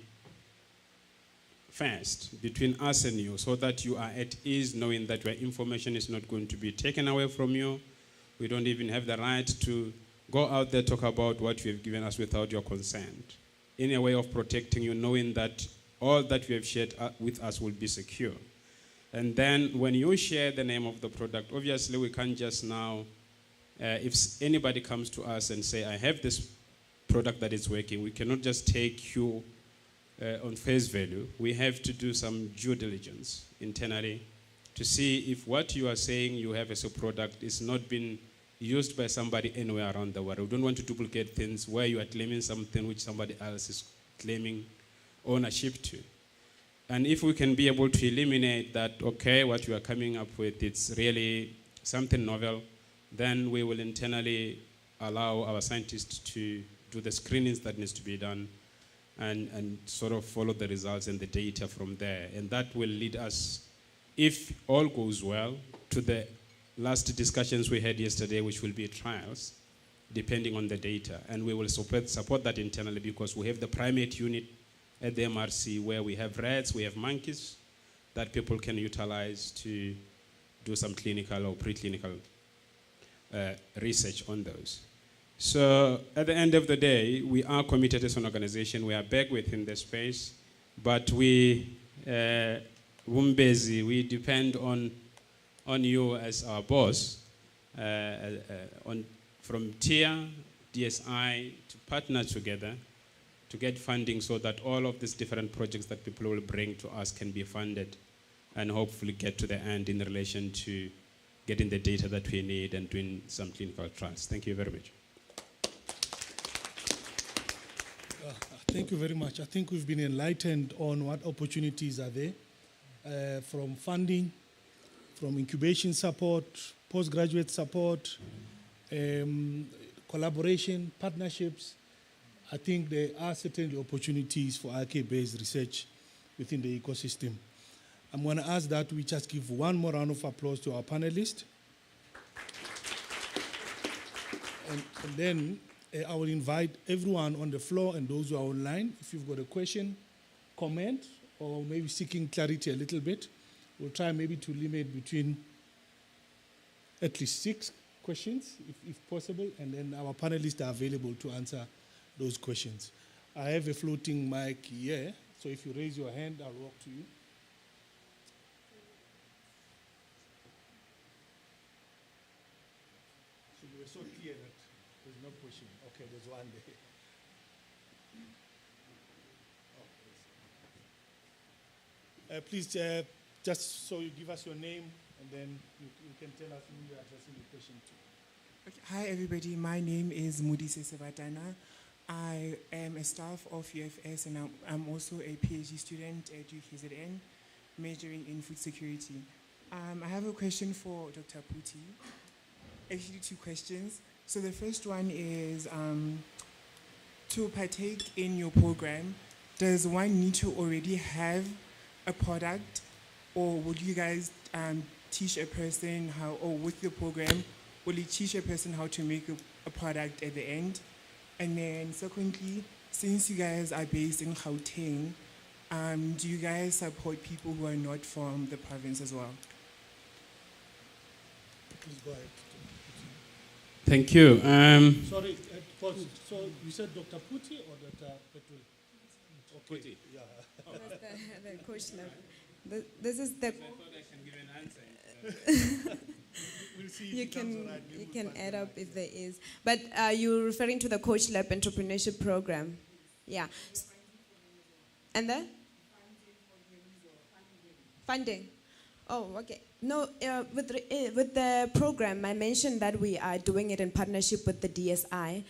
first between us and you, so that you are at ease knowing that your information is not going to be taken away from you. We don't even have the right to go out there talk about what you have given us without your consent, in a way of protecting you, knowing that all that you have shared with us will be secure. And then when you share the name of the product, obviously we can't just now, if anybody comes to us and say, I have this product that is working, we cannot just take you on face value. We have to do some due diligence internally to see if what you are saying you have as a product is not being used by somebody anywhere around the world. We don't want to duplicate things where you are claiming something which somebody else is claiming ownership to. And if we can be able to eliminate that, okay, what you are coming up with, it's really something novel, then we will internally allow our scientists to do the screenings that needs to be done and sort of follow the results and the data from there. And that will lead us, if all goes well, to the last discussions we had yesterday, which will be trials, depending on the data. And we will support that internally because we have the primate unit at the MRC where we have rats, we have monkeys that people can utilize to do some clinical or preclinical research on those. So at the end of the day, we are committed as an organization. We are back within the space, but we depend on you as our boss, from TIA, DSI, to partner together to get funding so that all of these different projects that people will bring to us can be funded and hopefully get to the end in relation to getting the data that we need and doing some clinical trials. Thank you very much. Thank you very much. I think we've been enlightened on what opportunities are there, from funding, from incubation support, postgraduate support, collaboration, partnerships. I think there are certainly opportunities for RK-based research within the ecosystem. I'm going to ask that we just give one more round of applause to our panelists. And then I will invite everyone on the floor and those who are online, if you've got a question, comment, or maybe seeking clarity a little bit. We'll try maybe to limit between at least 6 questions, if possible, and then our panelists are available to answer those questions. I have a floating mic here, so if you raise your hand, I'll walk to you. So you were so clear that there's no question. Okay, there's one there. Please, just so you give us your name, and then you can tell us who you're addressing the question to. Okay. Hi, everybody. My name is Mudise Sebatana. I am a staff of UFS, and I'm also a PhD student at UKZN, majoring in food security. I have a question for Dr. Puti. Actually, 2 questions. So the first one is, to partake in your program, does one need to already have a product, or would you guys teach a person how, or with the program, will you teach a person how to make a product at the end? And then secondly, since you guys are based in Gauteng, do you guys support people who are not from the province as well? Please go ahead. Thank you. Sorry, pause. So you said Dr. Puti or Dr. Petul? Okay. Puti. Yeah. That's the question. This is the. We'll see if you it comes can all right. you can add up if there is. But you're referring to the Coach Lab entrepreneurship program, yeah. And the funding. Oh, okay. No, with the program, I mentioned that we are doing it in partnership with the DSI,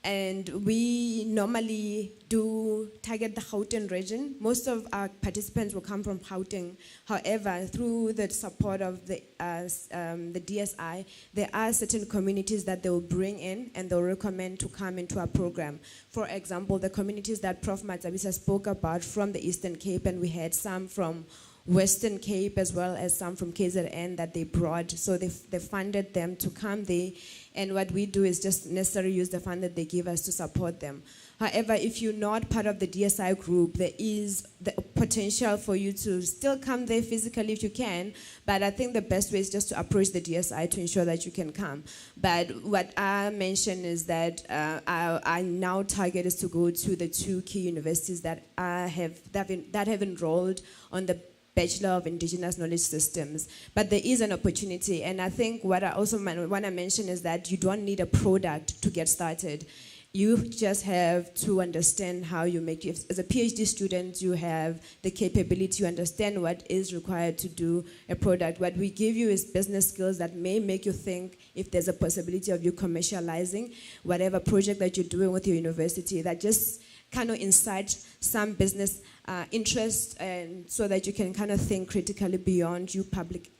and we normally do target the Gauteng region. Most of our participants will come from Gauteng. However, through the support of the DSI, there are certain communities that they will bring in and they'll recommend to come into our program. For example, the communities that Prof. Matsabisa spoke about from the Eastern Cape, and we had some from Western Cape as well as some from KZN that they brought. So they funded them to come there. And what we do is just necessarily use the fund that they give us to support them. However, if you're not part of the DSI group, there is the potential for you to still come there physically if you can. But I think the best way is just to approach the DSI to ensure that you can come. But what I mentioned is that our now target is to go to the 2 key universities that have enrolled on the Bachelor of Indigenous Knowledge Systems. But there is an opportunity, and I think what I also want to mention is that you don't need a product to get started. You just have to understand how you make it. As a PhD student, you have the capability, you understand what is required to do a product. What we give you is business skills that may make you think if there's a possibility of you commercializing whatever project that you're doing with your university, that just kind of incite some business interest, and so that you can kind of think critically beyond you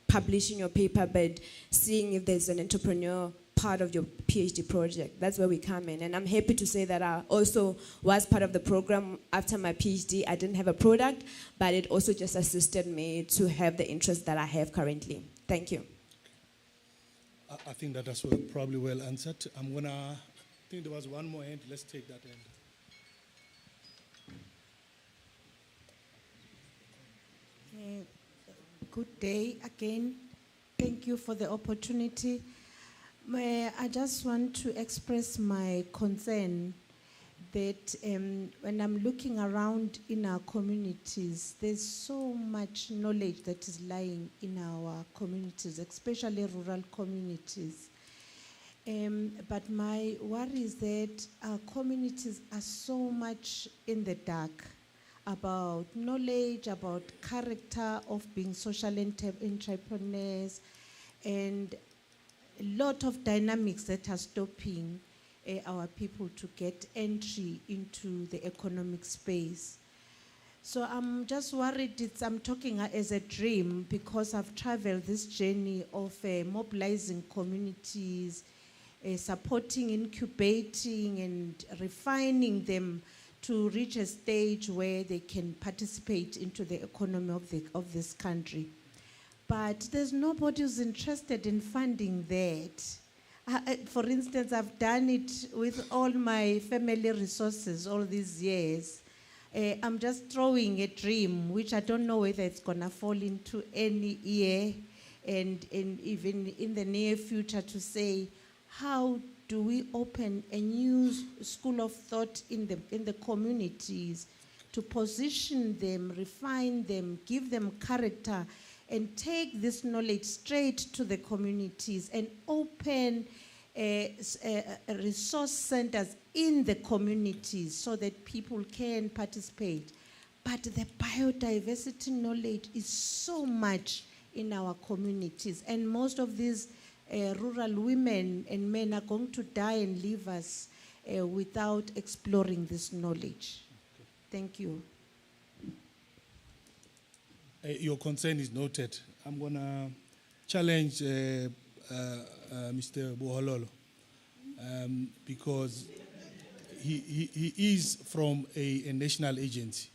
publishing your paper, but seeing if there's an entrepreneur part of your PhD project. That's where we come in. And I'm happy to say that I also was part of the program after my PhD. I didn't have a product, but it also just assisted me to have the interest that I have currently. Thank you. I think that was probably well answered. I think there was one more hand. Let's take that hand. Good day again. Thank you for the opportunity. I just want to express my concern that when I'm looking around in our communities, there's so much knowledge that is lying in our communities, especially rural communities. But my worry is that our communities are so much in the dark about knowledge, about character of being social entrepreneurs, and a lot of dynamics that are stopping our people to get entry into the economic space. So I'm just worried, I'm talking as a dream because I've traveled this journey of mobilizing communities, supporting, incubating, and refining them to reach a stage where they can participate into the economy of this country. But there's nobody who's interested in funding that. For instance, I've done it with all my family resources all these years. I'm just throwing a dream, which I don't know whether it's gonna fall into any ear, and even in the near future, to say, how do we open a new school of thought in the communities to position them, refine them, give them character, and take this knowledge straight to the communities and open resource centers in the communities so that people can participate. But the biodiversity knowledge is so much in our communities, and most of these rural women and men are going to die and leave us without exploring this knowledge. Thank you. Your concern is noted. I'm going to challenge Mr. Bohololo because he is from a national agency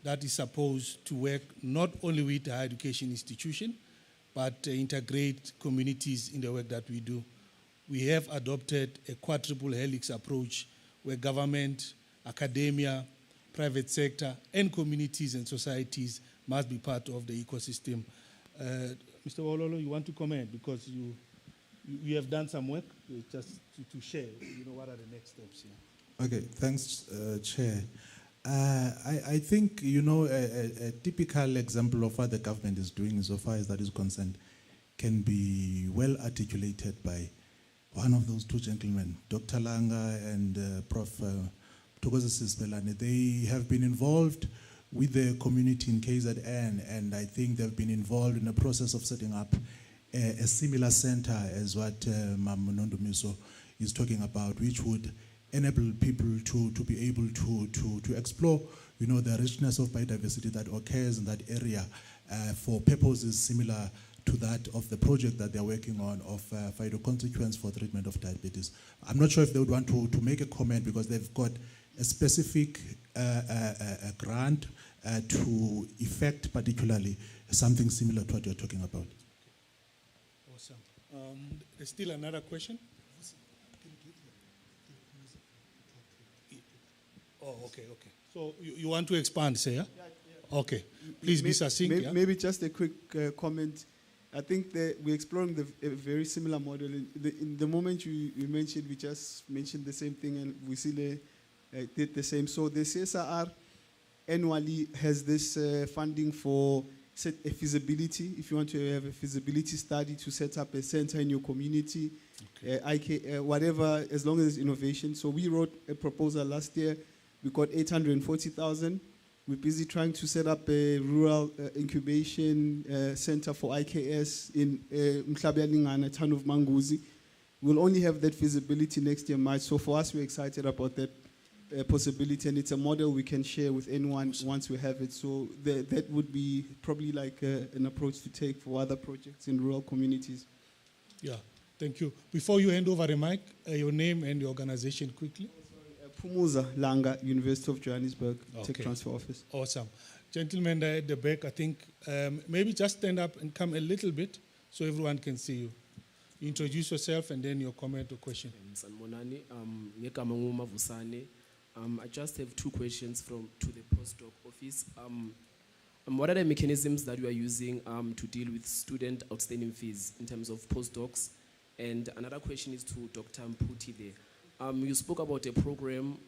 that is supposed to work not only with the higher education institution, but integrate communities in the work that we do. We have adopted a quadruple helix approach where government, academia, private sector, and communities and societies must be part of the ecosystem. Mr. Wololo, you want to comment because you have done some work, just to share, what are the next steps here? Okay, thanks, Chair. I think, a typical example of what the government is doing so far as that is concerned can be well articulated by one of those two gentlemen, Dr. Langa and Prof. Thokoza Sisbelane. They have been involved with the community in KZN, and I think they've been involved in the process of setting up a similar center as what Mam Nondumiso is talking about, which would enable people to be able to explore, the richness of biodiversity that occurs in that area for purposes similar to that of the project that they're working on of phytoconsequence for treatment of diabetes. I'm not sure if they would want to make a comment because they've got a specific grant to effect particularly something similar to what you're talking about. Awesome. There's still another question? Oh, okay. So you want to expand, say, yeah? Yeah. Okay. Please be succinct. Maybe just a quick comment. I think that we're exploring a very similar model. In the moment you mentioned, we just mentioned the same thing, and we see did the same. So the CSR annually has this funding for a feasibility. If you want to have a feasibility study to set up a center in your community, okay. Whatever, as long as it's innovation. So we wrote a proposal last year. We got 840,000. We're busy trying to set up a rural incubation center for IKS in Mhlabelingana, a town of Manguzi. We'll only have that feasibility next year, March. So for us, we're excited about that possibility, and it's a model we can share with anyone once we have it. So that would be probably like an approach to take for other projects in rural communities. Yeah. Thank you. Before you hand over the mic, your name and your organization quickly. Pumuza Langa, University of Johannesburg, Tech Okay. Transfer Office. Awesome. Gentlemen there at the back, I think maybe just stand up and come a little bit so everyone can see you. Introduce yourself and then your comment or question. Sanmonani, ngegama nguMavusane. I just have two questions to the postdoc office. What are the mechanisms that you are using to deal with student outstanding fees in terms of postdocs? And another question is to Dr. Mputi there. You spoke about a program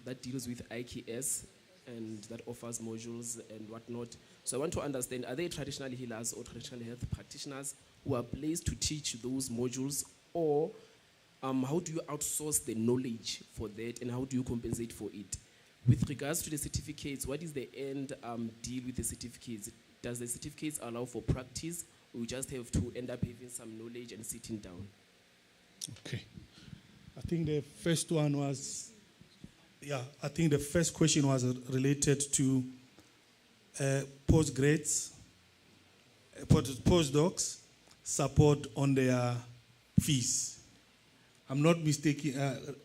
that deals with IKS and that offers modules and whatnot. So I want to understand, are they traditional healers or traditional health practitioners who are placed to teach those modules, or how do you outsource the knowledge for that, and how do you compensate for it? With regards to the certificates, what is the end deal with the certificates? Does the certificates allow for practice, or you just have to end up having some knowledge and sitting down? Okay. I think the first one was, I think the first question was related to postgrads, postdocs, support on their fees. I'm not mistaken,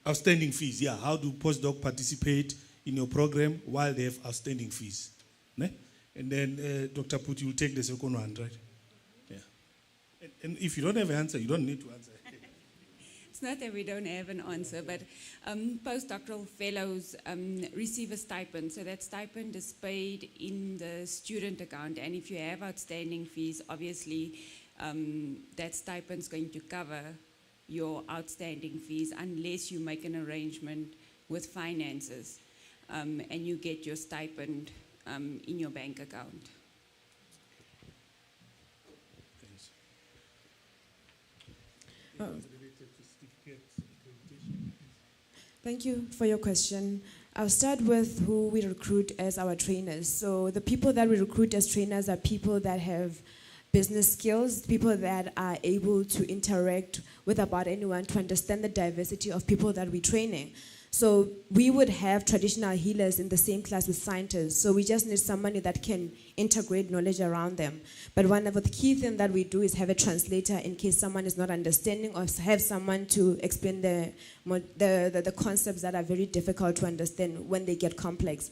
outstanding fees, yeah. How do postdoc participate in your program while they have outstanding fees? Ne? And then Dr. Puti will take the second one, right? Yeah. And if you don't have an answer, you don't need to answer. It's not that we don't have an answer, but postdoctoral fellows receive a stipend. So that stipend is paid in the student account. And if you have outstanding fees, obviously that stipend is going to cover your outstanding fees unless you make an arrangement with finances and you get your stipend in your bank account. Thank you for your question. I'll start with who we recruit as our trainers. So the people that we recruit as trainers are people that have business skills, people that are able to interact with about anyone, to understand the diversity of people that we're training. So we would have traditional healers in the same class with scientists. So we just need somebody that can integrate knowledge around them. But one of the key things that we do is have a translator in case someone is not understanding, or have someone to explain the concepts that are very difficult to understand when they get complex.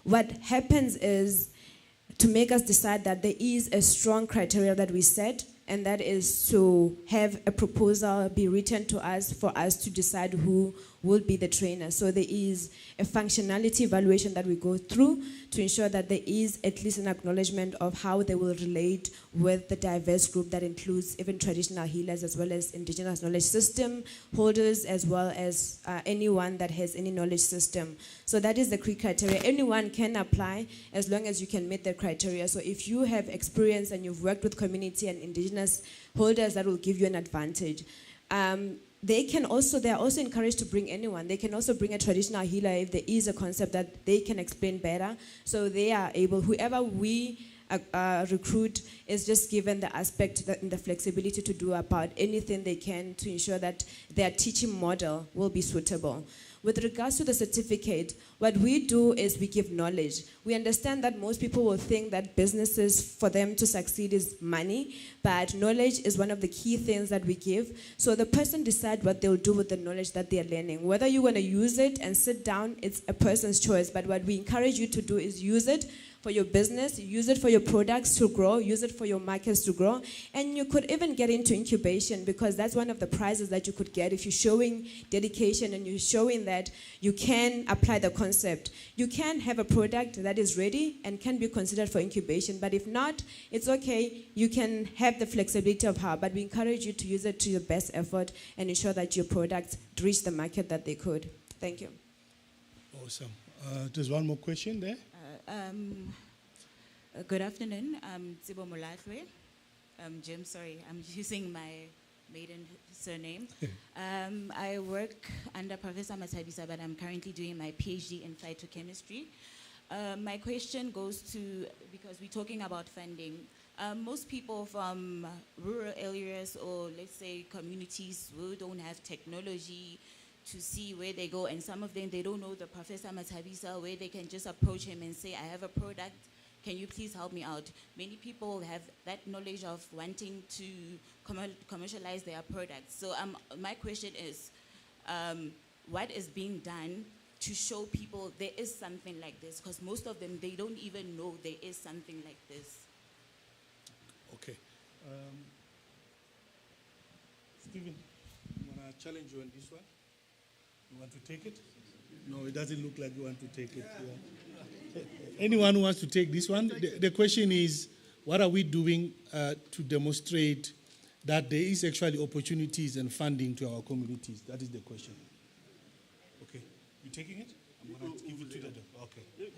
What happens is, to make us decide that there is a strong criteria that we set, and that is to have a proposal be written to us for us to decide who will be the trainer. So there is a functionality evaluation that we go through to ensure that there is at least an acknowledgement of how they will relate with the diverse group that includes even traditional healers as well as indigenous knowledge system holders, as well as anyone that has any knowledge system. So that is the key criteria. Anyone can apply as long as you can meet the criteria. So if you have experience and you've worked with community and indigenous holders, that will give you an advantage. They are also encouraged to bring anyone. They can also bring a traditional healer if there is a concept that they can explain better. So they are able, whoever we recruit is just given the aspect and the flexibility to do about anything they can to ensure that their teaching model will be suitable. With regards to the certificate, what we do is we give knowledge. We understand that most people will think that businesses, for them to succeed, is money, but knowledge is one of the key things that we give. So the person decides what they'll do with the knowledge that they're learning. Whether you want to use it and sit down, it's a person's choice, but what we encourage you to do is use it for your business, use it for your products to grow, use it for your markets to grow, and you could even get into incubation, because that's one of the prizes that you could get if you're showing dedication and you're showing that you can apply the concept. You can have a product that is ready and can be considered for incubation, but if not, it's okay. You can have the flexibility of how, but we encourage you to use it to your best effort and ensure that your products reach the market that they could. Thank you. Awesome. There's one more question there. Good afternoon. I'm Tsibo Molatwe. Jim, sorry, I'm using my maiden surname. I work under Professor Matabisa, but I'm currently doing my PhD in phytochemistry. My question goes to, because we're talking about funding, most people from rural areas, or let's say communities who don't have technology to see where they go, and some of them, they don't know the Professor Matabisa, where they can just approach him and say, I have a product, can you please help me out? Many people have that knowledge of wanting to commercialize their products. So my question is, what is being done to show people there is something like this? Because most of them, they don't even know there is something like this. Okay. Stephen, I'm going to challenge you on this one. You want to take it? No, it doesn't look like you want to take it. Yeah. Anyone who wants to take this one? The question is, what are we doing to demonstrate that there is actually opportunities and funding to our communities? That is the question. Okay. You taking it? I'm going to give it to the okay. Yeah.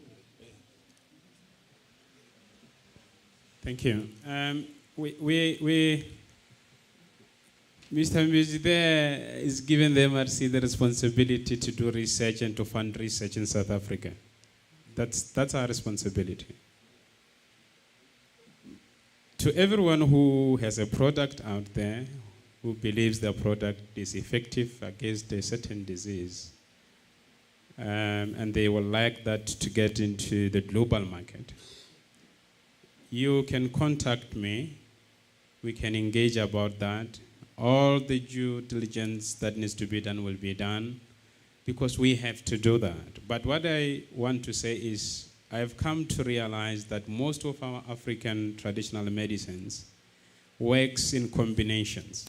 Thank you. Mr. Mbisi there is given the MRC the responsibility to do research and to fund research in South Africa. That's our responsibility. To everyone who has a product out there, who believes their product is effective against a certain disease, and they would like that to get into the global market, you can contact me. We can engage about that. All the due diligence that needs to be done will be done, because we have to do that. But what I want to say is, I've come to realize that most of our African traditional medicines works in combinations.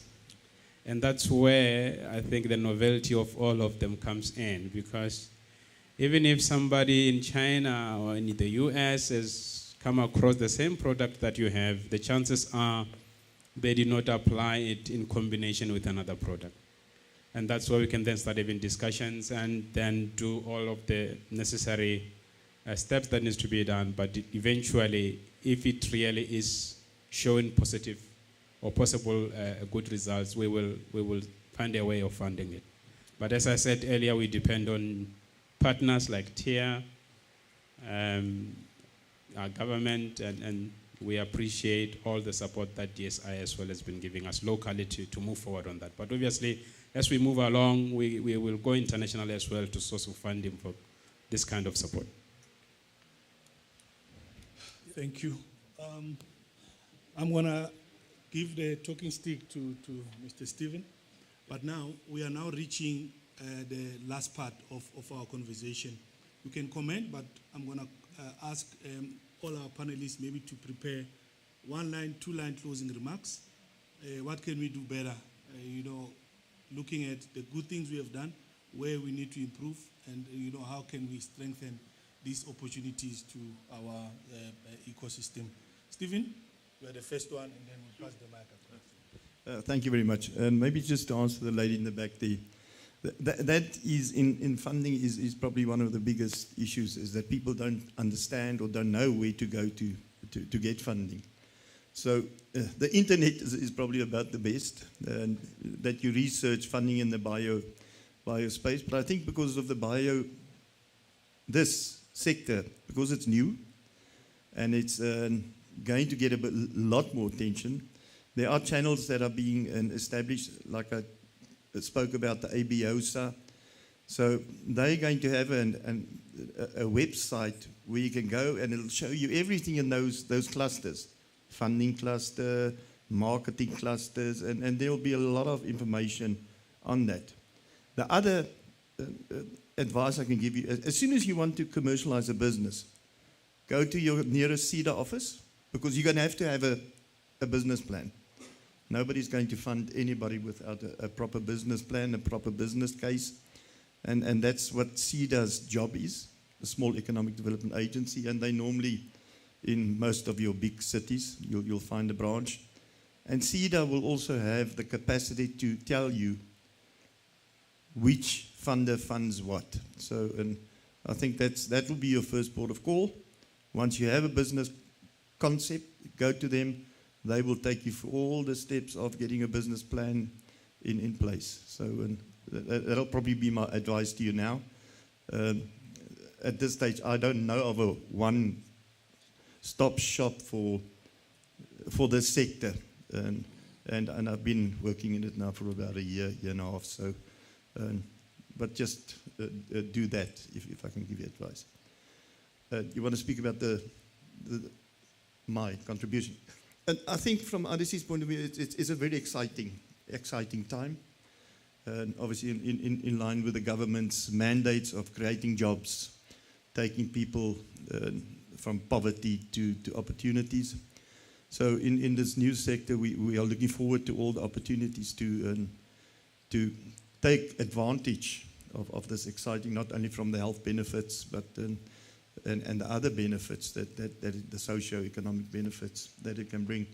And that's where I think the novelty of all of them comes in, because even if somebody in China or in the US has come across the same product that you have, the chances are they did not apply it in combination with another product. And that's where we can then start having discussions and then do all of the necessary steps that needs to be done. But eventually, if it really is showing positive or possible good results, we will find a way of funding it. But as I said earlier, we depend on partners like TIA, our government, and we appreciate all the support that DSI as well has been giving us locally to move forward on that. But obviously, as we move along, we will go internationally as well to source of funding for this kind of support. Thank you. I'm going to give the talking stick to Mr. Stephen. But now, we are now reaching the last part of our conversation. You can comment, but I'm going to ask all our panelists maybe to prepare 1-line, 2-line closing remarks. What can we do better? Looking at the good things we have done, where we need to improve, and how can we strengthen these opportunities to our ecosystem. Stephen, you are the first one, and then we'll pass the mic across. Thank you very much. And maybe just to answer the lady in the back there, that is in funding is probably one of the biggest issues, is that people don't understand or don't know where to go to get funding. So the internet is probably about the best, that you research funding in the bio space. But I think because of this sector, because it's new and it's going to get a lot more attention, there are channels that are being established, like I spoke about the ABOSA. So they're going to have a website where you can go and it'll show you everything in those clusters, funding cluster, marketing clusters, and there will be a lot of information on that. The other advice I can give you, as soon as you want to commercialize a business, go to your nearest CEDA office, because you're going to have a business plan. Nobody's going to fund anybody without a proper business plan, a proper business case. And that's what CEDA's job is, a small economic development agency. And they normally, in most of your big cities, you'll find a branch. And CEDA will also have the capacity to tell you which funder funds what. So and I think that will be your first port of call. Once you have a business concept, go to them. They will take you through all the steps of getting a business plan in place. So that'll probably be my advice to you now. At this stage, I don't know of a one-stop shop for this sector. And I've been working in it now for about a year and a half. So, but just do that if I can give you advice. You want to speak about the my contribution. And I think from IDC's point of view, it's a very exciting time. And obviously in line with the government's mandates of creating jobs, taking people from poverty to opportunities. So in this new sector, we are looking forward to all the opportunities to take advantage of this exciting, not only from the health benefits, but and the other benefits that the socio-economic benefits that it can bring.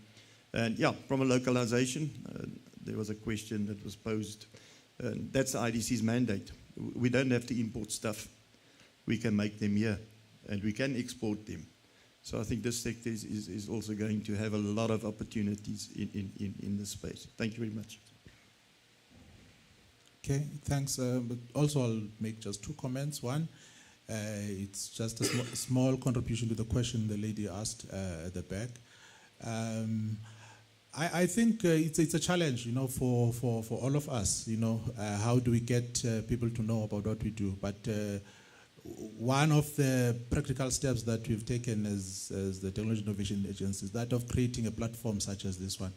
And yeah, from a localization, there was a question that was posed. That's the IDC's mandate. We don't have to import stuff. We can make them here, and we can export them. So I think this sector is also going to have a lot of opportunities in this space. Thank you very much. Okay, thanks. But also, I'll make just 2 comments. One, it's just a small contribution to the question the lady asked at the back. I think it's a challenge, for all of us. How do we get people to know about what we do? But one of the practical steps that we've taken as the Technology Innovation Agency is that of creating a platform such as this one.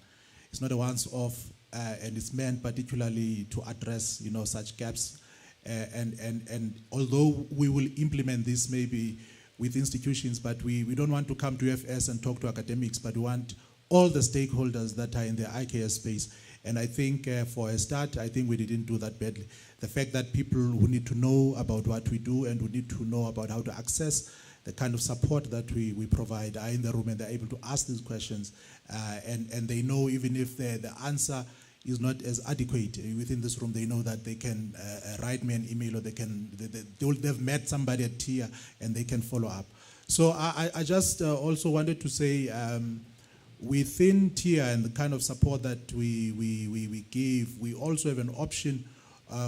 It's not a once-off, and it's meant particularly to address, such gaps. And although we will implement this maybe with institutions, but we don't want to come to UFS and talk to academics, but we want all the stakeholders that are in the IKS space. And I think for a start, I think we didn't do that badly. The fact that people who need to know about what we do and who need to know about how to access the kind of support that we provide are in the room, and they're able to ask these questions. And they know, even if the answer is not as adequate within this room, they know that they can write me an email, or they've met somebody at TIA and they can follow up. So I just also wanted to say, within TIA and the kind of support that we give, we also have an option.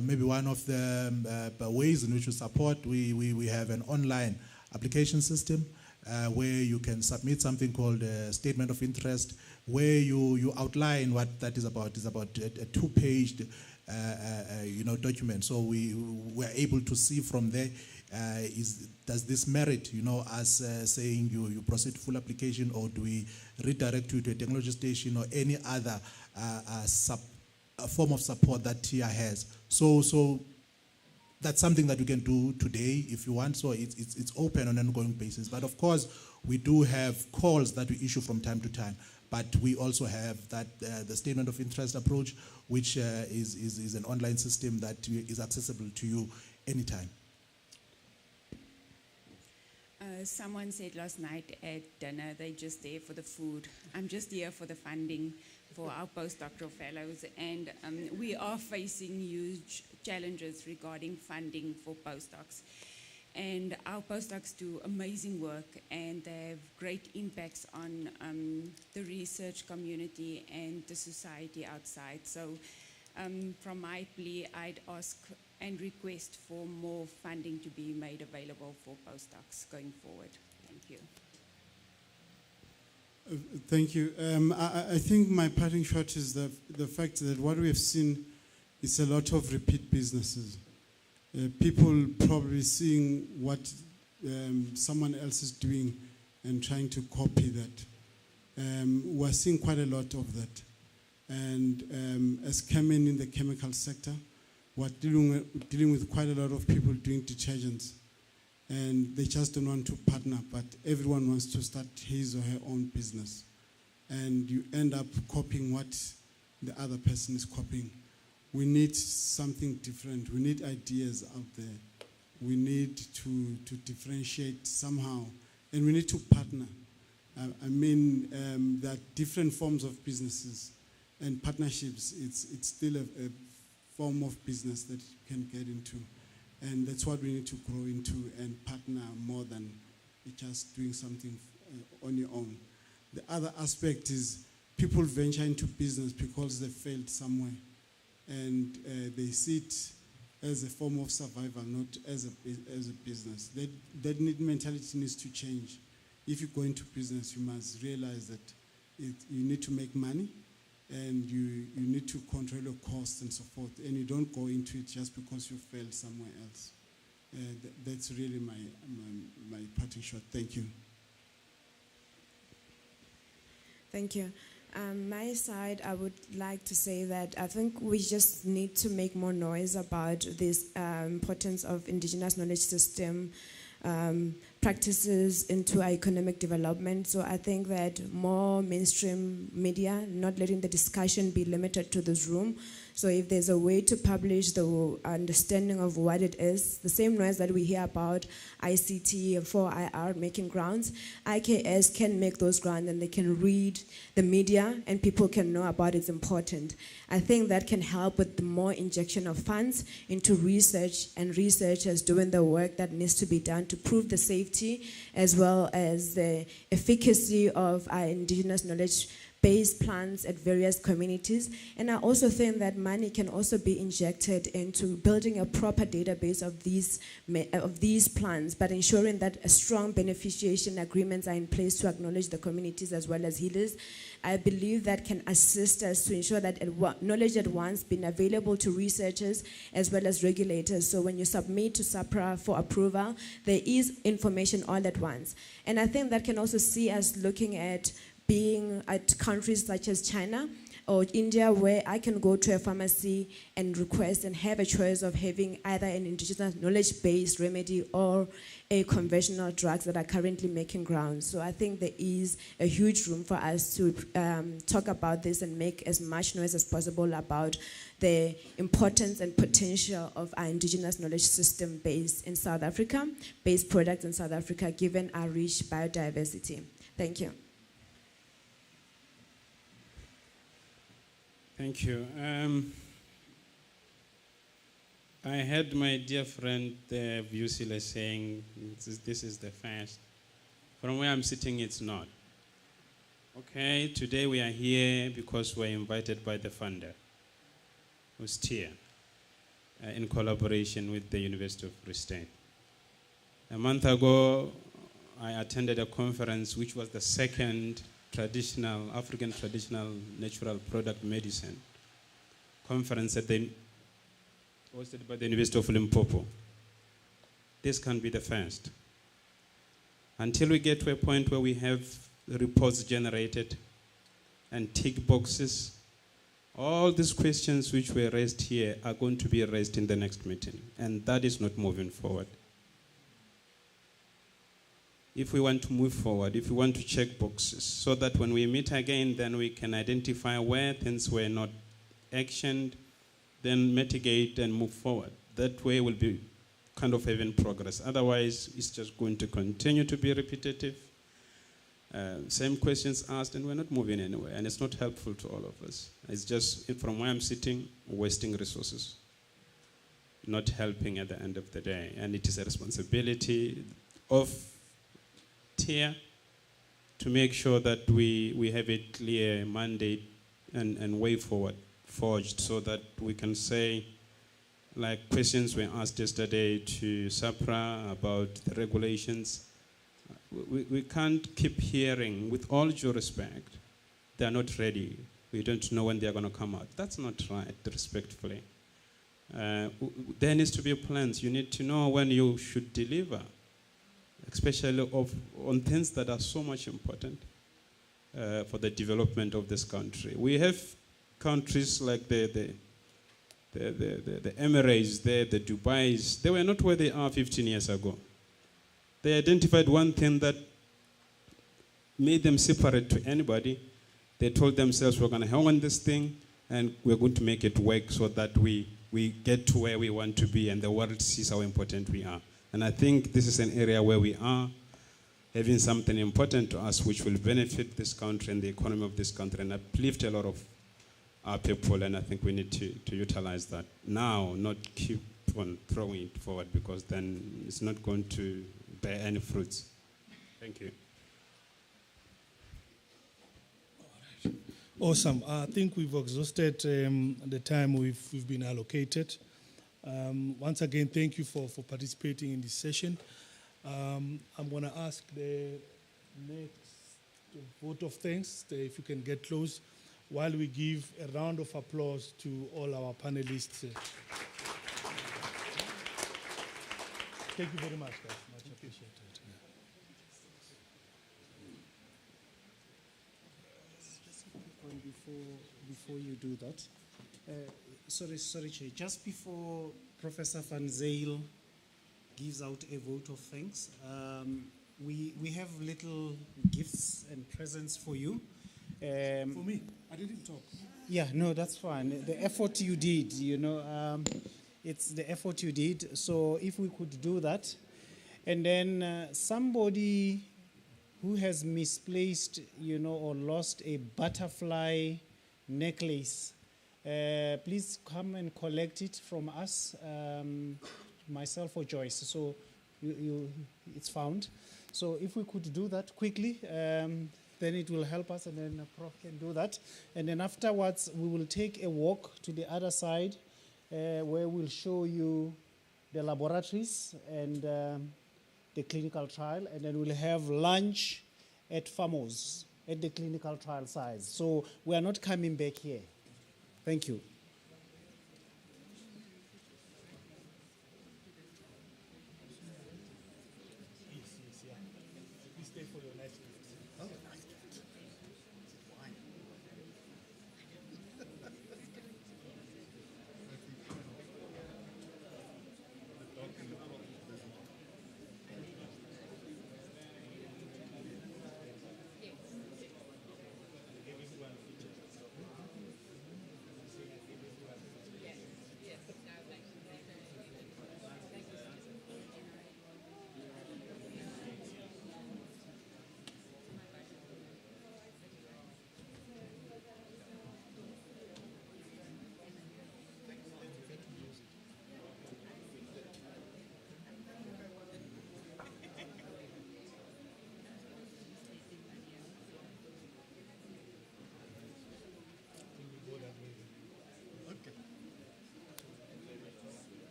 Maybe one of the ways in which we support, we have an online application system where you can submit something called a statement of interest, where you outline what that is about. It's about a 2-page document. So we're able to see from there, does this merit, us saying you proceed to full application, or do we redirect you to a technology station or any other form of support that TIA has. So that's something that you can do today if you want. So it's open on an ongoing basis. But of course, we do have calls that we issue from time to time. But we also have that the statement of interest approach, which is an online system that is accessible to you anytime. Someone said last night at dinner, they're just there for the food. I'm just here for the funding for our postdoctoral fellows, and we are facing huge challenges regarding funding for postdocs. And our postdocs do amazing work, and they have great impacts on the research community and the society outside. So from my plea, I'd ask and request for more funding to be made available for postdocs going forward. Thank you. Thank you. I think my parting shot is the fact that what we have seen is a lot of repeat businesses. People probably seeing what someone else is doing and trying to copy that. We're seeing quite a lot of that. And as chemmen in the chemical sector, we're dealing with quite a lot of people doing detergents. And they just don't want to partner, but everyone wants to start his or her own business. And you end up copying what the other person is copying. We need something different. We need ideas out there. We need to differentiate somehow. And we need to partner. There are different forms of businesses. And partnerships, it's still a form of business that you can get into. And that's what we need to grow into and partner more than just doing something on your own. The other aspect is people venture into business because they failed somewhere. And they see it as a form of survival, not as a business. That mentality needs to change. If you go into business, you must realize that you need to make money, and you need to control your costs and so forth. And you don't go into it just because you failed somewhere else. That's really my parting shot. Thank you. Thank you. My side, I would like to say that I think we just need to make more noise about this importance of indigenous knowledge system practices into our economic development. So I think that more mainstream media, not letting the discussion be limited to this room. So if there's a way to publish the understanding of what it is, the same noise that we hear about ICT and 4IR making grounds, IKS can make those grounds and they can read the media and people can know about its importance. I think that can help with the more injection of funds into research and researchers doing the work that needs to be done to prove the safety as well as the efficacy of our indigenous knowledge-based plans at various communities. And I also think that money can also be injected into building a proper database of these plans, but ensuring that a strong beneficiation agreements are in place to acknowledge the communities as well as healers. I believe that can assist us to ensure that knowledge at once being available to researchers as well as regulators. So when you submit to SAPRA for approval, there is information all at once. And I think that can also see us looking at being at countries such as China or India, where I can go to a pharmacy and request and have a choice of having either an indigenous knowledge-based remedy or a conventional drugs that are currently making grounds. So I think there is a huge room for us to talk about this and make as much noise as possible about the importance and potential of our indigenous knowledge system based in South Africa, based products in South Africa, given our rich biodiversity. Thank you. Thank you. I heard my dear friend Vusile saying this is the first. From where I'm sitting, it's not. Okay, today we are here because we're invited by the funder, who's here, in collaboration with the University of Free State. A month ago, I attended a conference which was the second African traditional natural product medicine conference hosted by the University of Limpopo. This can be the first. Until we get to a point where we have the reports generated and tick boxes, all these questions which were raised here are going to be raised in the next meeting, and that is not moving forward. If we want to move forward, if we want to check boxes, so that when we meet again, then we can identify where things were not actioned, then mitigate and move forward. That way we'll be kind of having progress. Otherwise, it's just going to continue to be repetitive. Same questions asked, and we're not moving anywhere, and it's not helpful to all of us. It's just, from where I'm sitting, wasting resources, not helping at the end of the day. And it is a responsibility of TIA to make sure that we have a clear mandate and way forward forged, so that we can say, like questions were asked yesterday to SAPRA about the regulations. We can't keep hearing, with all due respect, they're not ready. We don't know when they're going to come out. That's not right, respectfully. There needs to be plans. You need to know when you should deliver, especially on things that are so much important for the development of this country. We have countries like the Emirates, the Dubais. They were not where they are 15 years ago. They identified one thing that made them separate to anybody. They told themselves, we're going to hang on this thing and we're going to make it work so that we get to where we want to be and the world sees how important we are. And I think this is an area where we are having something important to us which will benefit this country and the economy of this country and uplift a lot of our people, and I think we need to utilize that now, not keep on throwing it forward, because then it's not going to bear any fruits. Thank you. Awesome. I think we've exhausted the time we've been allocated. Once again, thank you for participating in this session. I'm going to ask the next vote of thanks, if you can get close, while we give a round of applause to all our panelists. Thank you very much, guys. Much appreciated. before you do that, sorry, Chair. Just before Professor Van Zyl gives out a vote of thanks, we have little gifts and presents for you. For me, I didn't talk. Yeah, no, that's fine. The effort you did, it's the effort you did. So if we could do that. And then somebody who has misplaced, or lost a butterfly necklace, please come and collect it from us, myself or Joyce. So it's found. So if we could do that quickly, then it will help us, and then the Prof can do that. And then afterwards, we will take a walk to the other side, where we'll show you the laboratories and the clinical trial, and then we'll have lunch at Famos at the clinical trial site. So we are not coming back here. Thank you. Yes, yeah. Please stay for your night shift. Oh, nice.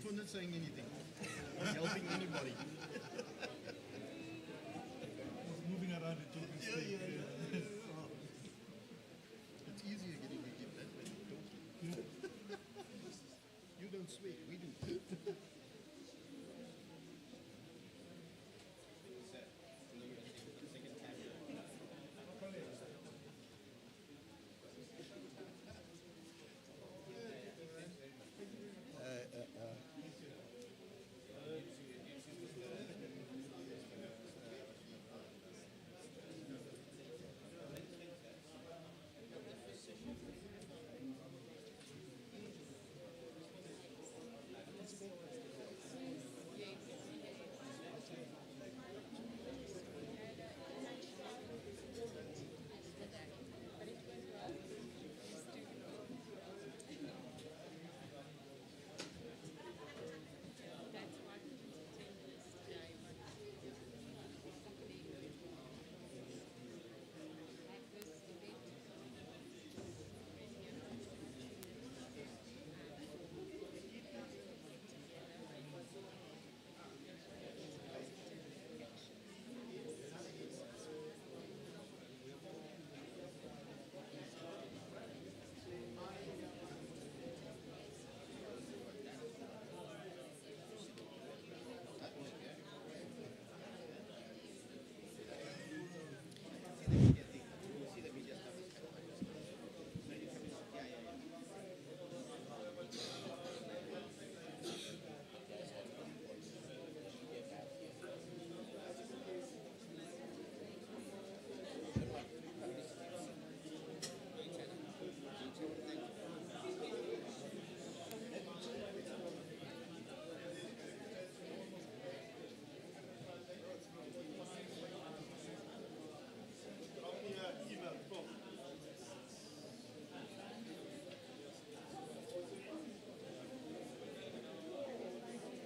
For not saying anything, not helping anybody. Moving around the talking stage. It's easier getting a gift that way than talking. You don't swear, we do.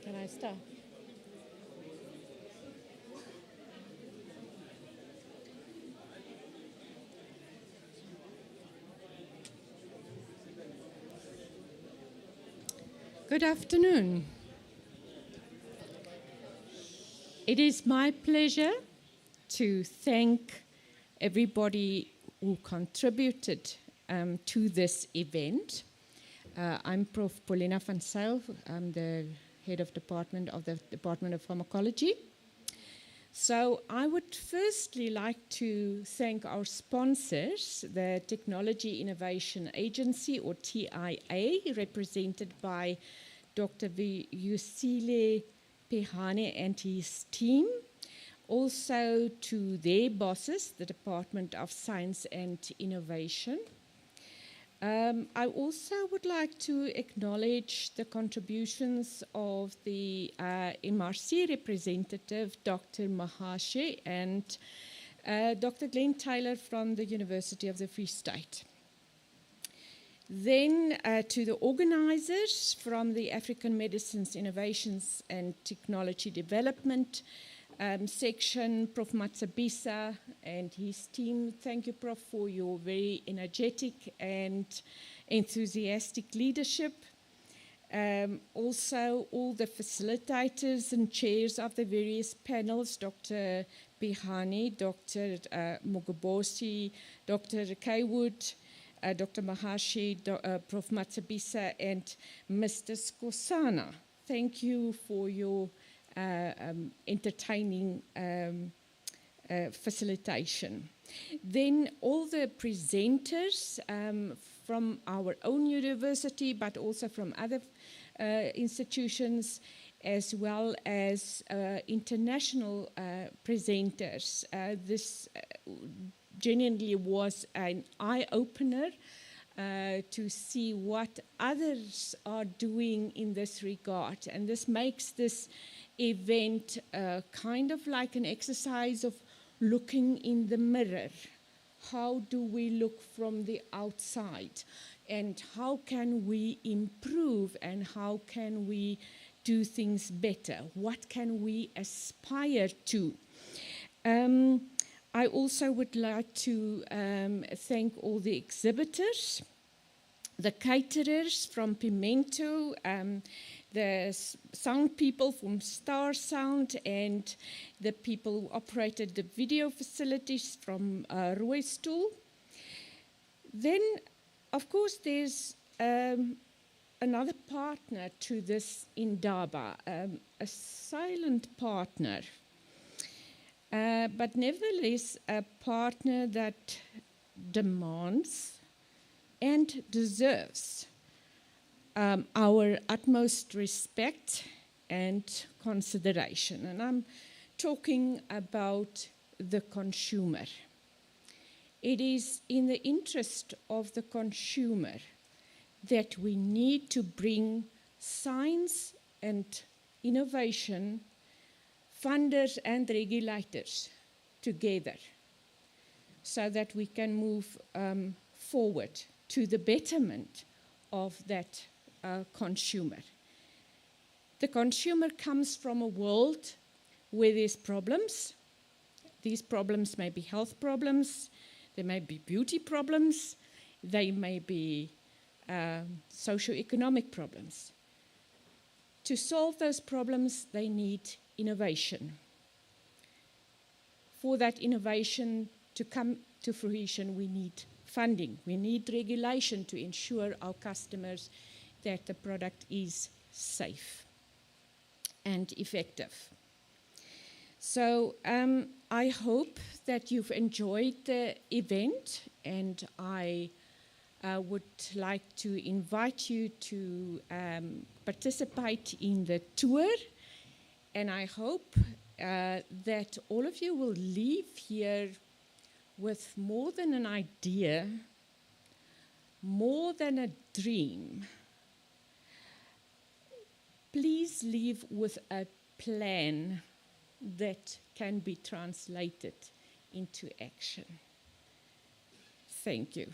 Can I start? Good afternoon. It is my pleasure to thank everybody who contributed to this event. I'm Prof. Paulina van Zyl. I'm the head of department of the Department of Pharmacology. So I would firstly like to thank our sponsors, the Technology Innovation Agency, or TIA, represented by Dr. Vuyisile Pehane and his team. Also to their bosses, the Department of Science and Innovation. I also would like to acknowledge the contributions of the MRC representative, Dr. Mahashe, and Dr. Glenn Taylor from the University of the Free State. Then to the organizers from the African Medicines Innovations and Technology Development section, Prof. Matsabisa and his team. Thank you, Prof, for your very energetic and enthusiastic leadership. Also, all the facilitators and chairs of the various panels, Dr. Pehane, Dr. Mugabosi, Dr. Kaywood, Dr. Mahashi, Prof. Matsabisa, and Mr. Skosana. Thank you for your entertaining facilitation. Then all the presenters from our own university, but also from other institutions, as well as international presenters. This genuinely was an eye-opener to see what others are doing in this regard. And this makes this event kind of like an exercise of looking in the mirror. How do we look from the outside? And how can we improve, and how can we do things better? What can we aspire to? I also would like to thank all the exhibitors, the caterers from Pimento, the sound people from Star Sound, and the people who operated the video facilities from Rooistoel. Then, of course, there's another partner to this Indaba, a silent partner, but nevertheless a partner that demands and deserves our utmost respect and consideration. And I'm talking about the consumer. It is in the interest of the consumer that we need to bring science and innovation, funders and regulators together so that we can move forward to the betterment of that consumer. The consumer comes from a world where there's problems. These problems may be health problems, they may be beauty problems, they may be socio-economic problems. To solve those problems, they need innovation. For that innovation to come to fruition, we need funding. We need regulation to ensure our customers that the product is safe and effective. So I hope that you've enjoyed the event, and I would like to invite you to participate in the tour, and I hope that all of you will leave here with more than an idea, more than a dream. Please leave with a plan that can be translated into action. Thank you.